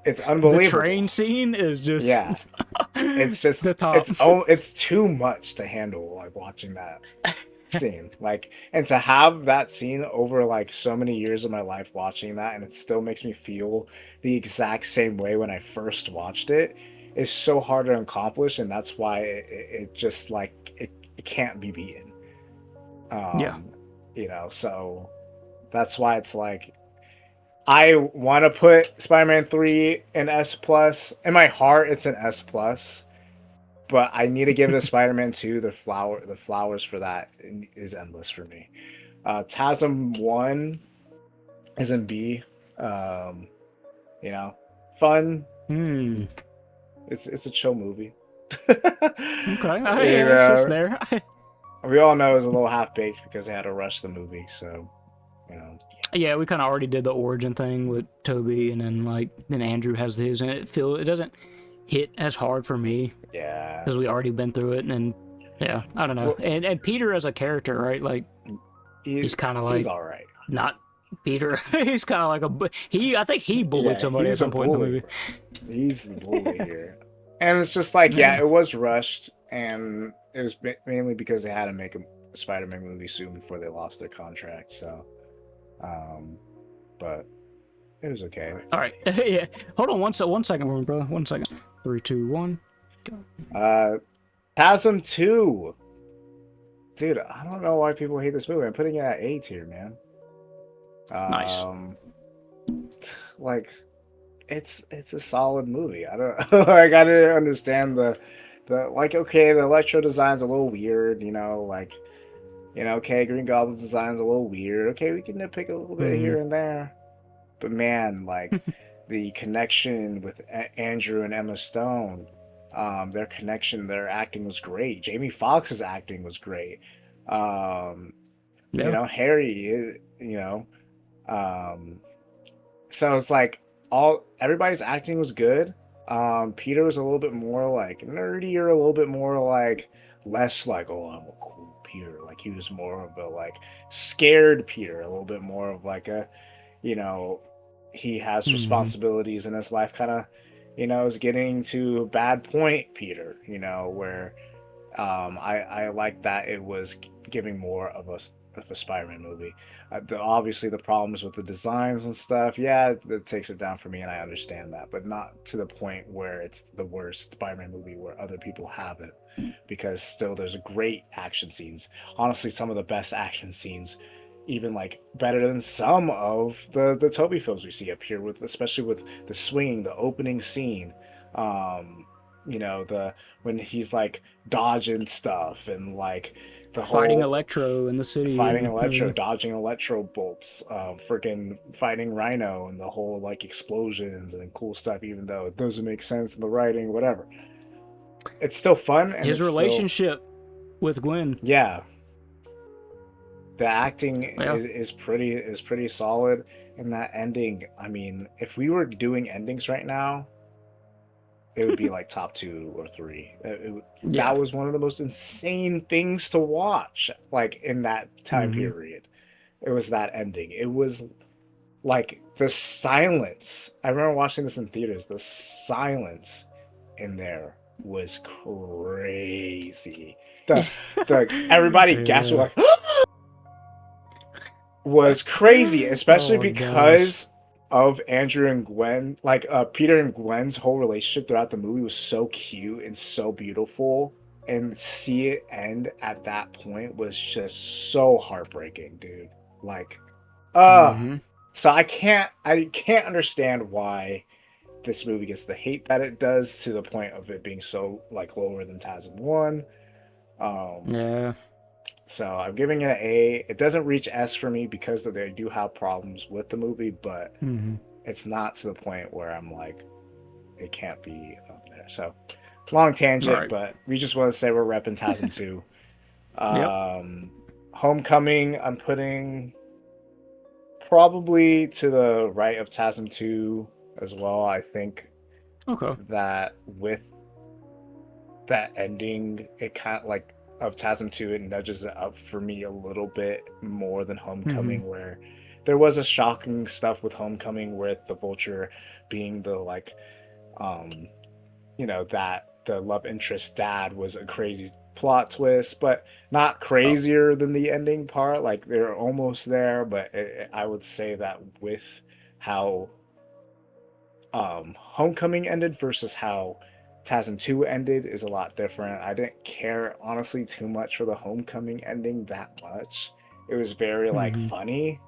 it's unbelievable. The train scene is just it's just the top. It's too much to handle, like watching that scene, like, and to have that scene over like so many years of my life watching that, and it still makes me feel the exact same way when I first watched it, is so hard to accomplish, and that's why it just like it can't be beaten. So that's why it's like, I want to put Spider-Man 3 in S plus. In my heart, it's an S plus, but I need to give it a Spider-Man 2. The flowers for that is endless for me. TASM 1 is in B. Fun. It's a chill movie. Okay, it's just there. We all know it was a little half-baked because they had to rush the movie, so Yeah, we kind of already did the origin thing with Toby, and then Andrew has his, and it doesn't hit as hard for me. Yeah, because we already been through it, and yeah, I don't know. Well, and Peter as a character, right? Like he's kind of like, he's all right. Not Peter. He's kind of like I think he bullied somebody at some point in the movie. He's the bully here, and it's just like it was rushed, and it was mainly because they had to make a Spider-Man movie soon before they lost their contract. So, but it was okay. All right, yeah. Hold on one second, brother. 1 second. 3, 2, 1. Go. TASM 2. Dude, I don't know why people hate this movie. I'm putting it at A tier, man. Nice. Like, it's a solid movie. I don't like. I didn't understand the like. Okay, the Electro design's a little weird. Okay, Green Goblin's design's a little weird. Okay, we can nitpick a little bit here and there, but man, like the connection with Andrew and Emma Stone, their connection, their acting was great. Jamie Foxx's acting was great. Um, you Yeah. know, Harry, you know, um, so it's like all everybody's acting was good. Peter was a little bit more like nerdy, or a little bit more like less like, oh, I'm a cool Peter. Like he was more of a like scared Peter, a little bit more of like a, you know, he has Hmm. responsibilities in his life, kind of, you know, is getting to a bad point, Peter, you know, where I like that it was giving more of a Spider-Man movie. Obviously, the problems with the designs and stuff, yeah, it takes it down for me, and I understand that, but not to the point where it's the worst Spider-Man movie where other people have it. Because still, there's great action scenes. Honestly, some of the best action scenes, even like better than some of the Toby films we see up here, with especially with the swinging, the opening scene. Um, you know, the when he's like dodging stuff, and like the Fighting whole Electro in the city fighting and Electro, dodging Electro bolts, freaking fighting Rhino, and the whole like explosions and cool stuff, even though it doesn't make sense in the writing, whatever. It's still fun, and his it's still, relationship with Gwen. yeah, the acting Yeah. is pretty solid. And that ending, I mean, if we were doing endings right now, it would be like top 2 or 3. Yeah. That was one of the most insane things to watch, like in that time Hmm. period. It was that ending. It was like the silence. I remember watching this in theaters. The silence in there was crazy. The everybody gasped, Yeah. like was crazy, especially Oh my gosh. because of Andrew and Gwen. Like Peter and Gwen's whole relationship throughout the movie was so cute and so beautiful, and see it end at that point was just so heartbreaking, dude. Like, uh Hmm. so I can't understand why this movie gets the hate that it does, to the point of it being so like lower than TASM 1. Um, Yeah. so I'm giving it an A. It doesn't reach S for me because they do have problems with the movie, but Hmm. it's not to the point where I'm like, it can't be up there. So long All tangent, right. but we just want to say we're repping TASM 2. Yep. Um, Homecoming, I'm putting probably to the right of TASM 2 as well. I think Okay. that with that ending, it kind of like of TASM 2, it nudges it up for me a little bit more than Hmm. Homecoming, where there was a shocking stuff with Homecoming with the Vulture being the like, um, you know, that the love interest dad was a crazy plot twist, but not Oh. crazier than the ending part. Like they're almost there, but I would say that with how Homecoming ended versus how TASM 2 ended is a lot different. I didn't care honestly too much for the Homecoming ending that much. It was very like Hmm. funny,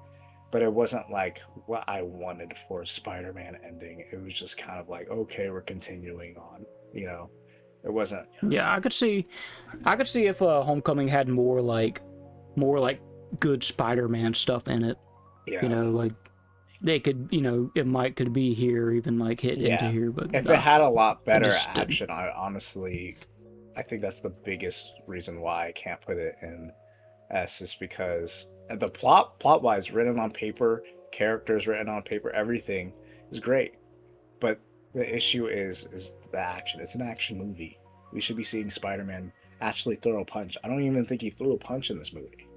but it wasn't like what I wanted for a Spider-Man ending. It was just kind of like, okay, we're continuing on, you know. It wasn't. Yeah, I could see if Homecoming had more like good Spider-Man stuff in it. You Yeah. know, like they could, you know, it might could be here, even like hit into Yeah. here, but If it had a lot it better just didn't. action, I think that's the biggest reason why I can't put it in S, is because the plot wise, written on paper, characters written on paper, everything is great. But the issue is the action. It's an action movie. We should be seeing Spider-Man actually throw a punch. I don't even think he threw a punch in this movie.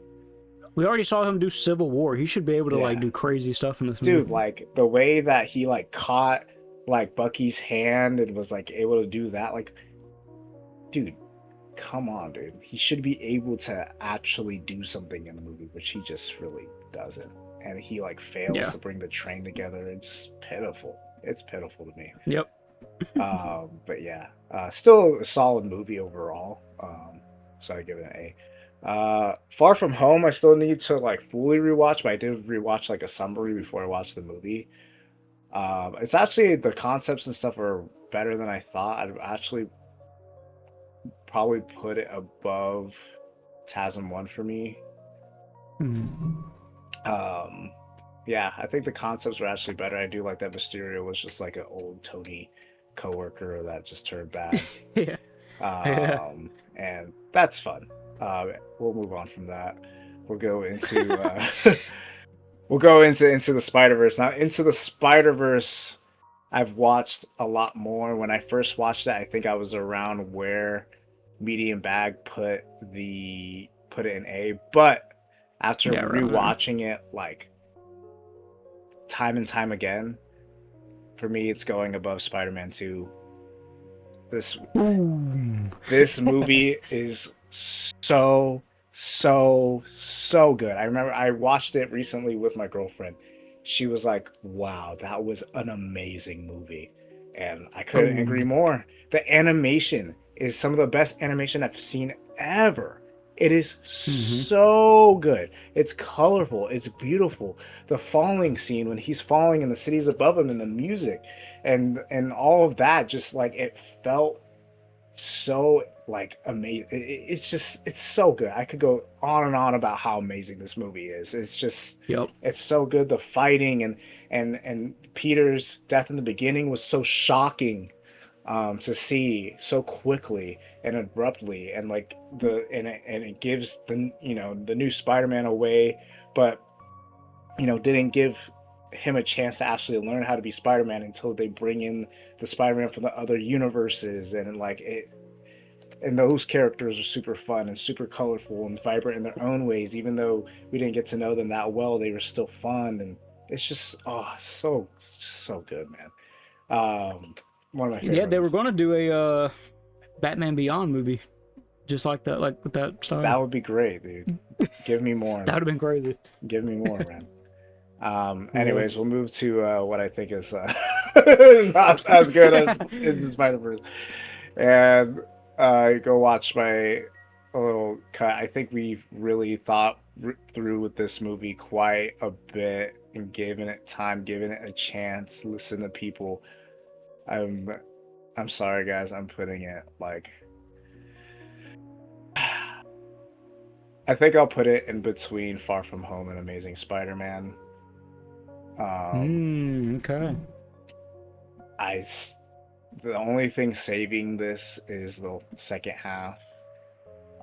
We already saw him do Civil War. He should be able to like Yeah. do crazy stuff in this Dude, movie. like the way that he like caught like Bucky's hand and was like able to do that, like, dude, come on, dude. He should be able to actually do something in the movie, which he just really doesn't. And he like fails Yeah. to bring the train together. It's just pitiful. It's pitiful to me. Yep. But yeah, still a solid movie overall. So I give it an A. Far From Home, I still need to like fully rewatch, but I did rewatch like a summary before I watched the movie. It's actually, the concepts and stuff are better than I thought. I'd actually probably put it above TASM 1 for me. Mhm. Um, yeah, I think the concepts were actually better. I do like that Mysterio was just like an old Tony coworker that just turned bad. Yeah. Yeah. And that's fun. We'll move on from that. We'll go into we'll go into the Spider-Verse. Now, Into the Spider-Verse, I've watched a lot more. When I first watched it, I think I was around where Mediumbag put it in A, but after Yeah, right there. rewatching it like time and time again, for me it's going above Spider-Man 2. This Ooh. this movie is so good. I remember I watched it recently with my girlfriend. She was like, "Wow, that was an amazing movie." And I couldn't Oh. agree more. The animation is some of the best animation I've seen ever. It is Mm-hmm. so good. It's colorful. It's beautiful. The falling scene when he's falling and the cities above him and the music and all of that, just like it felt so like amazing. It's just it's so good. I could go on and on about how amazing this movie is. It's just Yep. it's so good. The fighting and Peter's death in the beginning was so shocking to see so quickly and abruptly, and like and it gives the the new Spider-Man away, but didn't give him a chance to actually learn how to be Spider-Man until they bring in the Spider-Man from the other universes, and like it and those characters are super fun and super colorful and vibrant in their own ways. Even though we didn't get to know them that well, they were still fun, and it's just it's just so good, man. One of my Yeah, favorite they were movies. gonna do a Batman Beyond movie, just like that, like with that That style. would be great, dude. Give me more. That would have been crazy. Give me more, man. Yeah. Anyways, we'll move to what I think is not as good as Into Spider-Verse, and go watch my little cut. I think we've really thought through with this movie quite a bit and given it time, given it a chance. Listen to people. I'm I'm sorry, guys. I'm putting it like I think I'll put it in between Far From Home and Amazing Spider-Man. Um, Okay. I the only thing saving this is the second half.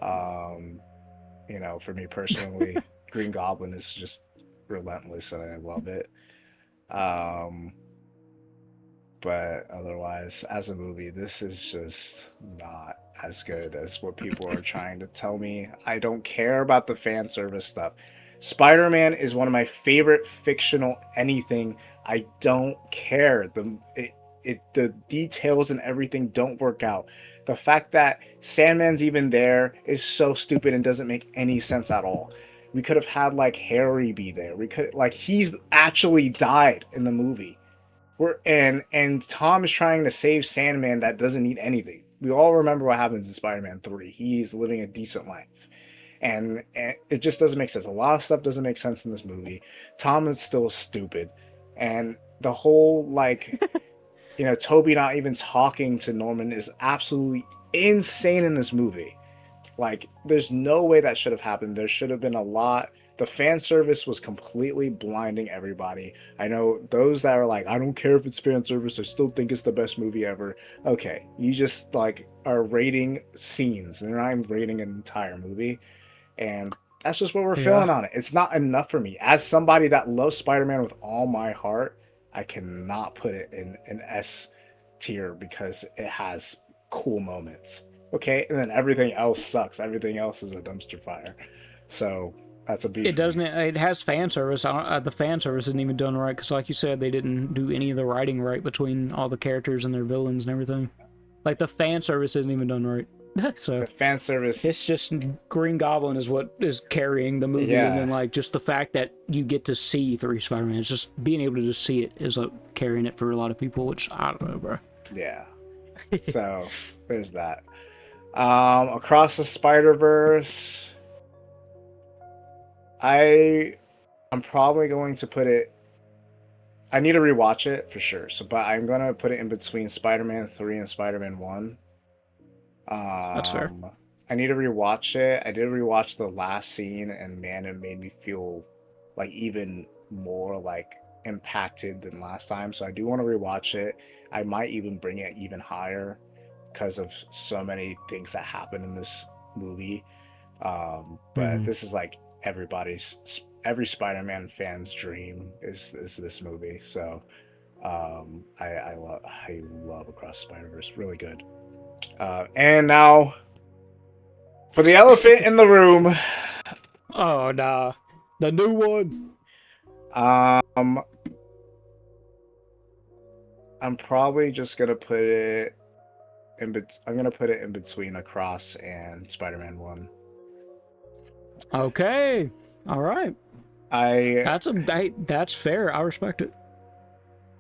Um, for me personally, Green Goblin is just relentless and I love it. Um, but otherwise, as a movie, this is just not as good as what people are trying to tell me. I don't care about the fan service stuff. Spider-Man is one of my favorite fictional anything. I don't care. The details and everything don't work out. The fact that Sandman's even there is so stupid and doesn't make any sense at all. We could have had like Harry be there. We could like he's actually died in the movie. And Tom is trying to save Sandman that doesn't need anything. We all remember what happens in Spider-Man 3. He's living a decent life. And it just doesn't make sense. A lot of stuff doesn't make sense in this movie. Tom is still stupid. And the whole like Toby not even talking to Norman is absolutely insane in this movie. Like, there's no way that should have happened. There should have been a lot. The fan service was completely blinding everybody. I know those that are like, I don't care if it's fan service, I still think it's the best movie ever. Okay, you just like are rating scenes. They're not even rating an entire movie. And that's just what we're Yeah. feeling on it. It's not enough for me. As somebody that loves Spider-Man with all my heart, I cannot put it in an S tier because it has cool moments. Okay, and then everything else sucks. Everything else is a dumpster fire. So that's a B It for me. doesn't. It has fan service. The fan service isn't even done right because, like you said, they didn't do any of the writing right between all the characters and their villains and everything. Like the fan service isn't even done right. So The fan service, it's just Green Goblin is what is carrying the movie, and yeah, then like just the fact that you get to see three Spider-Man, it's just being able to just see it is carrying it for a lot of people. Which I don't know, bro. yeah. So there's that. Across the Spider Verse, I I'm probably going to put it. I need to rewatch it for sure. So, but I'm gonna put it in between Spider-Man 3 and Spider-Man 1. That's fair. I need to rewatch it. I did rewatch the last scene, and man, it made me feel like even more like impacted than last time. So I do want to rewatch it. I might even bring it even higher because of so many things that happen in this movie. But this is like every Spider-Man fan's dream is this movie. So I love Across the Spider-Verse. Really good. And now for the elephant in the room. Oh nah, the new one. I'm probably just gonna put it I'm gonna put it in between Across and Spider-Man 1. Okay, all right. That's fair. I respect it.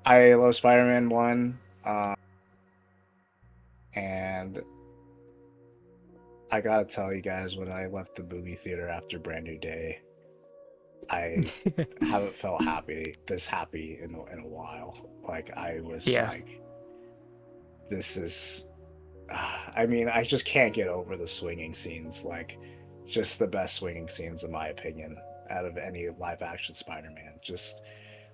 I love Spider-Man 1, and I gotta tell you guys, when I left the movie theater after Brand New Day, I haven't felt this happy in a while. Like, I was like, this is, I mean, I just can't get over the swinging scenes. Like, just the best swinging scenes, in my opinion, out of any live action Spider-Man. Just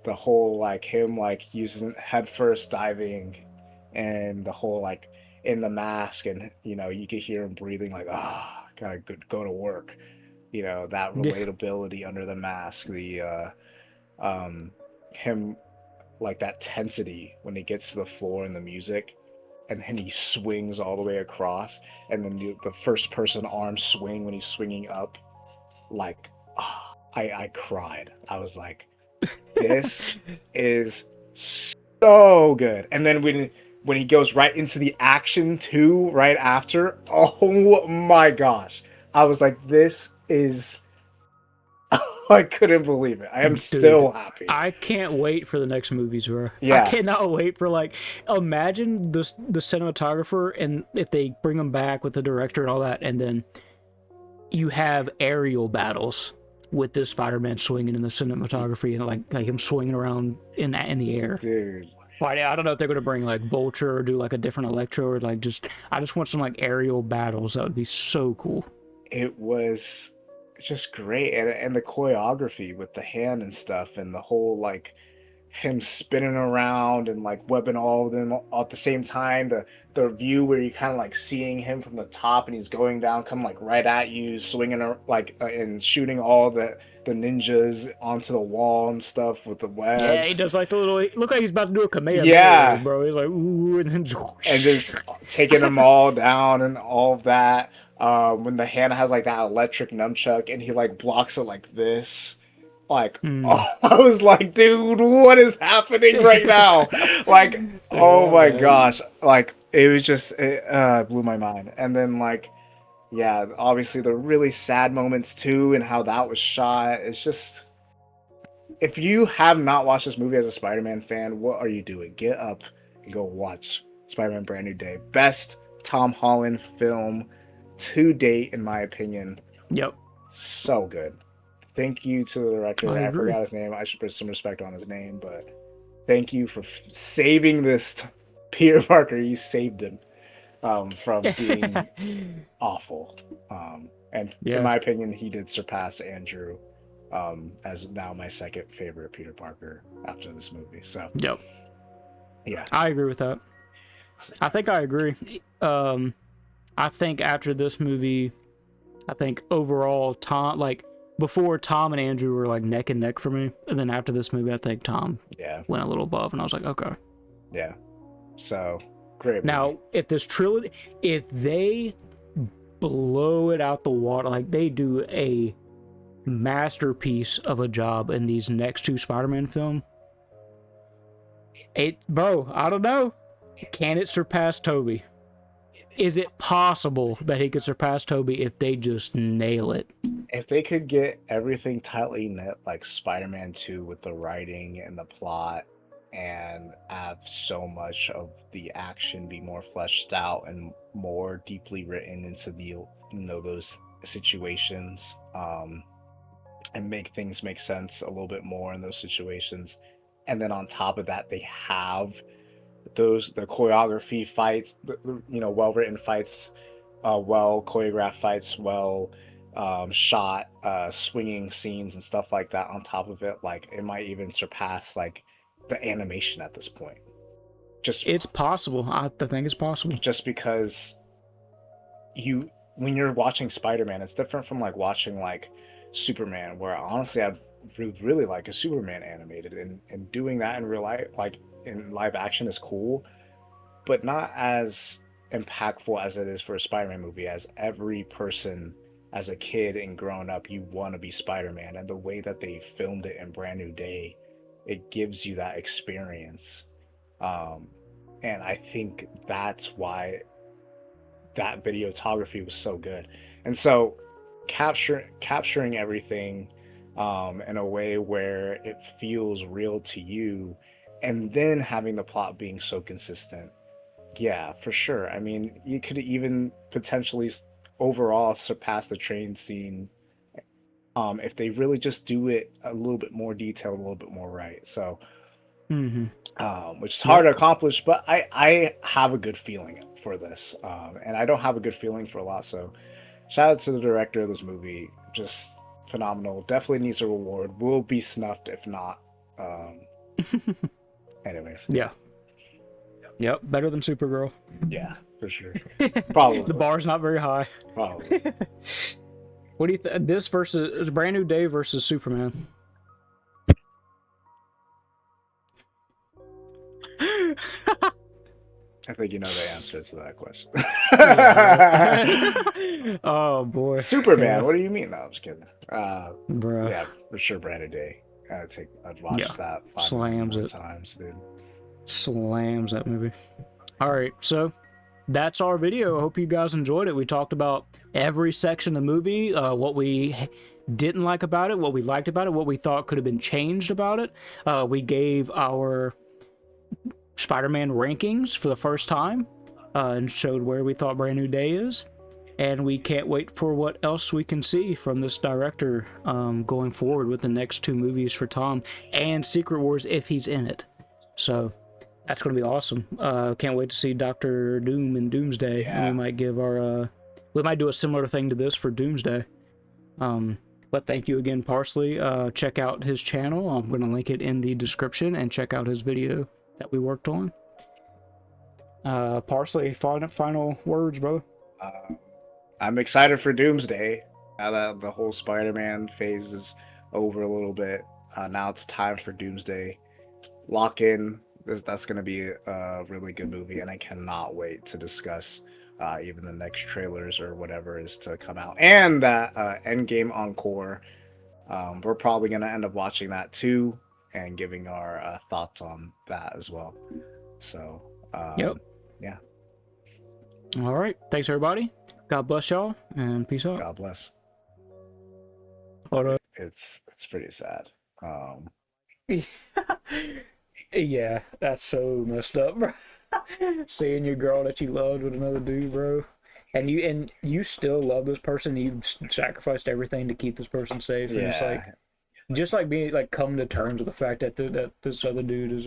the whole, like, him, like, using headfirst diving, and the whole, like, in the mask, and, you know, you could hear him breathing, like, gotta go to work. You know, that relatability under the mask, the him, like, that tensity when he gets to the floor and the music, and then he swings all the way across, and then the first person arm swing when he's swinging up, like, I cried. I was like, this is so good. And then when he goes right into the action too, right after, oh my gosh, I was like, this is, I couldn't believe it. I am still happy. I can't wait for the next movies, bro. Yeah. I cannot wait for, like, imagine the cinematographer, and if they bring him back with the director and all that, and then you have aerial battles with this Spider-Man swinging in the cinematography, and like him swinging around in the air. Dude. I don't know if they're gonna bring like Vulture or do like a different Electro, or like I just want some like aerial battles. That would be so cool. It was just great, and the choreography with the hand and stuff, and the whole, like, him spinning around and, like, webbing all of them at the same time. The view where you kind of like seeing him from the top, and he's going down, coming like right at you, swinging like and shooting all the ninjas onto the wall and stuff with the webs. Yeah, he does like the little. Look like he's about to do a Kamehameha. Yeah, bro. He's like, ooh, and then just taking them all down and all of that. When the hand has like that electric nunchuck, and he like blocks it like this. Like, I was like, dude, what is happening right now? Like, oh my gosh. Like, it was just, it blew my mind. And then, like, yeah, obviously the really sad moments too, and how that was shot. It's just, if you have not watched this movie as a Spider-Man fan, what are you doing? Get up and go watch Spider-Man Brand New Day. Best Tom Holland film to date, in my opinion. Yep. So good. Thank you to the director. I forgot his name. I should put some respect on his name, but thank you for saving this Peter Parker. You saved him from being awful. And in my opinion, he did surpass Andrew as now my second favorite Peter Parker after this movie. So yep. Yeah. I agree with that. I think I agree. I think after this movie, I think overall Tom, like, before, Tom and Andrew were like neck and neck for me, and then after this movie, I think Tom went a little above, and I was like, okay. Yeah. So great movie. Now, if this trilogy, if they blow it out the water, like they do a masterpiece of a job in these next two Spider-Man films, bro, I don't know. Can it surpass Tobey? Is it possible that he could surpass Tobey if they just nail it? If they could get everything tightly knit like Spider-Man 2 with the writing and the plot, and have so much of the action be more fleshed out and more deeply written into the, you know, those situations, and make things make sense a little bit more in those situations. And then on top of that, they have the choreography fights, you know, well-written fights, well choreographed fights, well shot swinging scenes and stuff like that on top of it. Like, it might even surpass like the animation at this point. It's possible. I think it's possible. Just because when you're watching Spider-Man, it's different from like watching like Superman, where honestly I'd really like a Superman animated, and doing that in real life, like in live action, is cool, but not as impactful as it is for a Spider-Man movie. As every person, as a kid and growing up, you want to be Spider-Man, and the way that they filmed it in Brand New Day, it gives you that experience. Um, and I think that's why that videography was so good. And so capturing everything in a way where it feels real to you, and then having the plot being so consistent. Yeah, for sure. I mean, you could even potentially overall surpass the train scene if they really just do it a little bit more detailed, a little bit more right. So, which is hard to accomplish, but I have a good feeling for this, and I don't have a good feeling for a lot. So, shout out to the director of this movie, just phenomenal. Definitely needs a reward. Will be snuffed if not. Anyways. Yeah. Yep, better than Supergirl. Yeah, for sure. Probably. The bar's not very high. Probably. What do you think? This versus Brand New Day versus Superman. I think you know the answer to that question. Oh boy. Superman. Yeah. What do you mean? No, I'm just kidding. Bruh. Yeah, for sure. Brand New Day. I'd watch that 5 Slams it. times, dude. Slams that movie. All right, so that's our video. I hope you guys enjoyed it. We talked about every section of the movie, what we didn't like about it, what we liked about it, what we thought could have been changed about it. We gave our Spider-Man rankings for the first time and showed where we thought Brand New Day is. And we can't wait for what else we can see from this director going forward with the next 2 movies for Tom and Secret Wars if he's in it. So that's going to be awesome. Can't wait to see Dr. Doom and Doomsday. Yeah. And we might give our... we might do a similar thing to this for Doomsday. But thank you again, Parsley. Check out his channel. I'm going to link it in the description, and check out his video that we worked on. Parsley, final words, brother. I'm excited for Doomsday. Now that the whole Spider-Man phase is over a little bit, now it's time for Doomsday. Lock in. That's going to be a really good movie, and I cannot wait to discuss even the next trailers or whatever is to come out. And that Endgame Encore. We're probably going to end up watching that too and giving our thoughts on that as well. So, yep. Yeah. All right. Thanks, everybody. God bless y'all, and peace out. God bless. It's pretty sad. Yeah, that's so messed up, bro. Seeing your girl that you loved with another dude, bro, and you still love this person. You sacrificed everything to keep this person safe, and it's just like being like coming to terms with the fact that that this other dude is